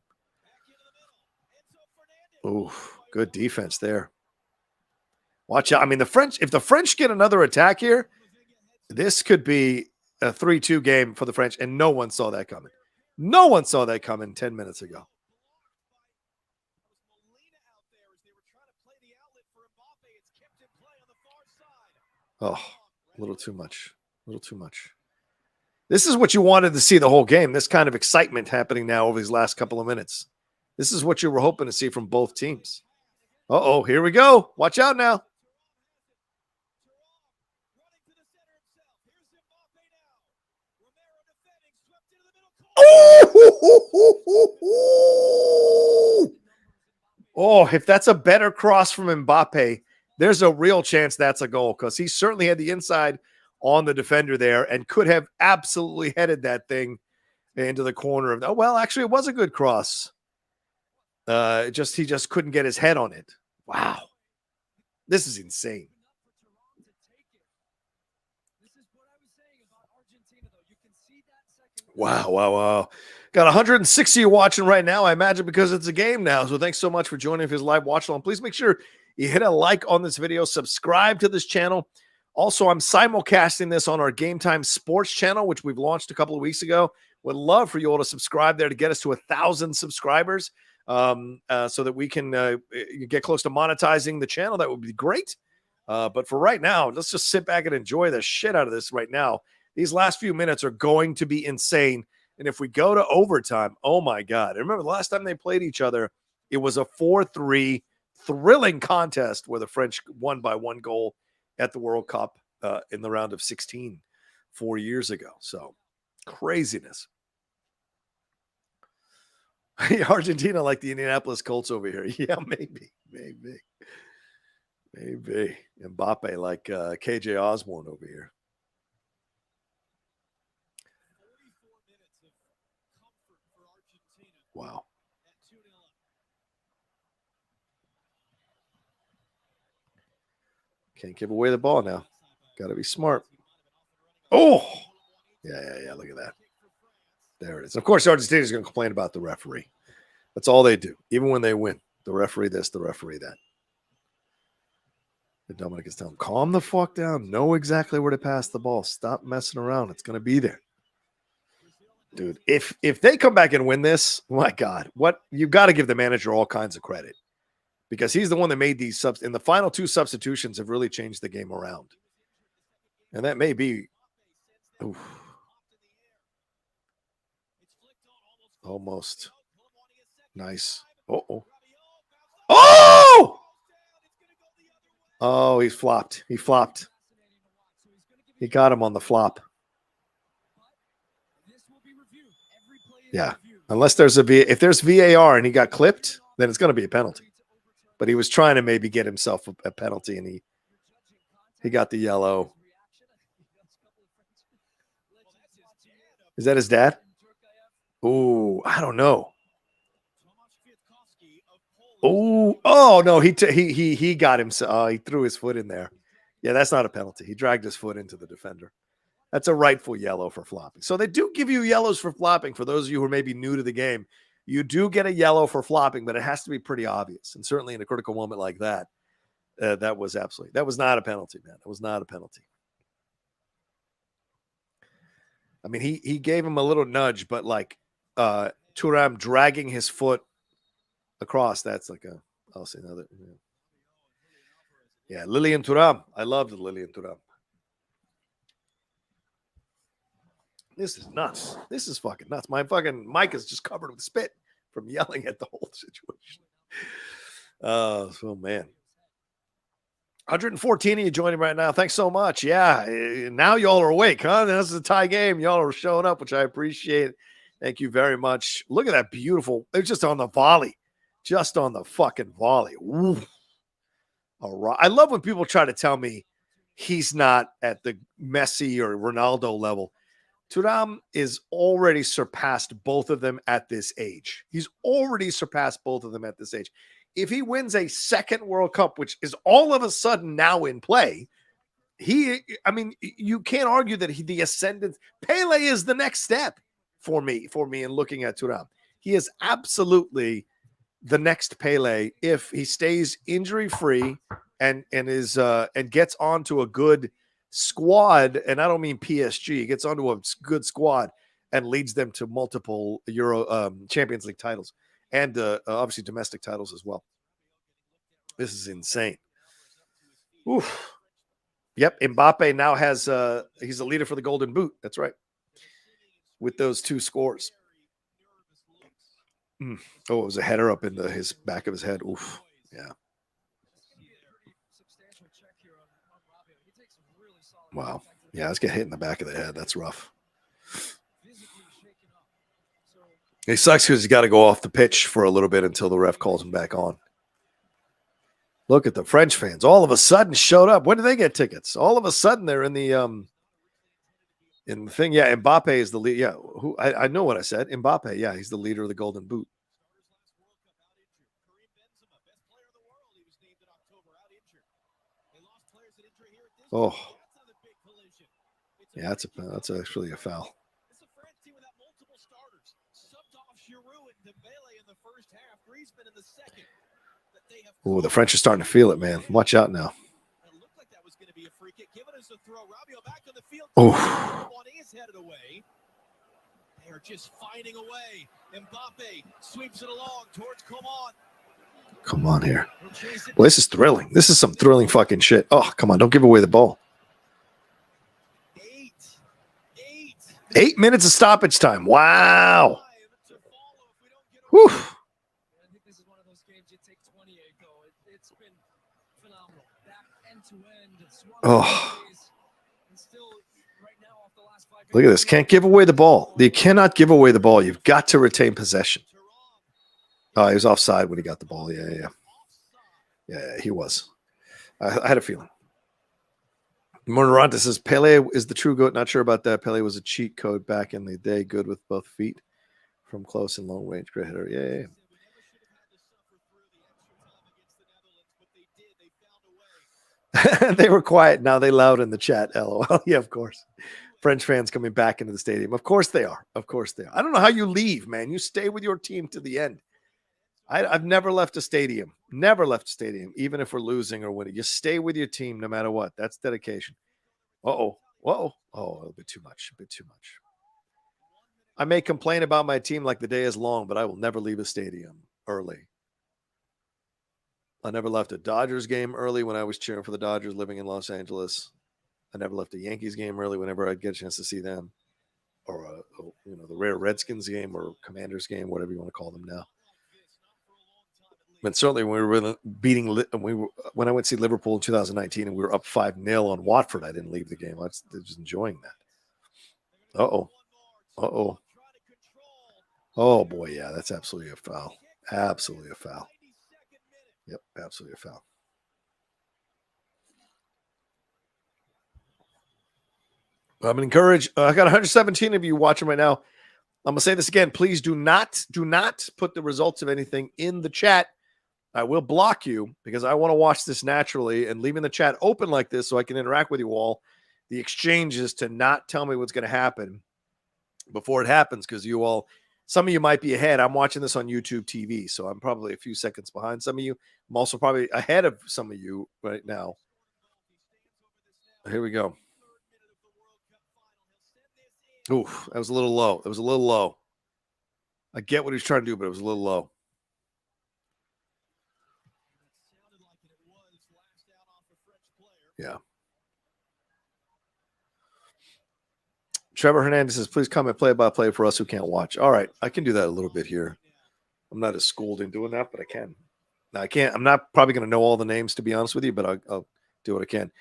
Oh, good defense there. Watch out. I mean, if the French get another attack here, this could be a 3-2 game for the French, and no one saw that coming. No one saw that coming 10 minutes ago. Oh, a little too much. A little too much. This is what you wanted to see the whole game. This kind of excitement happening now over these last couple of minutes. This is what you were hoping to see from both teams. Uh-oh, here we go. Watch out now. Oh, if that's a better cross from Mbappe, there's a real chance that's a goal, because he certainly had the inside on the defender there and could have absolutely headed that thing into the corner of. Oh, well, actually, it was a good cross. He just couldn't get his head on it. Wow, this is insane. Wow. Got 160 watching right now, I imagine, because it's a game now. So thanks so much for joining his live watch along. Please make sure you hit a like on this video, subscribe to this channel. Also, I'm simulcasting this on our Game Time Sports channel, which we've launched a couple of weeks ago. Would love for you all to subscribe there to get us to 1,000 subscribers, so that we can get close to monetizing the channel. That would be great. But for right now, let's just sit back and enjoy the shit out of this right now. These last few minutes are going to be insane. And if we go to overtime, oh my God. I remember the last time they played each other, it was a 4-3 thrilling contest where the French won by 1 goal at the World Cup in the round of 16 4 years ago. So craziness. Argentina like the Indianapolis Colts over here. Yeah, maybe. Mbappe like KJ Osborne over here. Can't give away the ball now. Got to be smart. Oh, yeah. Look at that. There it is. Of course, Argentina is going to complain about the referee. That's all they do. Even when they win, the referee this, the referee that. The Dominic is telling them, calm the fuck down. Know exactly where to pass the ball. Stop messing around. It's going to be there. Dude, if they come back and win this, my God, what you got to give the manager all kinds of credit. Because he's the one that made these subs. And the final two substitutions have really changed the game around. And that may be almost nice. Oh! Oh, he's flopped. He flopped. He got him on the flop. Yeah. Unless there's if there's VAR and he got clipped, then it's going to be a penalty. But he was trying to maybe get himself a penalty, and he got the yellow. Is that his dad? Oh, I don't know. Oh no, he got him. He threw his foot in there. Yeah, that's not a penalty. He dragged his foot into the defender. That's a rightful yellow for flopping. So they do give you yellows for flopping. For those of you who are maybe new to the game, you do get a yellow for flopping, but it has to be pretty obvious. And certainly in a critical moment like that, that was not a penalty, man. It was not a penalty. I mean, he gave him a little nudge, but like Thuram dragging his foot across, that's like I'll say another. Yeah, Lilian Thuram. I love the Lilian Thuram. This is nuts. This is fucking nuts. My fucking mic is just covered with spit from yelling at the whole situation. So man. 114 of you joining right now. Thanks so much. Yeah, now y'all are awake, huh? This is a tie game. Y'all are showing up, which I appreciate. Thank you very much. Look at that beautiful. It's just on the volley. Just on the fucking volley. Ooh. All right. I love when people try to tell me he's not at the Messi or Ronaldo level. Thuram is already surpassed both of them at this age. He's already surpassed both of them at this age. If he wins a second World Cup, which is all of a sudden now in play, you can't argue that the ascendant. Pele is the next step for me in looking at Thuram. He is absolutely the next Pele if he stays injury free and gets onto a good squad. And I don't mean PSG. He gets onto a good squad and leads them to multiple Champions League titles and obviously domestic titles as well. This is insane. Oof. Yep, Mbappe now has he's a leader for the Golden Boot. That's right. With those two scores. Oh, it was a header up into his back of his head. Oof. Yeah. Wow. Yeah, let's get hit in the back of the head. That's rough. It sucks because he's got to go off the pitch for a little bit until the ref calls him back on. Look at the French fans. All of a sudden showed up. When did they get tickets? All of a sudden they're in the thing. Yeah, Mbappe is the lead. Yeah, I know what I said. Mbappe. Yeah, he's the leader of the Golden Boot. Oh, yeah, that's actually a foul. Oh, the French are starting to feel it, man. Watch out now. Oh. They are just finding a way. Mbappe sweeps it along towards Coman. Come on here. Well, this is thrilling. This is some thrilling fucking shit. Oh, come on. Don't give away the ball. 8 minutes of stoppage time. Wow. Whew. I think this is one of those games you take 28 though. It's been phenomenal. Back end to end. Oh. Look at this. Can't give away the ball. You cannot give away the ball. You've got to retain possession. Oh, he was offside when he got the ball. Yeah, he was. I had a feeling. Monoranta says, Pele is the true GOAT. Not sure about that. Pele was a cheat code back in the day. Good with both feet from close and long range. Great hitter. Yeah. They were quiet. Now they loud in the chat. LOL. Yeah, of course. French fans coming back into the stadium. Of course they are. Of course they are. I don't know how you leave, man. You stay with your team to the end. I've never left a stadium. Never left a stadium, even if we're losing or winning. You stay with your team no matter what. That's dedication. Uh-oh. Whoa. Oh, a bit too much. A bit too much. I may complain about my team like the day is long, but I will never leave a stadium early. I never left a Dodgers game early when I was cheering for the Dodgers living in Los Angeles. I never left a Yankees game early whenever I'd get a chance to see them, or the rare Redskins game or Commanders game, whatever you want to call them now. But certainly when we were when I went to see Liverpool in 2019 and we were up 5-0 on Watford, I didn't leave the game. I was just enjoying that. Uh-oh. Oh, boy, yeah, that's absolutely a foul. Absolutely a foul. Yep, absolutely a foul. I'm encouraged. I got 117 of you watching right now. I'm going to say this again. Please do not put the results of anything in the chat. I will block you because I want to watch this naturally, and leaving the chat open like this so I can interact with you all. The exchange is to not tell me what's going to happen before it happens, because you all, some of you might be ahead. I'm watching this on YouTube TV, so I'm probably a few seconds behind some of you. I'm also probably ahead of some of you right now. Here we go. Oof, that was a little low. It was a little low. I get what he's trying to do, but it was a little low. Yeah. Trevor Hernandez says, please comment play-by-play for us who can't watch. All right, I can do that a little bit here. I'm not as schooled in doing that, but I can. Now, I can't. I'm not probably going to know all the names, to be honest with you, but I'll do what I can.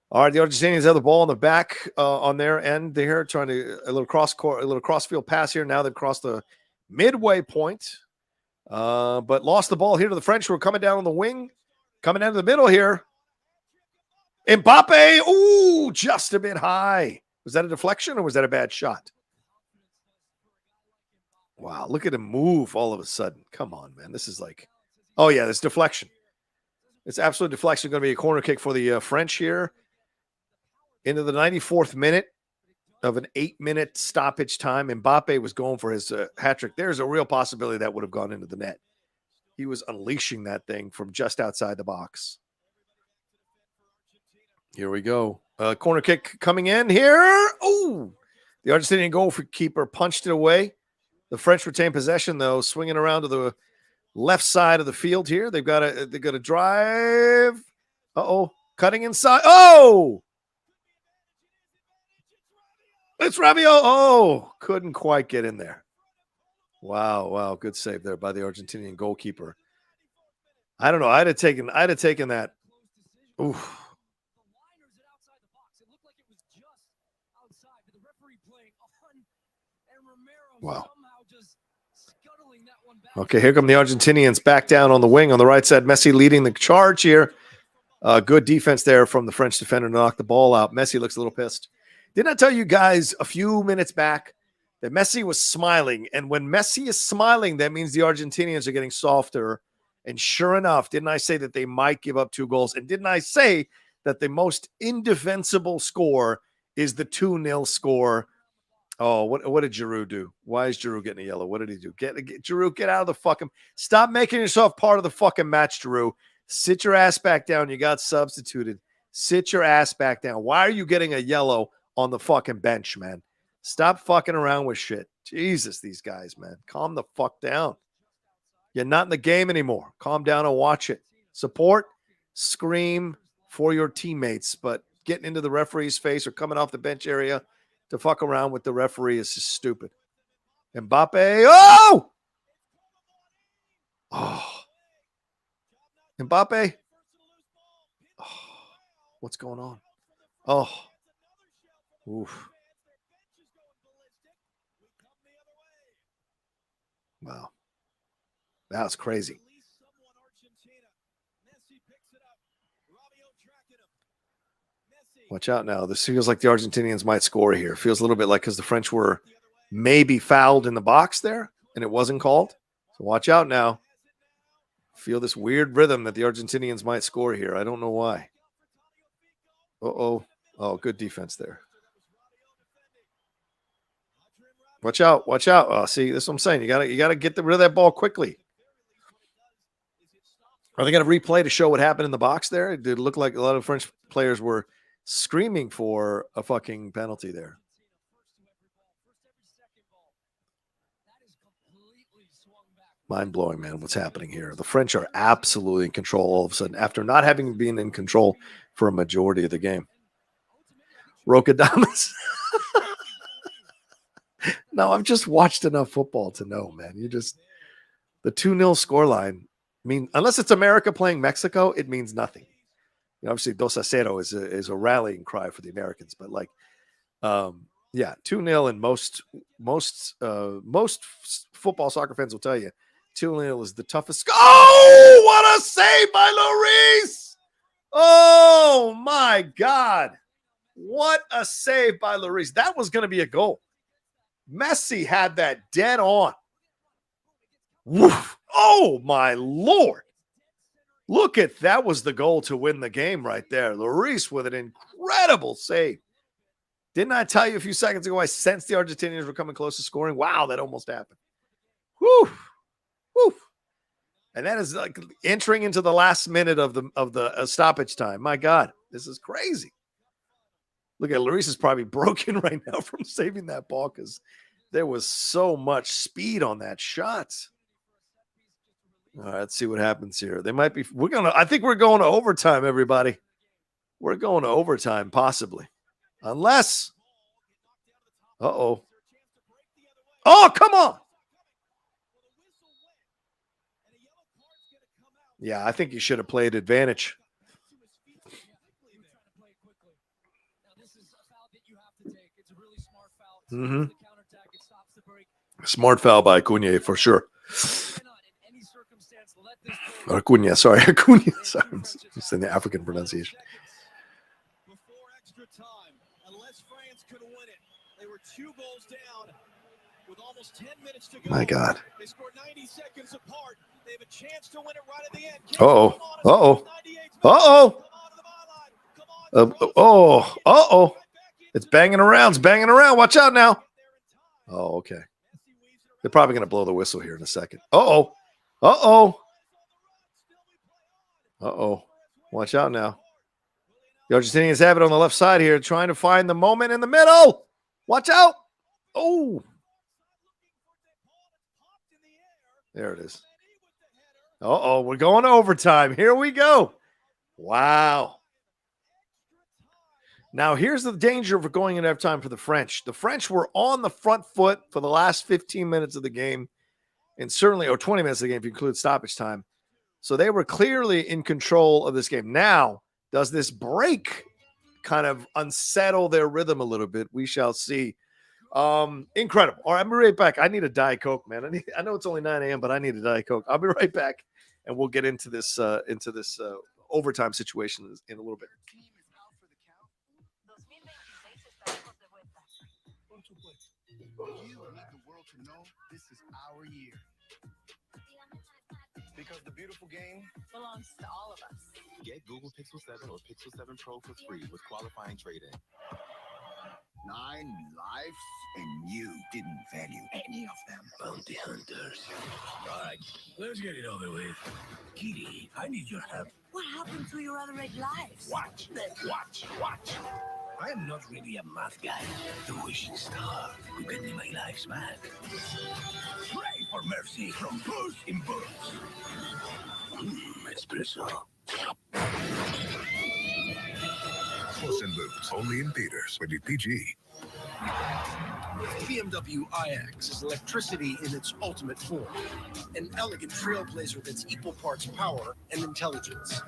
All right, the Argentinians have the ball in the back on their end. They're trying to a little cross-field pass here. Now they've crossed the midway point, but lost the ball here to the French, who are coming down on the wing, coming down to the middle here. Mbappe, ooh, just a bit high. Was that a deflection or was that a bad shot? Wow, look at him move all of a sudden. Come on, man. This is like, oh, yeah, this deflection. It's absolute deflection. Going to be a corner kick for the French here. Into the 94th minute of an 8-minute stoppage time. Mbappe was going for his hat trick. There's a real possibility that would have gone into the net. He was unleashing that thing from just outside the box. Here we go. Corner kick coming in here. Oh, the Argentinian goalkeeper punched it away. The French retain possession, though, swinging around to the left side of the field here. They've got a drive. Uh-oh, cutting inside. Oh, it's Rabiot. Oh, couldn't quite get in there. Wow, good save there by the Argentinian goalkeeper. I don't know. I'd have taken that. Oof. Wow. Okay, here come the Argentinians back down on the wing on the right side. Messi leading the charge here. Good defense there from the French defender to knock the ball out. Messi looks a little pissed. Didn't I tell you guys a few minutes back that Messi was smiling? And when Messi is smiling, that means the Argentinians are getting softer. And sure enough, didn't I say that they might give up 2 goals? And didn't I say that the most indefensible score is the 2-0 score? Oh, what did Giroud do? Why is Giroud getting a yellow? What did he do? Get Giroud, get out of the fucking – stop making yourself part of the fucking match, Giroud. Sit your ass back down. You got substituted. Sit your ass back down. Why are you getting a yellow on the fucking bench, man? Stop fucking around with shit. Jesus, these guys, man. Calm the fuck down. You're not in the game anymore. Calm down and watch it. Support, scream for your teammates, but getting into the referee's face or coming off the bench area to fuck around with the referee is just stupid. Mbappe. Oh! Oh. Mbappe. Oh. What's going on? Oh. Oof. Wow. That was crazy. Watch out now. This feels like the Argentinians might score here. Feels a little bit like because the French were maybe fouled in the box there and it wasn't called. So watch out now. Feel this weird rhythm that the Argentinians might score here. I don't know why. Uh-oh. Oh, good defense there. Watch out. Watch out. Oh, see, this is what I'm saying. You gotta get rid of that ball quickly. Are they going to replay to show what happened in the box there? It did look like a lot of French players were screaming for a fucking penalty there. Mind-blowing, man, what's happening here. The French are absolutely in control all of a sudden after not having been in control for a majority of the game. Rocha Damas. No, I've just watched enough football to know, man. The 2-0 scoreline, unless it's America playing Mexico, it means nothing. Obviously, 2-0 is a rallying cry for the Americans, but 2-0, and most football soccer fans will tell you 2-0 is the toughest. Oh, what a save by Lloris! Oh my God, what a save by Lloris! That was going to be a goal. Messi had that dead on. Woof. Oh my Lord! Look at that, was the goal to win the game right there. Lloris with an incredible save. Didn't I tell you a few seconds ago I sensed the Argentinians were coming close to scoring? Wow, that almost happened. Whew. Whew. And that is like entering into the last minute of the stoppage time. My God, this is crazy. Look at Lloris is probably broken right now from saving that ball because there was so much speed on that shot. All right, let's see what happens here. I think we're going to overtime, everybody. We're going to overtime, possibly. Unless, oh, come on. Yeah, I think you should have played advantage. Mm-hmm. Smart foul by Acuna for sure. Acuna, sorry. Acuna. Sorry, I'm just in the African pronunciation. Before extra time, unless France could win it, they were 2 goals down with almost 10 minutes to go. My God. They scored 90 seconds apart. They have a chance to win it right at the end. It's banging around. It's banging around. Watch out now. Oh, okay. They're probably going to blow the whistle here in a second. Watch out now. The Argentinians have it on the left side here, trying to find the moment in the middle. Watch out. Oh. There it is. We're going to overtime. Here we go. Wow. Now, here's the danger of going into halftime for the French. The French were on the front foot for the last 15 minutes of the game, and certainly, or 20 minutes of the game if you include stoppage time. So they were clearly in control of this game. Now, does this break kind of unsettle their rhythm a little bit? We shall see. Incredible. All right, I'm right back. I need a Diet Coke, man. I know it's only 9 a.m., but I need a Diet Coke. I'll be right back, and we'll get into this overtime situation in a little bit. You need the world to know this is our year. Because the beautiful game belongs to all of us. Get Google Pixel 7 or Pixel 7 Pro for free with qualifying trade-in. 9 lives, and you didn't value any of them. Bounty hunters. All right, let's get it over with. Kitty, I need your help. What happened to your other 8 lives? Watch. I am not really a math guy. The wishing star who can be my life's back. Pray for mercy from Puss in Boots. Espresso. Puss in Boots, only in theaters. Rated PG. BMW iX is electricity in its ultimate form. An elegant trailblazer that's equal parts power and intelligence.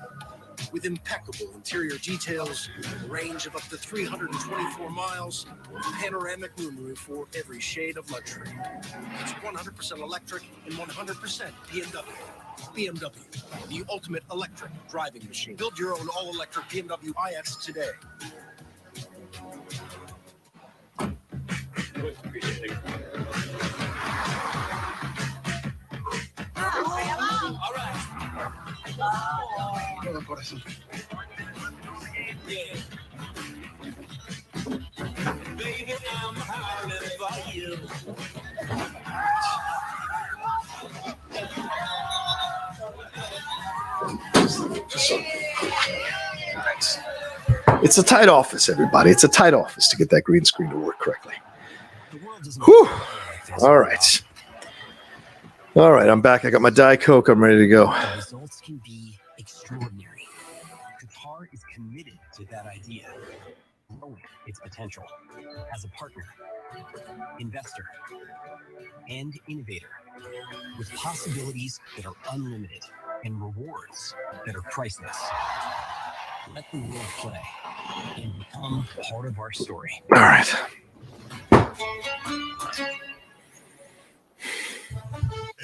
With impeccable interior details, a range of up to 324 miles, panoramic moonroof for every shade of luxury. It's 100% electric and 100% BMW. BMW, the ultimate electric driving machine. Build your own all-electric BMW iX today. All right. Todo corazón. Yeah. It's a tight office, everybody. It's a tight office to get that green screen to work correctly. Whew. All right. All right, I'm back. I got my Diet Coke. I'm ready to go. The results can be extraordinary. Qatar is committed to that idea, growing its potential as a partner, investor, and innovator, with possibilities that are unlimited and rewards that are priceless. Let the world play and become part of our story. All right.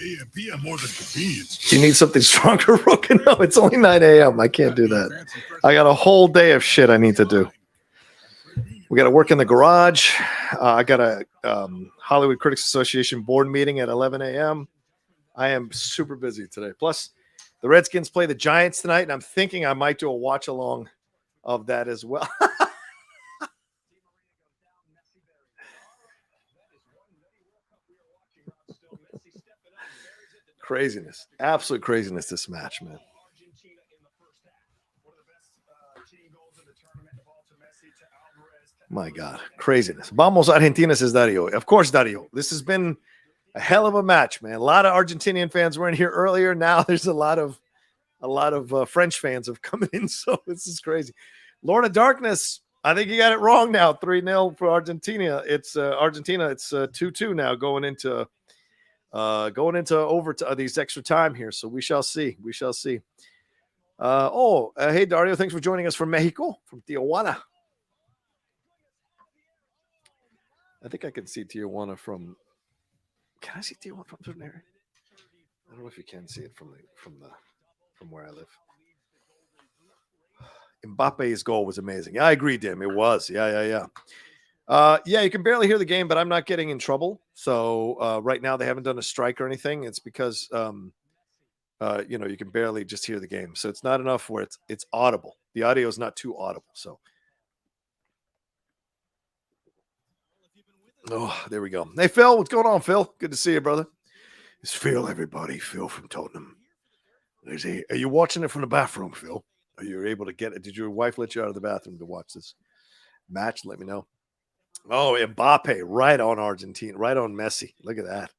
AM, PM, more than convenience. Do you need something stronger, Rook? No, it's only 9 a.m. I can't do that. I got a whole day of shit I need to do. We got to work in the garage. I got a Hollywood Critics Association board meeting at 11 a.m. I am super busy today. Plus, the Redskins play the Giants tonight, and I'm thinking I might do a watch along of that as well. Craziness. Absolute craziness, this match, man. My God. Craziness. Vamos Argentina, says Dario. Of course, Dario. This has been a hell of a match, man. A lot of Argentinian fans were in here earlier. Now there's a lot of French fans have come in, so this is crazy. Lord of Darkness, I think you got it wrong now. 3-0 for Argentina. It's Argentina. It's 2-2 now going into these extra time here. So we shall see. We shall see. Hey Dario, thanks for joining us from Mexico, from Tijuana. I think I can see Tijuana from. Can I see Tijuana from there? I don't know if you can see it from where I live. Mbappe's goal was amazing. Yeah, I agree, Dim. It was. Yeah. You can barely hear the game, but I'm not getting in trouble. So right now they haven't done a strike or anything. It's because you can barely just hear the game. So it's not enough where it's audible. The audio is not too audible. So there we go. Hey Phil, what's going on, Phil? Good to see you, brother. It's Phil, everybody. Phil from Tottenham. Are you watching it from the bathroom, Phil? Are you able to get it? Did your wife let you out of the bathroom to watch this match? Let me know. Oh, Mbappe, right on Argentina, right on Messi. Look at that.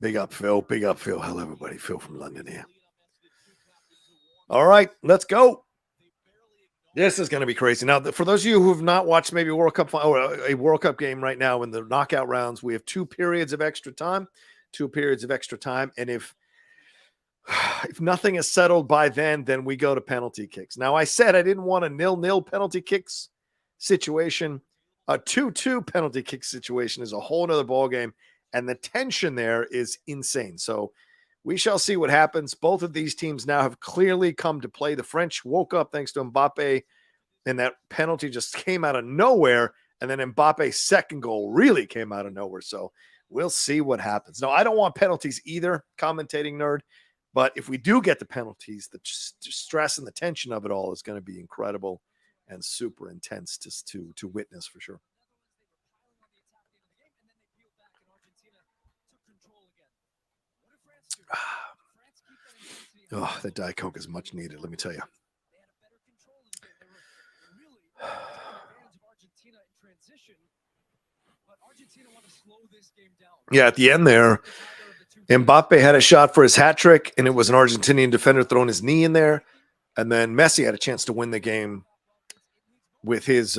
Big up, Phil. Big up, Phil. Hello, everybody. Phil from London here. All right, let's go. This is going to be crazy. Now, for those of you who have not watched maybe a World Cup game right now in the knockout rounds, we have 2 periods of extra time. And if nothing is settled by then we go to penalty kicks. Now, I said I didn't want a 0-0 penalty kicks situation. A 2-2 penalty kick situation is a whole nother ballgame, and the tension there is insane. So we shall see what happens. Both of these teams now have clearly come to play. The French woke up thanks to Mbappe, and that penalty just came out of nowhere, and then Mbappe's second goal really came out of nowhere. So we'll see what happens. No, I don't want penalties either, commentating nerd. But if we do get the penalties, the stress and the tension of it all is going to be incredible and super intense to witness for sure. Oh, that Diet Coke is much needed, let me tell you. Yeah, at the end there, Mbappe had a shot for his hat trick, and it was an Argentinian defender throwing his knee in there. And then Messi had a chance to win the game with his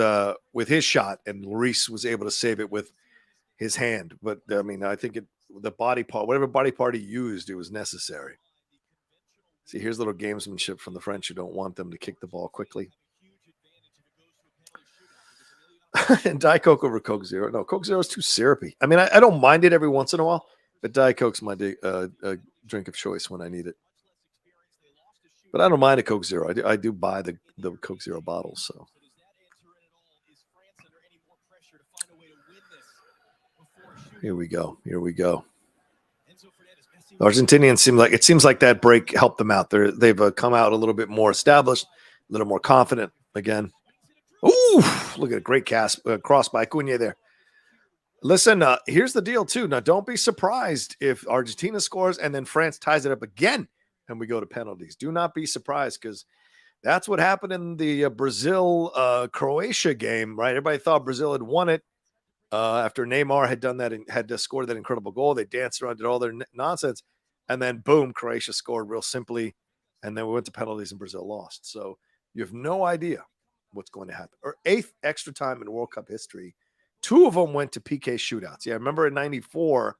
shot, and Lloris was able to save it with his hand. But I mean, I think the body part, whatever body part he used, it was necessary. See, here's a little gamesmanship from the French who don't want them to kick the ball quickly. And Diet Coke over Coke Zero. No, Coke Zero is too syrupy. I mean, I don't mind it every once in a while, but Diet Coke's my drink of choice when I need it. But I don't mind a Coke Zero. I do buy the Coke Zero bottles. So here we go. The Argentinians seems like that break helped them out. They've come out a little bit more established, a little more confident again. Ooh, look at a great cross by Cunha there. Listen, here's the deal, too. Now, don't be surprised if Argentina scores and then France ties it up again and we go to penalties. Do not be surprised, because that's what happened in the Brazil-Croatia game, right? Everybody thought Brazil had won it after Neymar had done that and had scored that incredible goal. They danced around, did all their nonsense, and then, boom, Croatia scored real simply, and then we went to penalties and Brazil lost. So you have no idea what's going to happen. Or 8th extra time in World Cup history. 2 of them went to PK shootouts. Yeah, I remember in 94,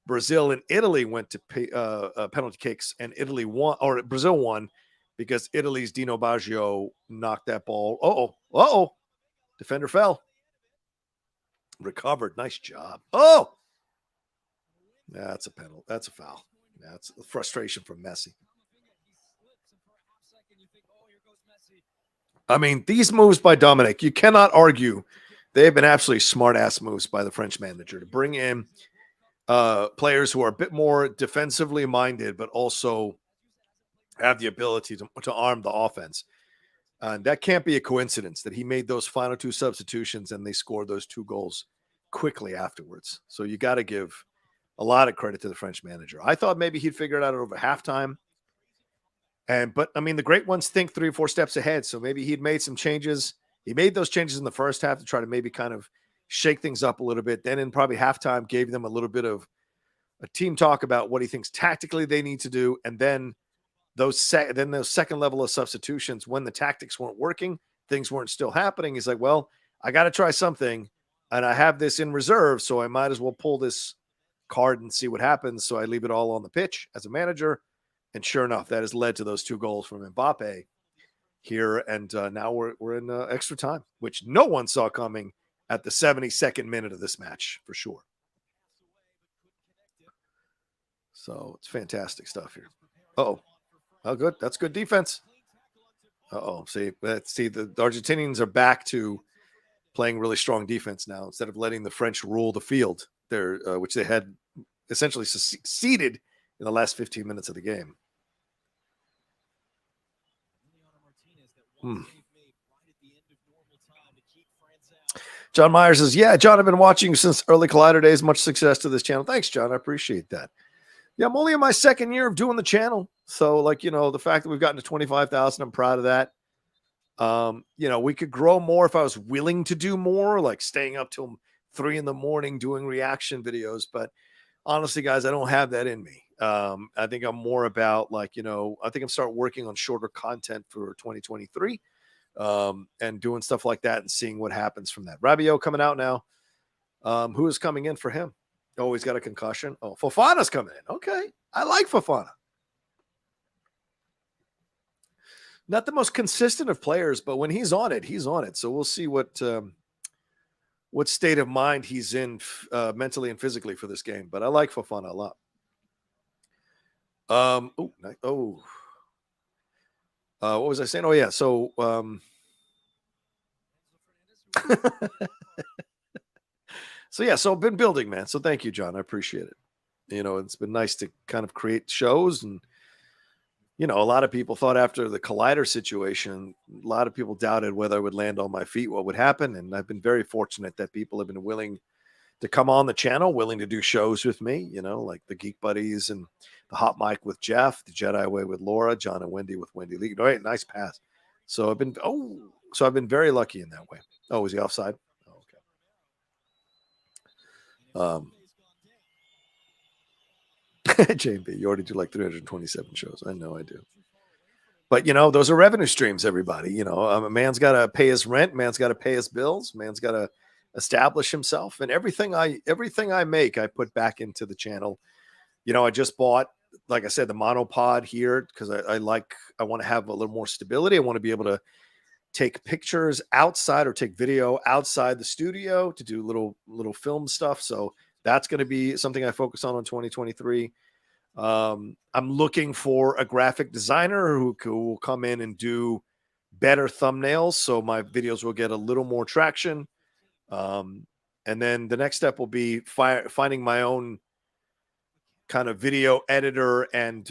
Brazil and Italy went to penalty kicks, and Italy won, or Brazil won, because Italy's Dino Baggio knocked that ball. Defender fell. Recovered. Nice job. Oh! That's a penalty. That's a foul. That's frustration from Messi. I mean, these moves by Dominic, you cannot argue. They have been absolutely smart-ass moves by the French manager to bring in players who are a bit more defensively minded, but also have the ability to arm the offense. And that can't be a coincidence that he made those final 2 substitutions and they scored those 2 goals quickly afterwards. So you got to give a lot of credit to the French manager. I thought maybe he'd figure it out over halftime. But I mean, the great ones think 3 or 4 steps ahead. So maybe he'd made some changes. He made those changes in the first half to try to maybe kind of shake things up a little bit. Then in probably halftime, gave them a little bit of a team talk about what he thinks tactically they need to do. And then those second level of substitutions, when the tactics weren't working, things weren't still happening. He's like, well, I got to try something, and I have this in reserve, so I might as well pull this card and see what happens. So I leave it all on the pitch as a manager. And sure enough, that has led to those 2 goals from Mbappe here. And now we're in extra time, which no one saw coming at the 72nd minute of this match, for sure. So it's fantastic stuff here. Oh, good. That's good defense. See, the Argentinians are back to playing really strong defense now instead of letting the French rule the field there, which they had essentially succeeded in the last 15 minutes of the game. John Myers says, yeah, John, I've been watching since early Collider days. Much success to this channel. Thanks, John. I appreciate that. Yeah, I'm only in my 2nd year of doing the channel. So, the fact that we've gotten to 25,000, I'm proud of that. We could grow more if I was willing to do more, like staying up till 3 a.m. doing reaction videos. But honestly, guys, I don't have that in me. I think I'm more about I think I'm starting working on shorter content for 2023 and doing stuff like that and seeing what happens from that. Rabiot coming out now. Who is coming in for him? Oh, he's got a concussion. Oh, Fofana's coming in. Okay. I like Fofana. Not the most consistent of players, but when he's on it, he's on it. So we'll see what state of mind he's in mentally and physically for this game. But I like Fofana a lot. What was I saying? Oh, yeah. So, so I've been building, man. So thank you, John. I appreciate it. It's been nice to kind of create shows. And, a lot of people thought after the Collider situation, a lot of people doubted whether I would land on my feet, what would happen. And I've been very fortunate that people have been willing to come on the channel, willing to do shows with me, like the Geek Buddies and the Hot Mic with Jeff, the Jedi Way with Laura, John and Wendy with Wendy Lee. All right, nice pass. So I've been very lucky in that way. Oh, is he offside? Oh, okay. JB, you already do like 327 shows. I know I do. But, those are revenue streams, everybody. A man's got to pay his rent. Man's got to pay his bills. Man's got to establish himself. And everything I make, I put back into the channel. I just bought, like I said, the monopod here because I want to have a little more stability. I want to be able to take pictures outside or take video outside the studio to do little film stuff. So that's going to be something I focus on in 2023. I'm looking for a graphic designer who will come in and do better thumbnails, so my videos will get a little more traction. And then the next step will be finding my own kind of video editor and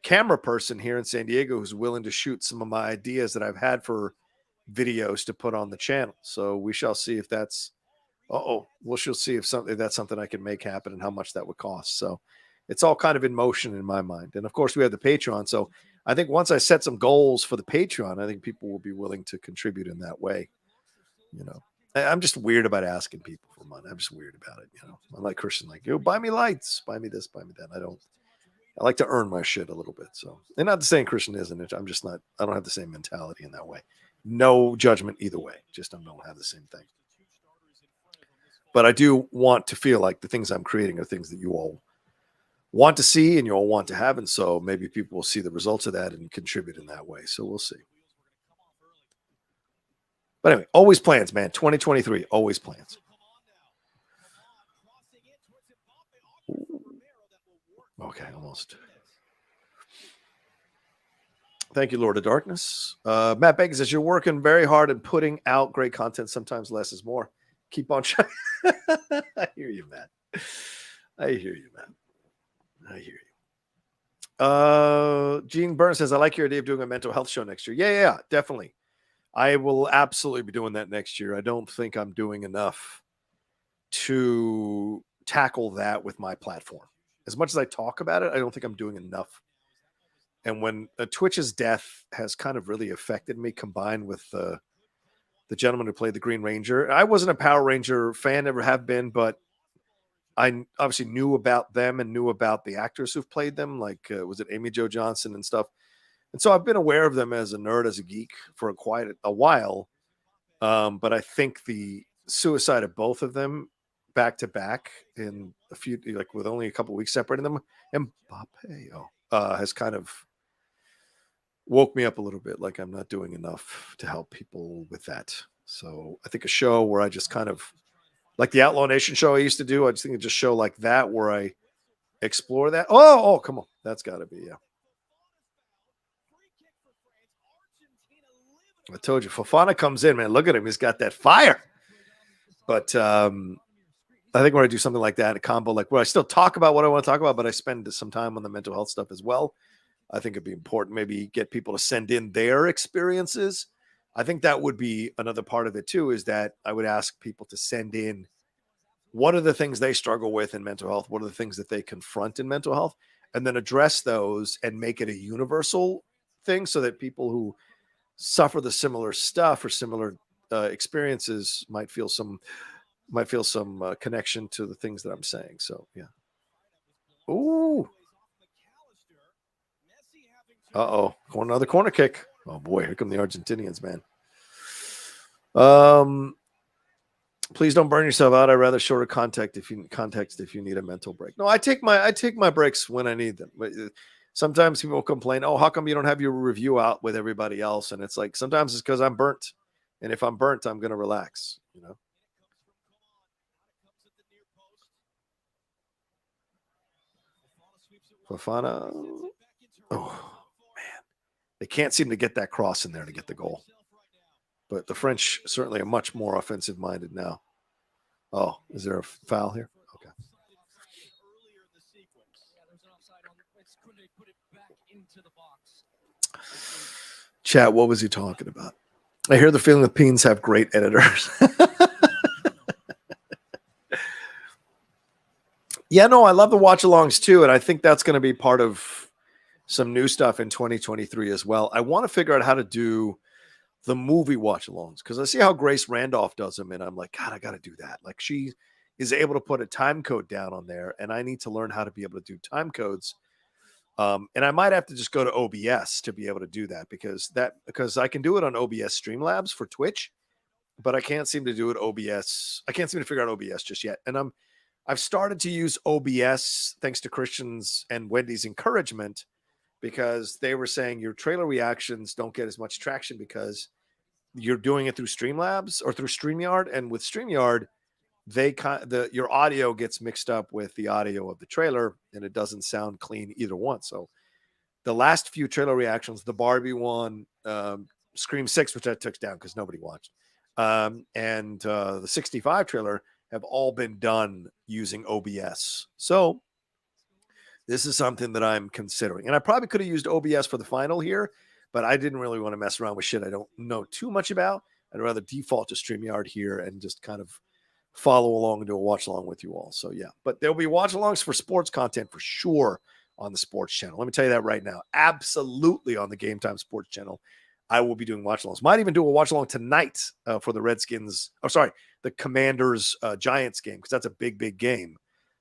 camera person here in San Diego who's willing to shoot some of my ideas that I've had for videos to put on the channel. So we shall see if that's we shall see if that's something I can make happen and how much that would cost. So it's all kind of in motion in my mind. And of course we have the Patreon. So I think once I set some goals for the Patreon, I think people will be willing to contribute in that way. You know, I'm just weird about asking people for money. I'm just weird about it. You know, I'm like Christian, like, yo, buy me lights, buy me this, buy me that. I like to earn my shit a little bit. So, and not the saying Christian isn't. I'm just not, I don't have the same mentality in that way. No judgment either way. Just I don't have the same thing. But I do want to feel like the things I'm creating are things that you all want to see and you all want to have. And so maybe people will see the results of that and contribute in that way. So we'll see. But anyway, always plans, man. 2023, always plans. Ooh. Okay, almost. Thank you, Lord of Darkness. Matt Bacon says, you're working very hard and putting out great content. Sometimes less is more. Keep on trying. I hear you, Matt. I hear you, man. I hear you. Gene Burns says, I like your idea of doing a mental health show next year. Yeah, definitely. I will absolutely be doing that next year. I don't think I'm doing enough to tackle that with my platform. As much as I talk about it, I don't think I'm doing enough. And when Twitch's death has kind of really affected me, combined with the gentleman who played the Green Ranger. I wasn't a Power Ranger fan, never have been, but I obviously knew about them and knew about the actors who've played them, like was it Amy Jo Johnson and stuff. And so I've been aware of them as a nerd, as a geek for quite a while. But I think the suicide of both of them back to back in a few, like with only a couple of weeks separating them, Mbappe has kind of woke me up a little bit. Like I'm not doing enough to help people with that. So I think a show where I just kind of, like the Outlaw Nation show I used to do, I just think it's just a show like that where I explore that. Oh, come on. That's got to be, yeah. I told you, Fofana comes in, man. Look at him. He's got that fire. But I think when I do something like that, a combo, like where I still talk about what I want to talk about, but I spend some time on the mental health stuff as well. I think it'd be important, maybe get people to send in their experiences. I think that would be another part of it too, is that I would ask people to send in what are the things they struggle with in mental health? What are the things that they confront in mental health? And then address those and make it a universal thing so that people who suffer the similar stuff or similar experiences might feel some connection to the things that I'm saying. So, yeah. Ooh. Another corner kick. Oh boy, here come the Argentinians, man. Please don't burn yourself out. I'd rather shorter context if you need a mental break. No, I take my breaks when I need them. Sometimes people complain, oh, how come you don't have your review out with everybody else? And it's like, sometimes it's because I'm burnt. And if I'm burnt, I'm going to relax, you know? Fofana. Oh, man. They can't seem to get that cross in there to get the goal. But the French certainly are much more offensive-minded now. Oh, is there a foul here? Okay. Chat, what was he talking about? I hear the feeling the Peens have great editors. Yeah, no, I love the watch-alongs too, and I think that's going to be part of some new stuff in 2023 as well. I want to figure out how to do the movie watch-alongs because I see how Grace Randolph does them, and I'm like, God, I got to do that. Like she is able to put a time code down on there, and I need to learn how to be able to do time codes. And I might have to just go to OBS to be able to do that because I can do it on OBS Streamlabs for Twitch, but I can't seem to do it OBS. I can't seem to figure out OBS just yet. And I've started to use OBS thanks to Christian's and Wendy's encouragement because they were saying your trailer reactions don't get as much traction because you're doing it through Streamlabs or through StreamYard. And with StreamYard, your audio gets mixed up with the audio of the trailer and it doesn't sound clean either one. So the last few trailer reactions, the Barbie one, Scream 6, which I took down because nobody watched, and the 65 trailer have all been done using OBS. So this is something that I'm considering. And I probably could have used OBS for the final here, but I didn't really want to mess around with shit I don't know too much about. I'd rather default to StreamYard here and just kind of follow along and do a watch along with you all. So yeah, but there'll be watch alongs for sports content for sure on the sports channel. Let me tell you that right now. Absolutely on the Game Time Sports channel. I will be doing watch alongs. Might even do a watch along tonight for the Redskins. Oh, sorry, the Commanders Giants game, because that's a big, big game.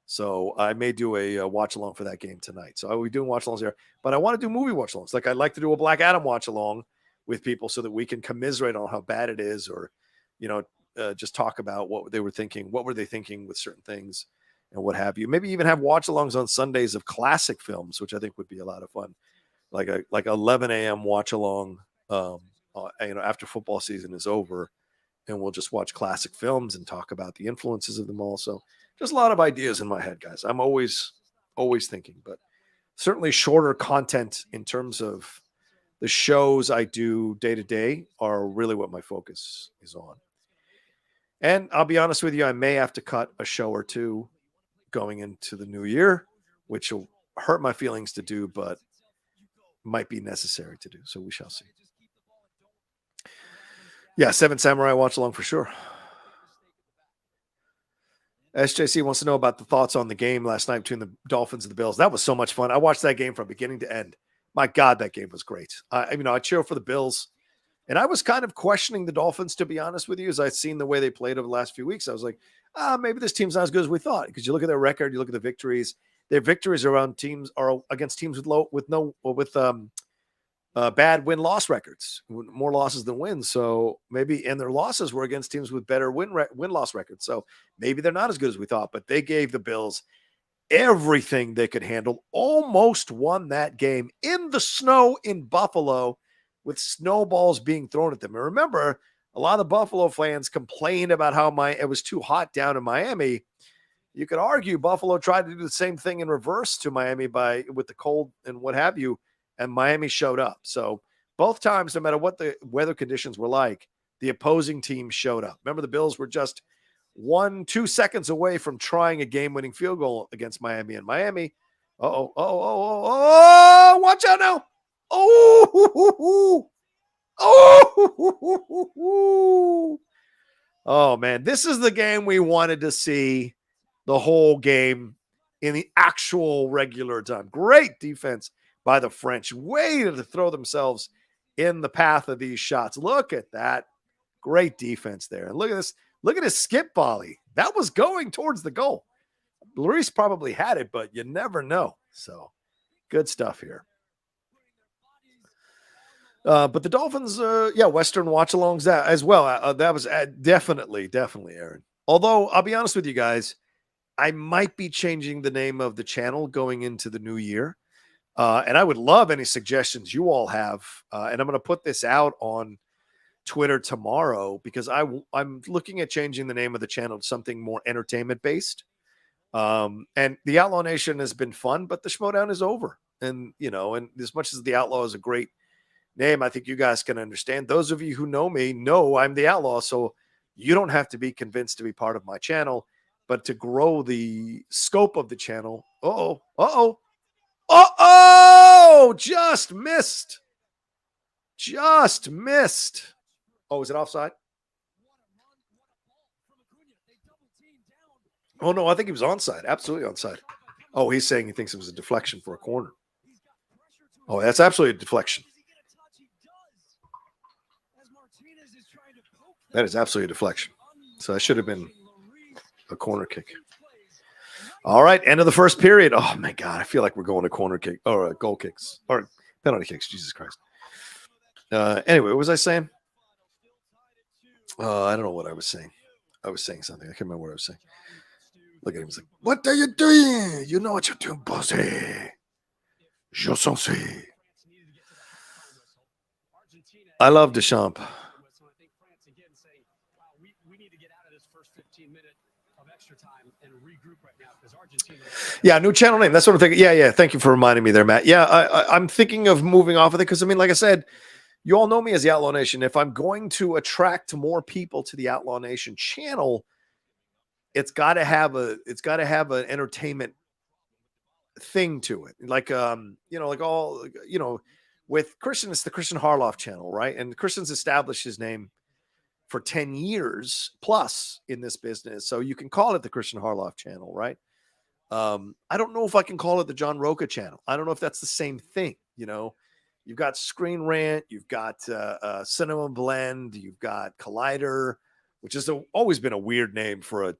So I may do a watch along for that game tonight. So I will be doing watch alongs there. But I want to do movie watch alongs. Like I'd like to do a Black Adam watch along with people so that we can commiserate on how bad it is, or, you know, just talk about what they were thinking. What were they thinking with certain things and what have you? Maybe even have watch alongs on Sundays of classic films, which I think would be a lot of fun. Like 11 a.m. watch along, after football season is over, and we'll just watch classic films and talk about the influences of them all. So just a lot of ideas in my head, guys. I'm always thinking, but certainly shorter content in terms of the shows I do day to day are really what my focus is on. And I'll be honest with you, I may have to cut a show or two going into the new year, which will hurt my feelings to do, but might be necessary to do. So we shall see. Yeah, Seven Samurai watch along for sure. SJC wants to know about the thoughts on the game last night between the Dolphins and the Bills. That was so much fun. I watched that game from beginning to end. My God, that game was great. I cheer for the Bills. And I was kind of questioning the Dolphins, to be honest with you, as I'd seen the way they played over the last few weeks. I was like, maybe this team's not as good as we thought. Because you look at their record, you look at the victories. Their victories are against teams with bad win-loss records, more losses than wins. So maybe, and their losses were against teams with better win-loss records. So maybe they're not as good as we thought. But they gave the Bills everything they could handle. Almost won that game in the snow in Buffalo, with snowballs being thrown at them. And remember, a lot of the Buffalo fans complained about how it was too hot down in Miami. You could argue Buffalo tried to do the same thing in reverse to Miami with the cold and what have you, and Miami showed up. So both times, no matter what the weather conditions were like, the opposing team showed up. Remember, the Bills were just 1-2 seconds away from trying a game-winning field goal against Miami, and Miami. Watch out now. Oh, man. This is the game we wanted to see the whole game in the actual regular time. Great defense by the French. Way to throw themselves in the path of these shots. Look at that. Great defense there. And look at this. Look at his skip volley. That was going towards the goal. Lloris probably had it, but you never know. So good stuff here. But the Dolphins, Western watch-alongs as well. That was definitely, Aaron. Although, I'll be honest with you guys, I might be changing the name of the channel going into the new year. And I would love any suggestions you all have. And I'm going to put this out on Twitter tomorrow, because I'm looking at changing the name of the channel to something more entertainment-based. And the Outlaw Nation has been fun, but the Schmodown is over. And, and as much as the Outlaw is a great name, I think you guys can understand. Those of you who know me know I'm the Outlaw, so you don't have to be convinced to be part of my channel, but to grow the scope of the channel. Just missed. Oh, is it offside? Oh, no, I think he was onside. Absolutely onside. Oh, he's saying he thinks it was a deflection for a corner. Oh, that's absolutely a deflection. That is absolutely a deflection. So that should have been a corner kick. All right, end of the first period. Oh, my God. I feel like we're going to corner kick or goal kicks or penalty kicks. Jesus Christ. Anyway, what was I saying? I don't know what I was saying. I was saying something. I can't remember what I was saying. Look at him. He's like, what are you doing? You know what you're doing, bossy. Je sens. I love Deschamps. Yeah, new channel name. That's what I'm thinking. Yeah. Thank you for reminding me there, Matt. Yeah, I'm thinking of moving off of it because, like I said, you all know me as the Outlaw Nation. If I'm going to attract more people to the Outlaw Nation channel, it's got to have an entertainment thing to it. Like With Christian, it's the Christian Harloff channel, right? And Christian's established his name for 10 years plus in this business. So you can call it the Christian Harloff channel, right? I don't know if I can call it the John Rocha channel. I don't know if that's the same thing. You know, you've got Screen Rant, you've got Cinema Blend, you've got Collider, which has always been a weird name for a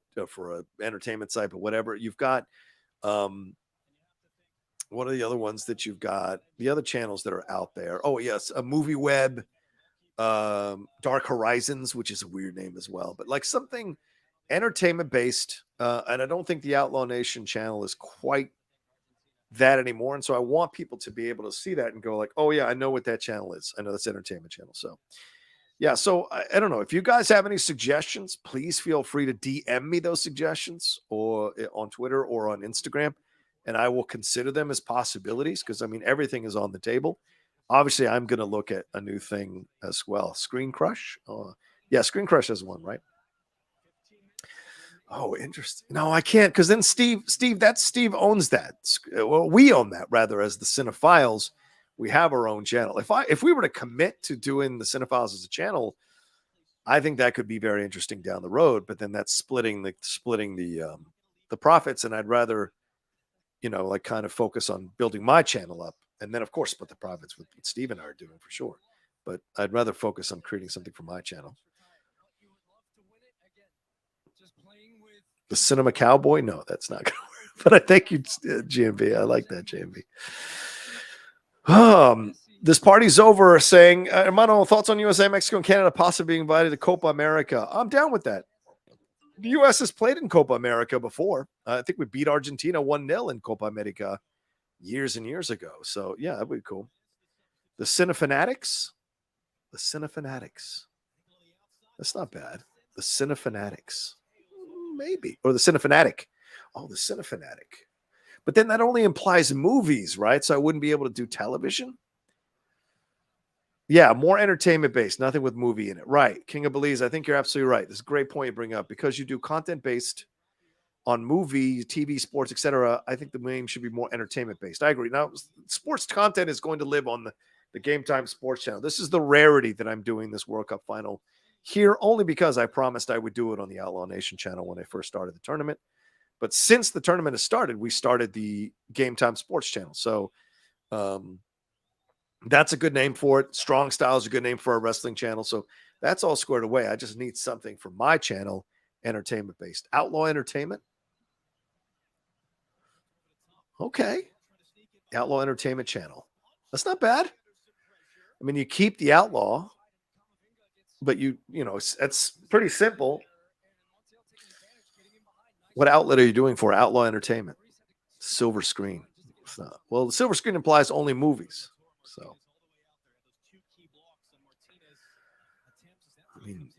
entertainment site, but whatever. You've got what are the other ones that you've got? The other channels that are out there. Oh yes, a Movie Web, Dark Horizons, which is a weird name as well, but like something entertainment based. And I don't think the Outlaw Nation channel is quite that anymore. And so I want people to be able to see that and go like, oh yeah, I know what that channel is. I know that's entertainment channel. So yeah. So I don't know if you guys have any suggestions, please feel free to DM me those suggestions or on Twitter or on Instagram, and I will consider them as possibilities. Cause I mean, everything is on the table. Obviously I'm going to look at a new thing as well. Screen Crush. Yeah. Screen Crush has one, right? Oh, interesting. No, I can't, because then Steve owns that. Well, we own that rather as the Cinephiles. We have our own channel. If we were to commit to doing the Cinephiles as a channel, I think that could be very interesting down the road. But then that's splitting the profits, and I'd rather, like kind of focus on building my channel up, and then of course split the profits with what Steve and I are doing for sure. But I'd rather focus on creating something for my channel. The Cinema Cowboy? No, that's not going to work. But I thank you, GMB. I like that, GMB. This party's over saying, Hermano, thoughts on USA, Mexico, and Canada possibly being invited to Copa America? I'm down with that. The U.S. has played in Copa America before. I think we beat Argentina 1-0 in Copa America years and years ago. So, yeah, that would be cool. The Cinefanatics? The Cinefanatics. That's not bad. The Cinefanatics. Maybe. Or the Cinefanatic. Oh, the Cinefanatic. But then that only implies movies, right? So I wouldn't be able to do television. Yeah, more entertainment based, nothing with movie in it. Right. King of Belize, I think you're absolutely right. This is a great point you bring up. Because you do content based on movie, TV, sports, etc. I think the name should be more entertainment based. I agree. Now, sports content is going to live on the Game Time Sports channel. This is the rarity that I'm doing this World Cup final here, only because I promised I would do it on the Outlaw Nation channel when I first started the tournament. But since the tournament has started, we started the Game Time Sports channel. So that's a good name for it. Strong Style is a good name for our wrestling channel. So that's all squared away. I just need something for my channel, entertainment based. Outlaw Entertainment. Okay. Outlaw Entertainment channel. That's not bad. I mean, you keep the Outlaw, but it's pretty simple. What outlet are you doing for? Outlaw Entertainment. Silver screen. It's not. Well, the silver screen implies only movies. So, I mean,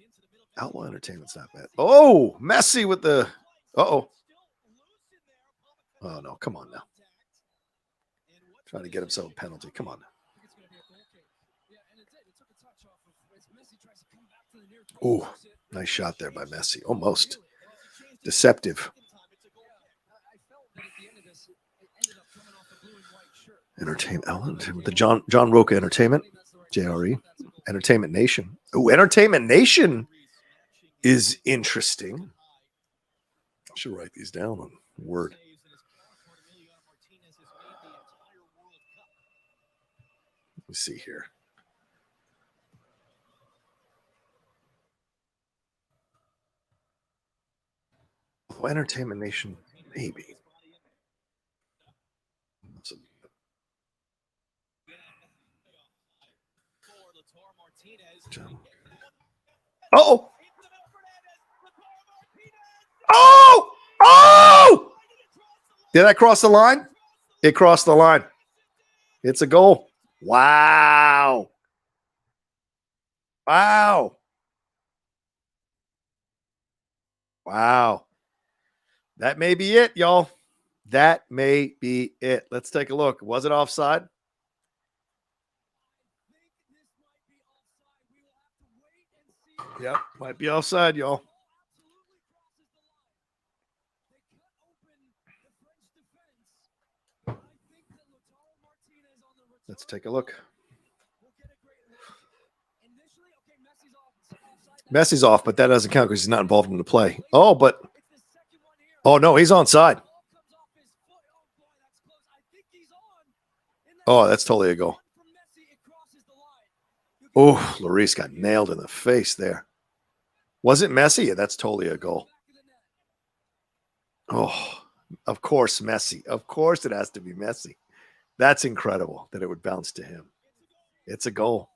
Outlaw Entertainment's not bad. Oh, Messi with the. Oh, no. Come on now. Trying to get himself a penalty. Come on now. Oh, nice shot there by Messi. Almost deceptive. Entertainment. The John Rocha Entertainment. JRE. Entertainment Nation. Oh, Entertainment Nation is interesting. I should write these down on Word. Let me see here. Oh, Entertainment Nation, maybe. Oh! Oh! Oh! Did I cross the line? It crossed the line. It's a goal. Wow. Wow. Wow. That may be it, y'all. That may be it. Let's take a look. Was it offside? Yep, might be offside, y'all. Let's take a look. Messi's off, but that doesn't count because he's not involved in the play. Oh, but oh no, he's onside. Oh, that's totally a goal. Oh, Lloris got nailed in the face there. Was it Messi? Yeah, that's totally a goal. Oh, of course, Messi. Of course it has to be Messi. That's incredible that it would bounce to him. It's a goal.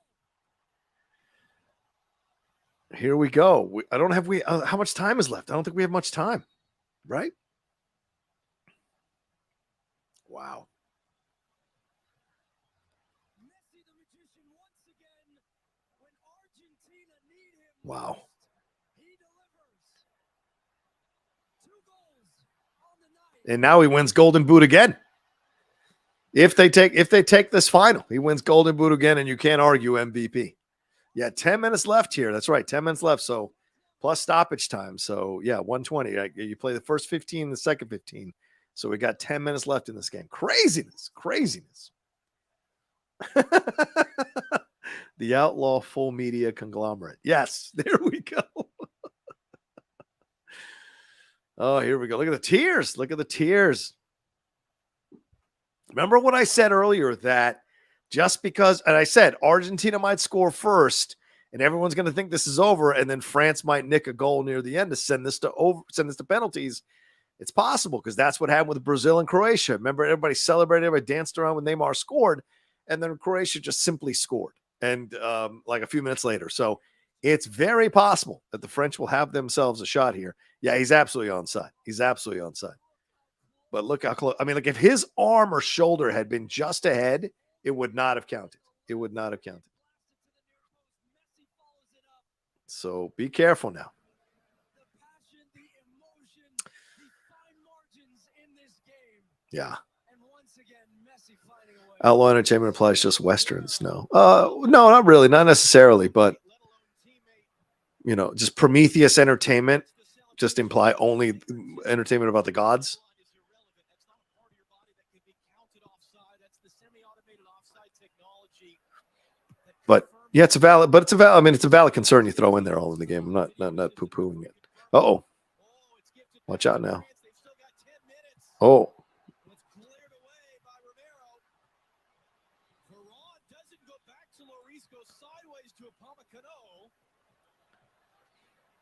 Here we go. I don't have how much time is left? I don't think we have much time, right? Wow. Wow. And now he wins Golden Boot again. If they take this final, he wins Golden Boot again, and you can't argue MVP. Yeah, 10 minutes left here. That's right, 10 minutes left. So plus stoppage time. So yeah, 120. You play the first 15, the second 15. So we got 10 minutes left in this game. Craziness. The Outlaw Full Media Conglomerate. Yes, there we go. Oh, here we go. Look at the tears. Look at the tears. Remember what I said earlier, that just because, and I said Argentina might score first and everyone's going to think this is over, and then France might nick a goal near the end to send this to penalties. It's possible, because that's what happened with Brazil and Croatia. Remember, everybody celebrated, everybody danced around when Neymar scored, and then Croatia just simply scored, and like a few minutes later. So it's very possible that the French will have themselves a shot here. Yeah, he's absolutely onside. He's absolutely onside. But look how close. I mean, like, if his arm or shoulder had been just ahead, it would not have counted. It would not have counted. So be careful now. Yeah. Outlaw Entertainment applies just Westerns. No. No, not really. Not necessarily. But, you know, just Prometheus Entertainment just imply only entertainment about the gods. But yeah, it's a valid concern you throw in there all in the game. I'm not poo-pooing it. Uh-oh. Watch out now. Oh.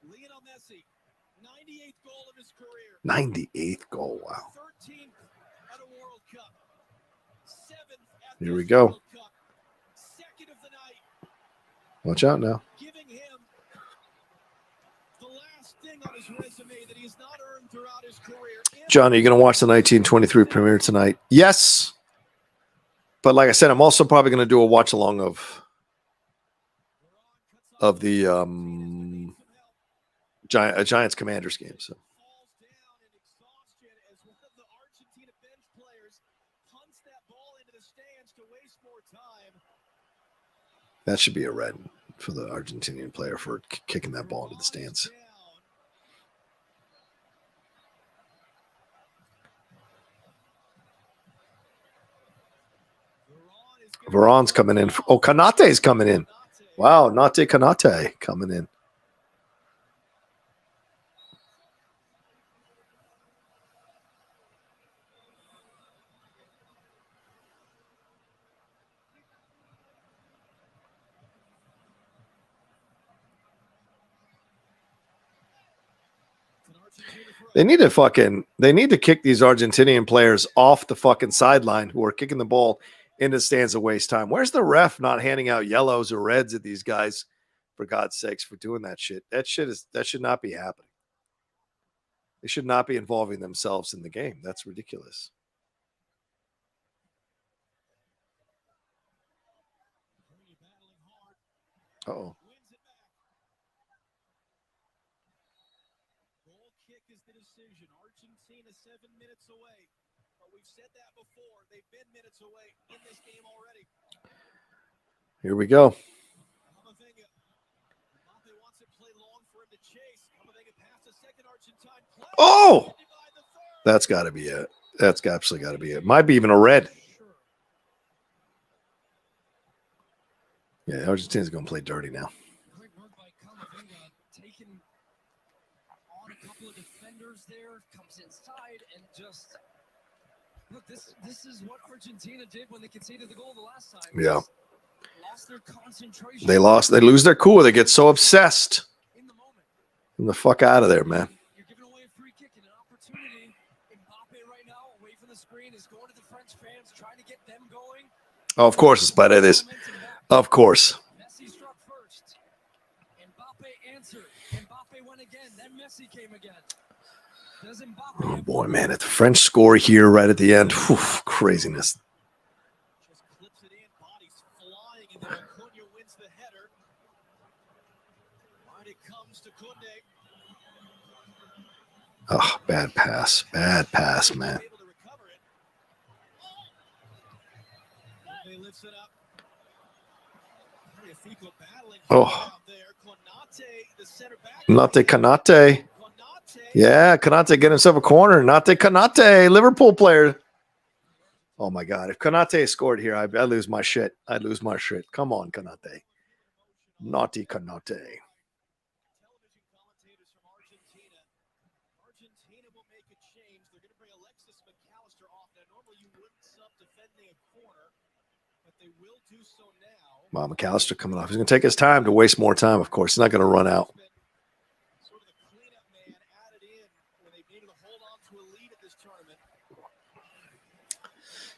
Lionel Messi, 98th goal of his career. 98th goal, wow. 13th at a World Cup. 7th at Here we go. World Cup. 2nd of the night. Watch out now. Giving him the last thing on his resume that he's not earned throughout his career. John, are you going to watch the 1923 premiere tonight? Yes. But like I said, I'm also probably going to do a watch along of the Giants Commanders game. So that should be a red for the Argentinian player for kicking that ball into the stands. Varane's coming in. Oh, Kanate's coming in. Wow, Nate Kanate coming in. They need to kick these Argentinian players off the fucking sideline who are kicking the ball into the stands to waste time. Where's the ref not handing out yellows or reds at these guys, for God's sakes, for doing that shit? That should not be happening. They should not be involving themselves in the game. That's ridiculous. Uh-oh. Goal kick is the decision. Argentina 7 minutes away. But we've said that before. They've been minutes away in this game already. Here we go. Mbappe wants it play long for him to chase. Pass a second Argentine play. Oh! That's got to be it. That's absolutely got to be it. Might be even a red. Yeah, Argentina's going to play dirty now. couple of defenders there, comes inside and just look. This is what Argentina did when they conceded the goal the last time. Yeah. Lost their concentration. They lose their cool. They get so obsessed. In the moment. Get the fuck out of there, man. You're giving away a free kick and an opportunity. Mbappe right now, away from the screen, is going to the French fans, trying to get them going. Oh, of course, it's but it is. Of course. Messi struck first. Mbappe answered. Mbappe went again. Then Messi came again. Does Mbappe? Oh boy, man! If the French score here right at the end, whew, craziness. Just clips it in, bodies flying, and then Acuna wins the header. Right, it comes to Kunde. Oh, bad pass, man. Able to recover it. Kunde lifts it up. Fico battling Oh, out there. Konate, the center back. Konate. Yeah, Konate get himself a corner. Konate, Liverpool player. Oh my God! If Konate scored here, I'd lose my shit. I'd lose my shit. Come on, Konate. Naughty Konate. Television commentators from Argentina. Argentina will make a change. They're going to bring Alexis McAllister off. Now, normally you wouldn't sub defending a corner, but they will do so now. Wow, McAllister coming off. He's going to take his time to waste more time, of course. He's not going to run out. Sort of the cleanup man added in when they needed to hold on to a lead at this tournament.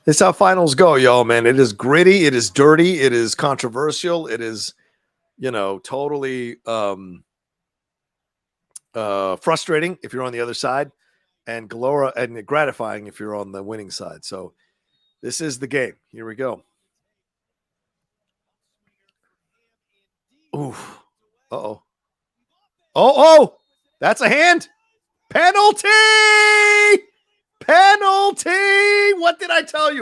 This is how finals go, y'all, man. It is gritty. It is dirty. It is controversial. It is, totally frustrating if you're on the other side, and gratifying if you're on the winning side. So this is the game. Here we go. Oof. Uh-oh. Oh, that's a hand. Penalty! What did I tell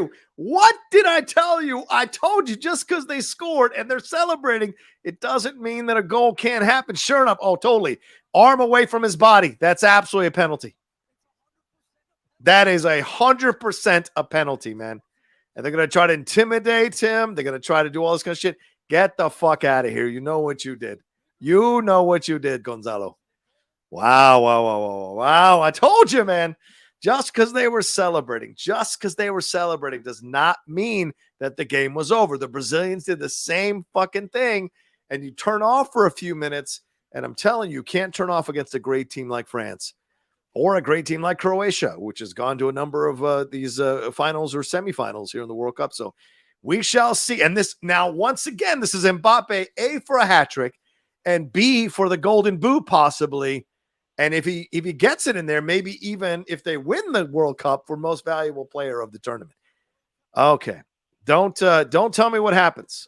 you? I told you, just because they scored and they're celebrating, it doesn't mean that a goal can't happen. Sure enough. Oh, totally. Arm away from his body. That's absolutely a penalty. That is 100% a penalty, man. And they're going to try to intimidate him. They're going to try to do all this kind of shit. Get the fuck out of here. You know what you did. Gonzalo. Wow. I told you, man. Just because they were celebrating does not mean that the game was over. The Brazilians did the same fucking thing, and you turn off for a few minutes, and I'm telling you can't turn off against a great team like France or a great team like Croatia, which has gone to a number of these finals or semifinals here in the World Cup. So we shall see. And this now, once again, this is Mbappe, A, for a hat trick, and B, for the Golden Boot, possibly. And if he gets it in there, maybe even if they win the World Cup, for most valuable player of the tournament. Okay, don't tell me what happens.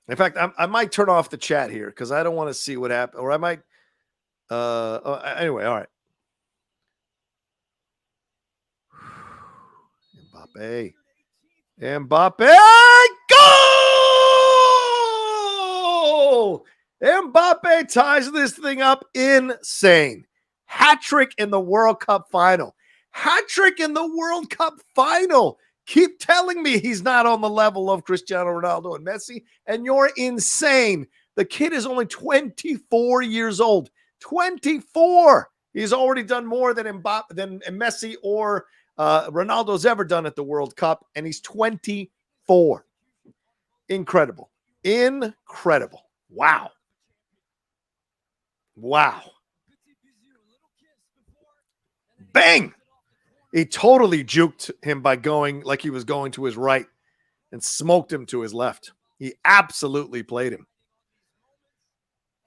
In fact, I might turn off the chat here because I don't want to see what happens. Or I might. Anyway, all right. Mbappe, goal! Mbappe ties this thing up. Insane. Hat trick in the World Cup final. Keep telling me he's not on the level of Cristiano Ronaldo and Messi, and you're insane. The kid is only 24 years old. 24. He's already done more than Mbappe, than Messi or Ronaldo's ever done at the World Cup, and he's 24. Incredible. Wow. Bang! He totally juked him by going like he was going to his right and smoked him to his left. He absolutely played him.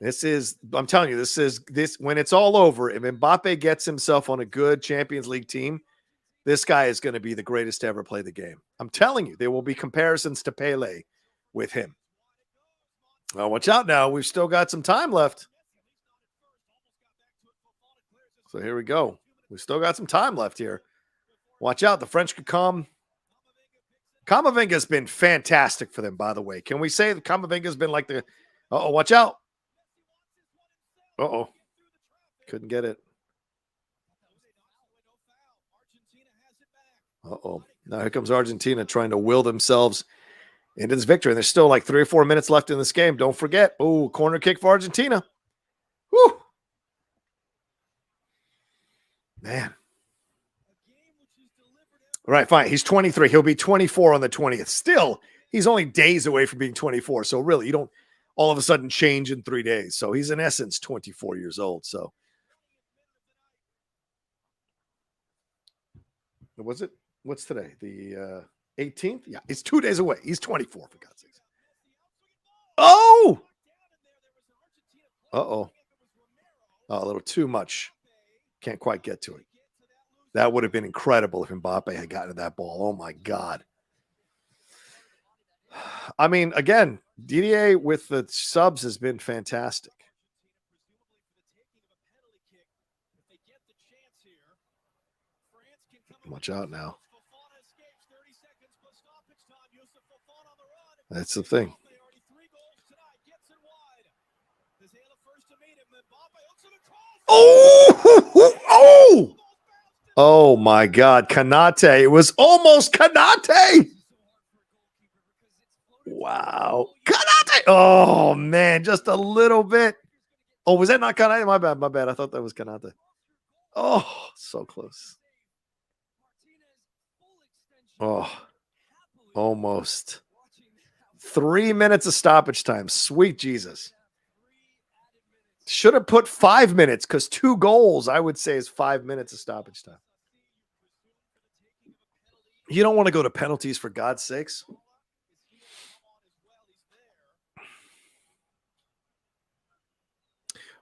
I'm telling you, this when it's all over, if Mbappe gets himself on a good Champions League team, this guy is going to be the greatest to ever play the game. I'm telling you, there will be comparisons to Pele with him. Well, watch out now. We've still got some time left. So here we go. We've still got some time left here. Watch out. The French could come. Camavinga's been fantastic for them, by the way. Can we say that Camavinga's been like the... Uh-oh, watch out. Uh-oh. Couldn't get it. Uh-oh. Now here comes Argentina trying to will themselves into this victory. And there's still like 3 or 4 minutes left in this game. Don't forget. Oh, corner kick for Argentina. Whew. Man. All right, fine. He's 23. He'll be 24 on the 20th. Still, he's only days away from being 24. So really, you don't all of a sudden change in 3 days. So he's in essence 24 years old. So was it? What's today? The 18th? Yeah, he's 2 days away. He's 24 for God's sakes. Oh! Uh-oh. Oh, a little too much. Can't quite get to it. That would have been incredible if Mbappe had gotten to that ball. Oh, my God. I mean, again, Didier with the subs has been fantastic. Watch out now. That's the thing. Oh! Oh, my God. Kanate. It was almost Kanate. Wow. Kanate. Oh, man. Just a little bit. Oh, was that not Kanate? My bad. My bad. I thought that was Kanate. Oh, so close. Oh, almost. 3 minutes of stoppage time. Sweet Jesus. Should have put 5 minutes because 2 goals, I would say, is 5 minutes of stoppage time. You don't want to go to penalties, for God's sakes.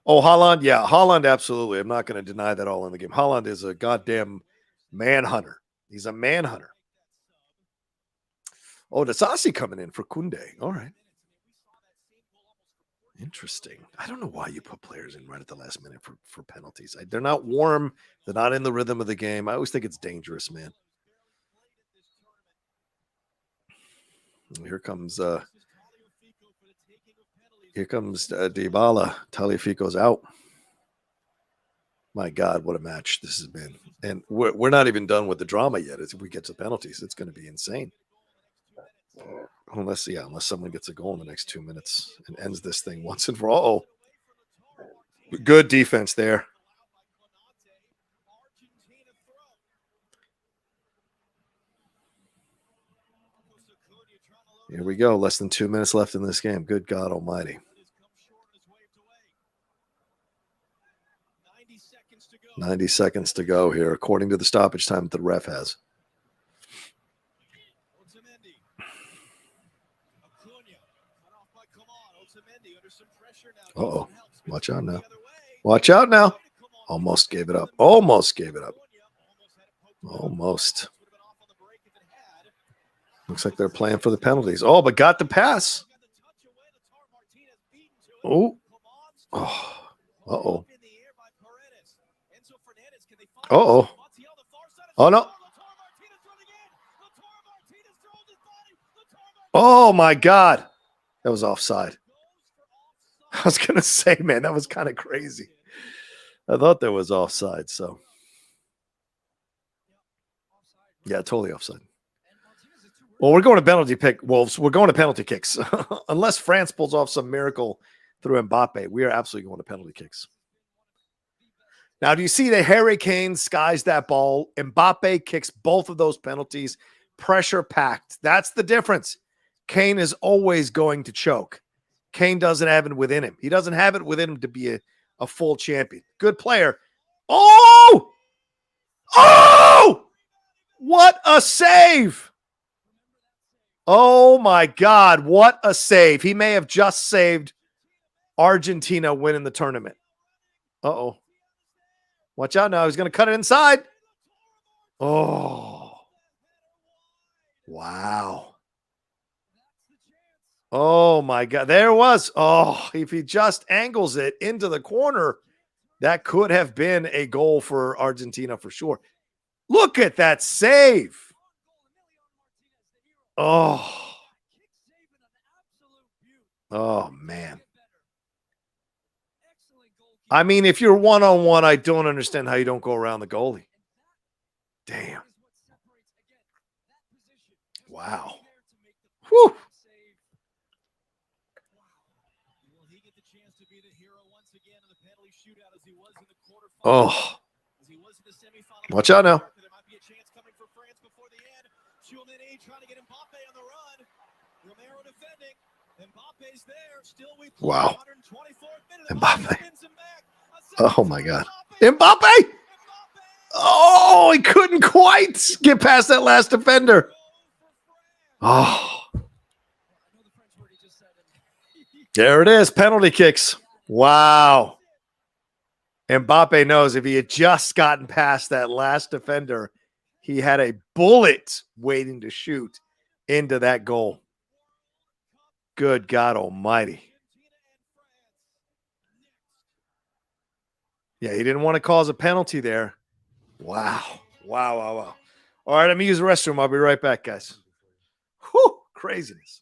Oh, Haaland. Yeah, Haaland, absolutely. I'm not going to deny that all in the game. Haaland is a goddamn manhunter. He's a manhunter. Oh, Dasasi coming in for Kunde. All right. Interesting. I don't know why you put players in right at the last minute for penalties. They're not warm. They're not in the rhythm of the game. I always think it's dangerous, man. Here comes Dybala. Tagliafico's out. My God, what a match this has been. And we're not even done with the drama yet. As we get to penalties, it's going to be insane. Unless someone gets a goal in the next 2 minutes and ends this thing once and for all. Good defense there. Here we go. Less than 2 minutes left in this game. Good God almighty. 90 seconds to go here, according to the stoppage time that the ref has. Uh-oh. Watch out now. Watch out now. Almost gave it up. Almost gave it up. Almost. Looks like they're playing for the penalties. Oh, but got the pass. Oh. Oh. Uh-oh. Uh-oh. Oh, no. Oh, my God. That was offside. I was going to say, man, that was kind of crazy. I thought there was offside, so. Yeah, totally offside. Well, we're going to penalty pick, Wolves. We're going to penalty kicks. Unless France pulls off some miracle through Mbappe, we are absolutely going to penalty kicks. Now, do you see the Harry Kane skies that ball? Mbappe kicks both of those penalties. Pressure packed. That's the difference. Kane is always going to choke. Kane doesn't have it within him. He doesn't have it within him to be a full champion. Good player. Oh! Oh! What a save! Oh, my God. What a save. He may have just saved Argentina winning the tournament. Uh-oh. Watch out now. He's going to cut it inside. Oh. Wow. Oh, my God. There it was. Oh, if he just angles it into the corner, that could have been a goal for Argentina for sure. Look at that save. Oh. Oh, man. I mean, if you're one-on-one, I don't understand how you don't go around the goalie. Damn. Wow. Whew. Oh. Watch out now. There might be a chance coming for France before the end. Chouameni trying to get Mbappe on the run. Romero defending. Mbappe's there. Still we play. Wow. 124th minute. Mbappe. Spins him back. Oh my God. Mbappe! Oh, he couldn't quite get past that last defender. Oh. There it is. Penalty kicks. Wow. Mbappe knows if he had just gotten past that last defender, he had a bullet waiting to shoot into that goal. Good God almighty. Yeah, he didn't want to cause a penalty there. Wow. Wow, wow, wow. All right, let me use the restroom. I'll be right back, guys. Whew, craziness.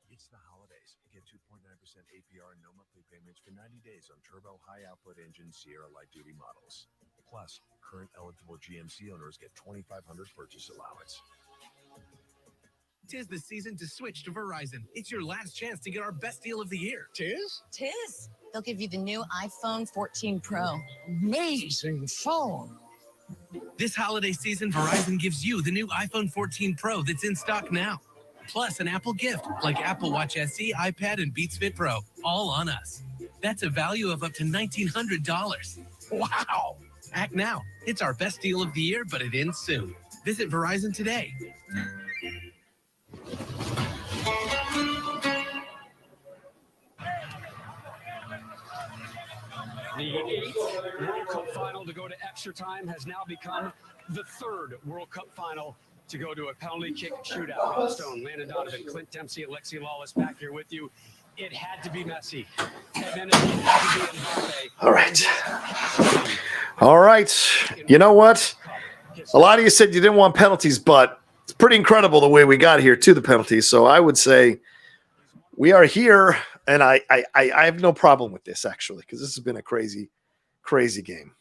It's the holidays. Get 2.9% APR and no monthly payments for 90 days on turbo high-output engine Sierra light-duty models. Plus, current eligible GMC owners get $2,500 purchase allowance. 'Tis the season to switch to Verizon. It's your last chance to get our best deal of the year. Tis? Tis. They'll give you the new iPhone 14 Pro. Amazing phone. This holiday season, Verizon gives you the new iPhone 14 Pro that's in stock now. Plus an Apple gift like Apple Watch SE, iPad, and Beats Fit Pro, all on us. That's a value of up to $1,900. Wow! Act now. It's our best deal of the year, but it ends soon. Visit Verizon today. The 8th World Cup final to go to extra time has now become the 3rd World Cup final to go to a penalty kick shootout. Rob Stone, Landon Donovan, Clint Dempsey, Alexi Lawless back here with you. It had to be Messi. And then it had to be Mbappe. All right. All right. You know what? A lot of you said you didn't want penalties, but it's pretty incredible the way we got here to the penalties. So I would say we are here, and I have no problem with this, actually, because this has been a crazy, crazy game.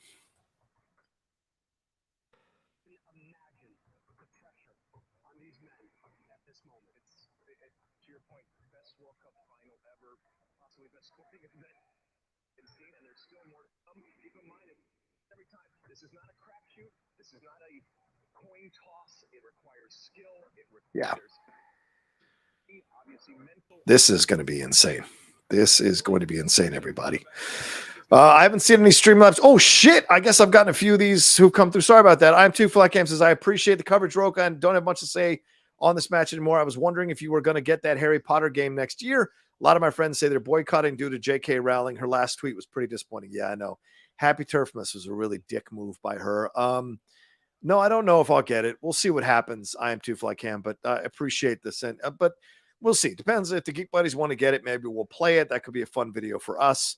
This is not a crapshoot. This is not a coin toss. It requires skill. It Yeah. requires obviously mental. This is going to be insane. This is going to be insane, everybody. I haven't seen any Streamlabs. Oh, shit. I guess I've gotten a few of these who've come through. Sorry about that. I'm too Flat Cam says, I appreciate the coverage, Rocha, and don't have much to say on this match anymore. I was wondering if you were going to get that Harry Potter game next year. A lot of my friends say they're boycotting due to J.K. Rowling. Her last tweet was pretty disappointing. Yeah, I know. Happy Turfmas was a really dick move by her. No, I don't know if I'll get it. We'll see what happens. I am too Fly Cam, but I appreciate this. But we'll see. Depends if the Geek Buddies want to get it. Maybe we'll play it. That could be a fun video for us.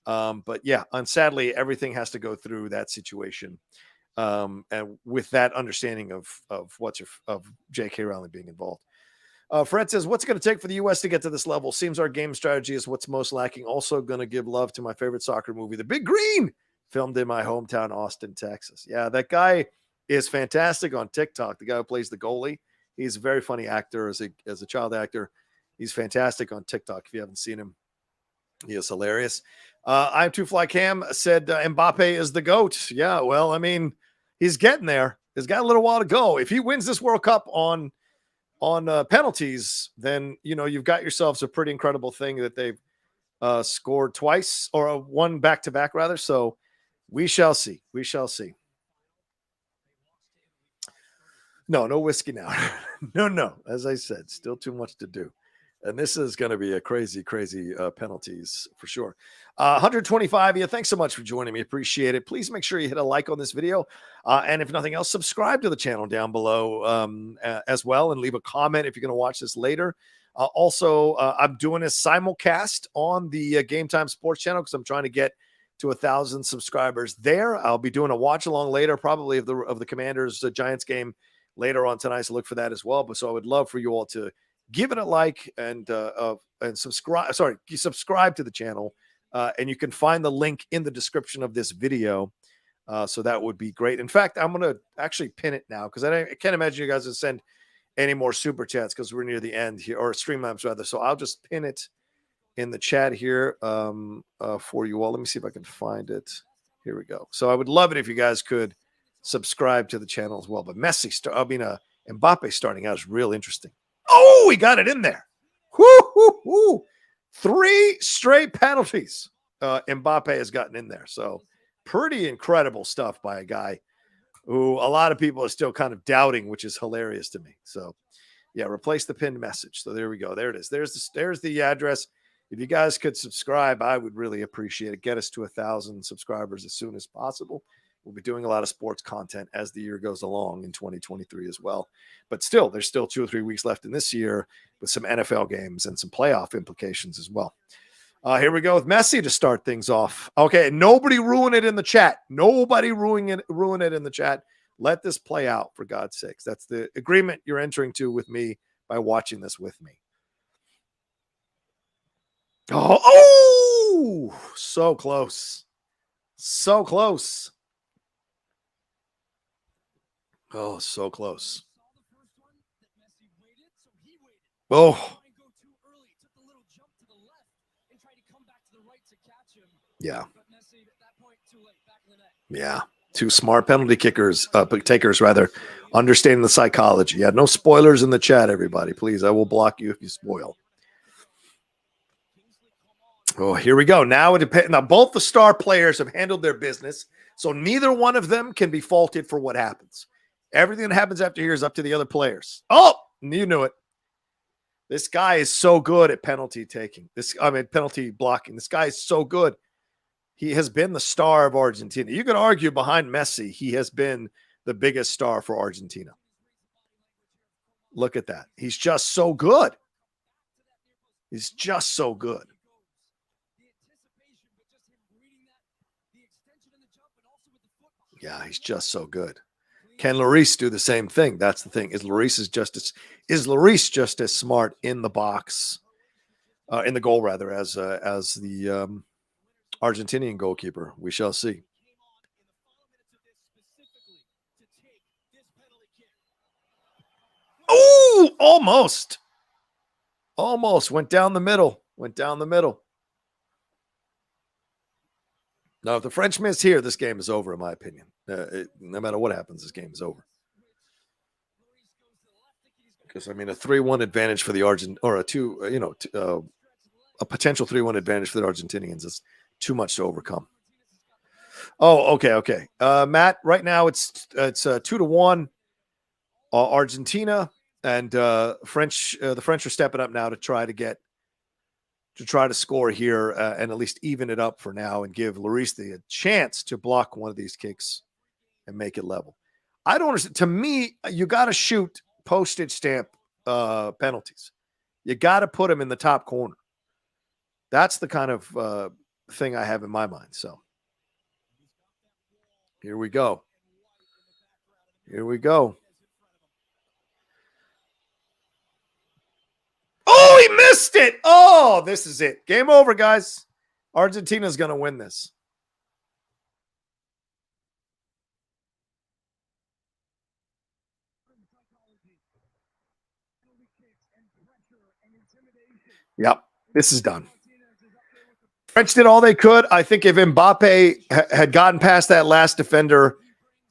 But yeah, and sadly, everything has to go through that situation. And with that understanding of J.K. Rowling being involved. Fred says, what's it going to take for the U.S. to get to this level? Seems our game strategy is what's most lacking. Also going to give love to my favorite soccer movie, The Big Green, filmed in my hometown, Austin, Texas. Yeah, that guy is fantastic on TikTok. The guy who plays the goalie. He's a very funny actor as a child actor. He's fantastic on TikTok. If you haven't seen him, he is hilarious. I'm Too Fly Cam said Mbappe is the GOAT. Yeah, well, I mean, he's getting there. He's got a little while to go. If he wins this World Cup on penalties, then, you know, you've got yourselves a pretty incredible thing that they've scored twice or one back-to-back rather. So we shall see. We shall see. No whiskey now. No. As I said, still too much to do. And this is going to be a crazy penalties for sure. 125. Yeah, thanks so much for joining me. Appreciate it. Please make sure you hit a like on this video. And if nothing else, subscribe to the channel down below as well. And leave a comment if you're going to watch this later. Also, I'm doing a simulcast on the Game Time Sports channel because I'm trying to get to 1,000 subscribers there. I'll be doing a watch along later, probably of the Commanders Giants game later on tonight. So look for that as well. But so I would love for you all to give it a like and subscribe. Sorry, you subscribe to the channel, and you can find the link in the description of this video. So that would be great. In fact, I'm going to actually pin it now because I can't imagine you guys would send any more super chats because we're near the end here, or Streamlabs rather. So I'll just pin it in the chat here for you all. Let me see if I can find it. Here we go. So I would love it if you guys could subscribe to the channel as well. But Mbappe starting out is real interesting. Oh, he got it in there. Woo. 3 straight penalties. Mbappe has gotten in there. So pretty incredible stuff by a guy who a lot of people are still kind of doubting, which is hilarious to me. So yeah, replace the pinned message. So there we go. There it is. There's the address. If you guys could subscribe, I would really appreciate it. Get us to 1,000 subscribers as soon as possible. We'll be doing a lot of sports content as the year goes along in 2023 as well. But still, there's still 2 or 3 weeks left in this year with some NFL games and some playoff implications as well. Here we go with Messi to start things off. Okay, nobody ruin it in the chat. Nobody ruin it in the chat. Let this play out, for God's sakes. That's the agreement you're entering to with me by watching this with me. Oh, so close. So close. Oh, so close. Oh. Yeah. Yeah. 2 smart penalty takers, understanding the psychology. Yeah, no spoilers in the chat, everybody. Please, I will block you if you spoil. Oh, here we go. Now it depends. Now, both the star players have handled their business, so neither one of them can be faulted for what happens. Everything that happens after here is up to the other players. Oh, you knew it. This guy is so good at penalty blocking. This guy is so good. He has been the star of Argentina. You could argue behind Messi, he has been the biggest star for Argentina. Look at that. He's just so good. He's just so good. Yeah, he's just so good. Can Lloris do the same thing? That's the thing. Is Lloris just as smart in the box, in the goal rather, as the Argentinian goalkeeper? We shall see. Oh, almost went down the middle. Now, if the French miss here, this game is over, in my opinion. No matter what happens, this game is over. Because I mean, a 3-1 advantage for the a potential 3-1 advantage for the Argentinians is too much to overcome. Oh, okay. Matt, right now it's 2-1 Argentina, and the French are stepping up now to try to score here and at least even it up for now and give Lloris a chance to block one of these kicks and make it level. I don't understand. To me, you got to shoot postage stamp penalties. You got to put them in the top corner. That's the kind of thing I have in my mind. So here we go. Oh, he missed it. Oh, this is it. Game over, guys. Argentina's going to win this. Yep, this is done. French did all they could. I think if Mbappe had gotten past that last defender,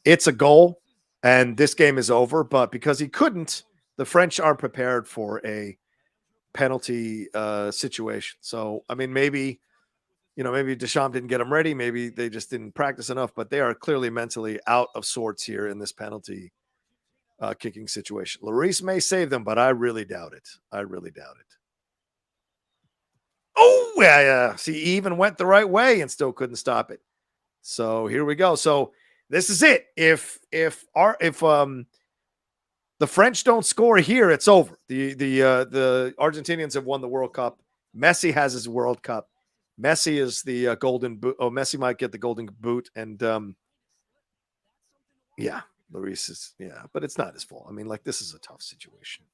it's a goal, and this game is over. But because he couldn't, the French aren't prepared for a penalty situation. So, I mean, maybe Deschamps didn't get them ready. Maybe they just didn't practice enough. But they are clearly mentally out of sorts here in this penalty kicking situation. Lloris may save them, but I really doubt it. Oh, yeah. See, he even went the right way and still couldn't stop it. So here we go. So this is it. If the French don't score here, it's over. The Argentinians have won the World Cup. Messi has his World Cup. Messi is the golden boot. Oh, Messi might get the golden boot, and Lloris is but it's not his fault. I mean, like, this is a tough situation.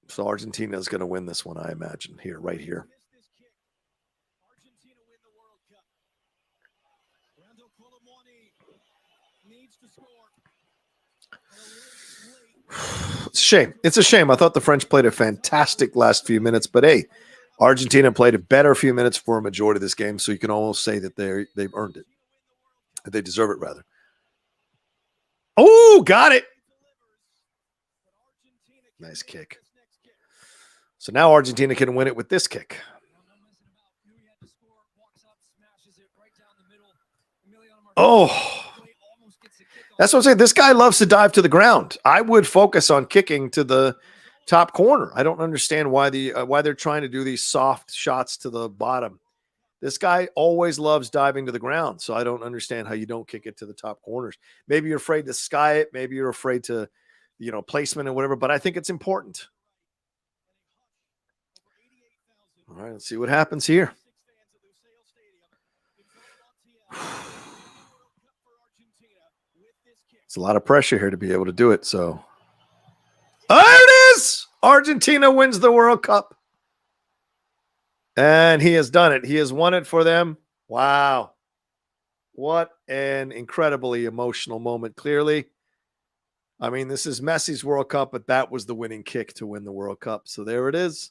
So Argentina is going to win this one, I imagine, right here. It's a shame. It's a shame. I thought the French played a fantastic last few minutes, but hey, Argentina played a better few minutes for a majority of this game, so you can almost say that they've earned it. They deserve it, rather. Oh, got it. Nice kick. So now Argentina can win it with this kick. Oh, that's what I'm saying. This guy loves to dive to the ground. I would focus on kicking to the top corner. I don't understand why they're trying to do these soft shots to the bottom. This guy always loves diving to the ground, so I don't understand how you don't kick it to the top corners. Maybe you're afraid to sky it. Maybe you're afraid to, placement and whatever, but I think it's important. All right, let's see what happens here. It's a lot of pressure here to be able to do it, so. There it is! Argentina wins the World Cup. And he has done it. He has won it for them. Wow. What an incredibly emotional moment, clearly. I mean, this is Messi's World Cup, but that was the winning kick to win the World Cup. So there it is.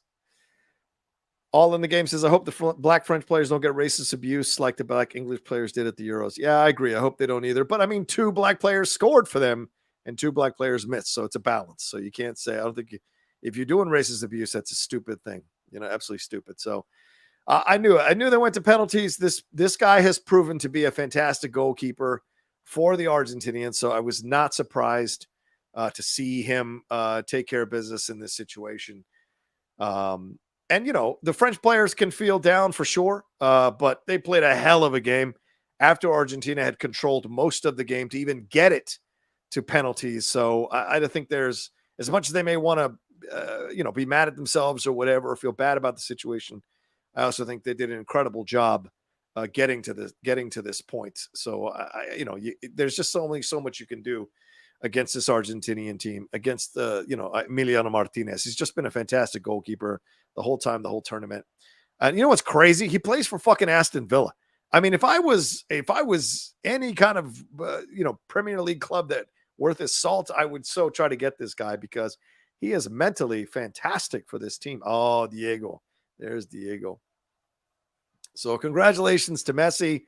All in the game says, I hope the black French players don't get racist abuse like the black English players did at the Euros. Yeah, I agree. I hope they don't either. But, I mean, 2 black players scored for them and 2 black players missed. So it's a balance. So you can't say, I don't think if you're doing racist abuse, that's a stupid thing. Absolutely stupid. So I knew they went to penalties. This guy has proven to be a fantastic goalkeeper for the Argentinians. So I was not surprised to see him take care of business in this situation. And, the French players can feel down for sure, but they played a hell of a game after Argentina had controlled most of the game to even get it to penalties. So I think there's, as much as they may want to, be mad at themselves or whatever, or feel bad about the situation, I also think they did an incredible job getting to this point. So, there's just so much you can do against this Argentinian team, against Emiliano Martinez. He's just been a fantastic goalkeeper the whole time, the whole tournament. And you know what's crazy? He plays for fucking Aston Villa. I mean, if I was any kind of Premier League club that worth his salt, I would so try to get this guy because he is mentally fantastic for this team. Oh, Diego. There's Diego. So congratulations to Messi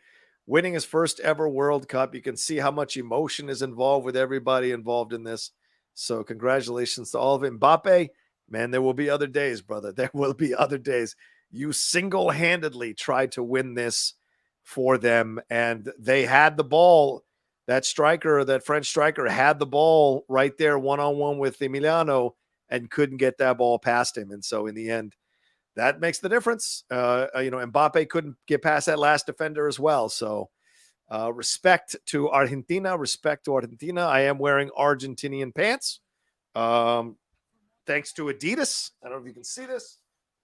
winning his first ever World Cup. You can see how much emotion is involved with everybody involved in this. So congratulations to all of it. Mbappe, man, there will be other days, brother. There will be other days. You single-handedly tried to win this for them, and they had the ball. That French striker had the ball right there one-on-one with Emiliano and couldn't get that ball past him. And so in the end, that makes the difference. Mbappe couldn't get past that last defender as well. So respect to Argentina. I am wearing Argentinian pants. Thanks to Adidas. I don't know if you can see this.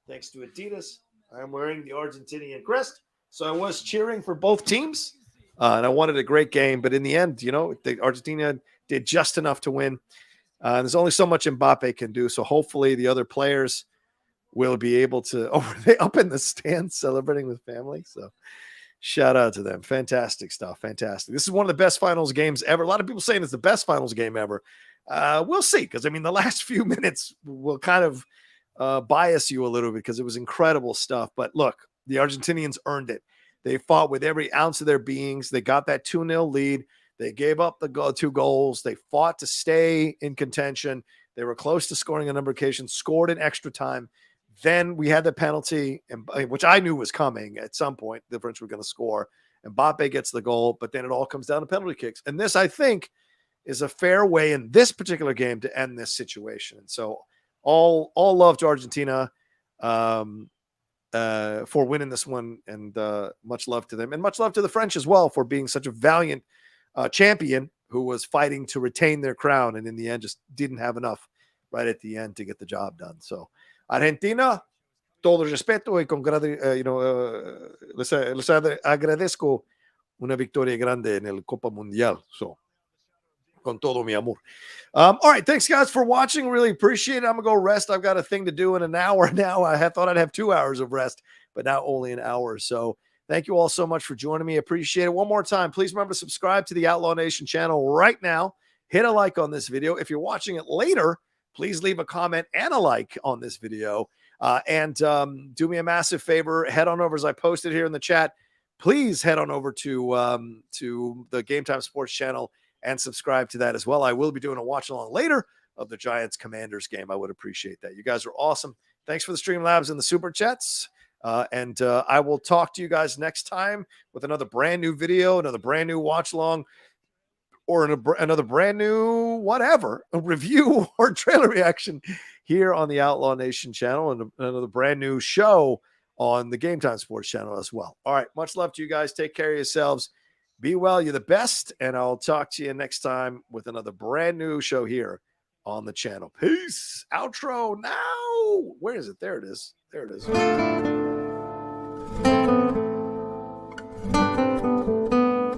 Thanks to Adidas, I'm wearing the Argentinian crest. So I was cheering for both teams. And I wanted a great game. But in the end, the Argentina did just enough to win. There's only so much Mbappe can do. So hopefully the other players will be able to, were they up in the stands celebrating with family? So shout out to them. Fantastic stuff. Fantastic. This is one of the best finals games ever. A lot of people saying it's the best finals game ever. We'll see. Because, the last few minutes will kind of bias you a little bit because it was incredible stuff. But look, the Argentinians earned it. They fought with every ounce of their beings. They got that 2-0 lead. They gave up the 2 goals. They fought to stay in contention. They were close to scoring a number of occasions, scored in extra time. Then we had the penalty, which I knew was coming at some point. The French were going to score. Mbappe gets the goal, but then it all comes down to penalty kicks. And this, I think, is a fair way in this particular game to end this situation. And so all love to Argentina for winning this one, and much love to them. And much love to the French as well for being such a valiant champion who was fighting to retain their crown and in the end just didn't have enough right at the end to get the job done. So Argentina, todo respeto y les agradezco una victoria grande en el Copa Mundial. So, con todo mi amor. All right, thanks guys for watching. Really appreciate it. I'm gonna go rest. I've got a thing to do in an hour now. I thought I'd have 2 hours of rest, but now only an hour. So Thank you all so much for joining me. Appreciate it. One more time, please remember to subscribe to the Outlaw Nation channel right now. Hit a like on this video. If you're watching it later, please leave a comment and a like on this video. And do me a massive favor. Head on over, as I posted here in the chat. Please head on over to the Game Time Sports channel and subscribe to that as well. I will be doing a watch along later of the Giants Commanders game. I would appreciate that. You guys are awesome. Thanks for the Streamlabs and the Super Chats. And I will talk to you guys next time with another brand new video, another brand new watch along, or another brand new whatever, a review or trailer reaction here on the Outlaw Nation channel, and another brand new show on the Game Time Sports channel as well. All right, much love to you guys. Take care of yourselves. Be well. You're the best, and I'll talk to you next time with another brand new show here on the channel. Peace. Outro now. Where is it? There it is. There it is.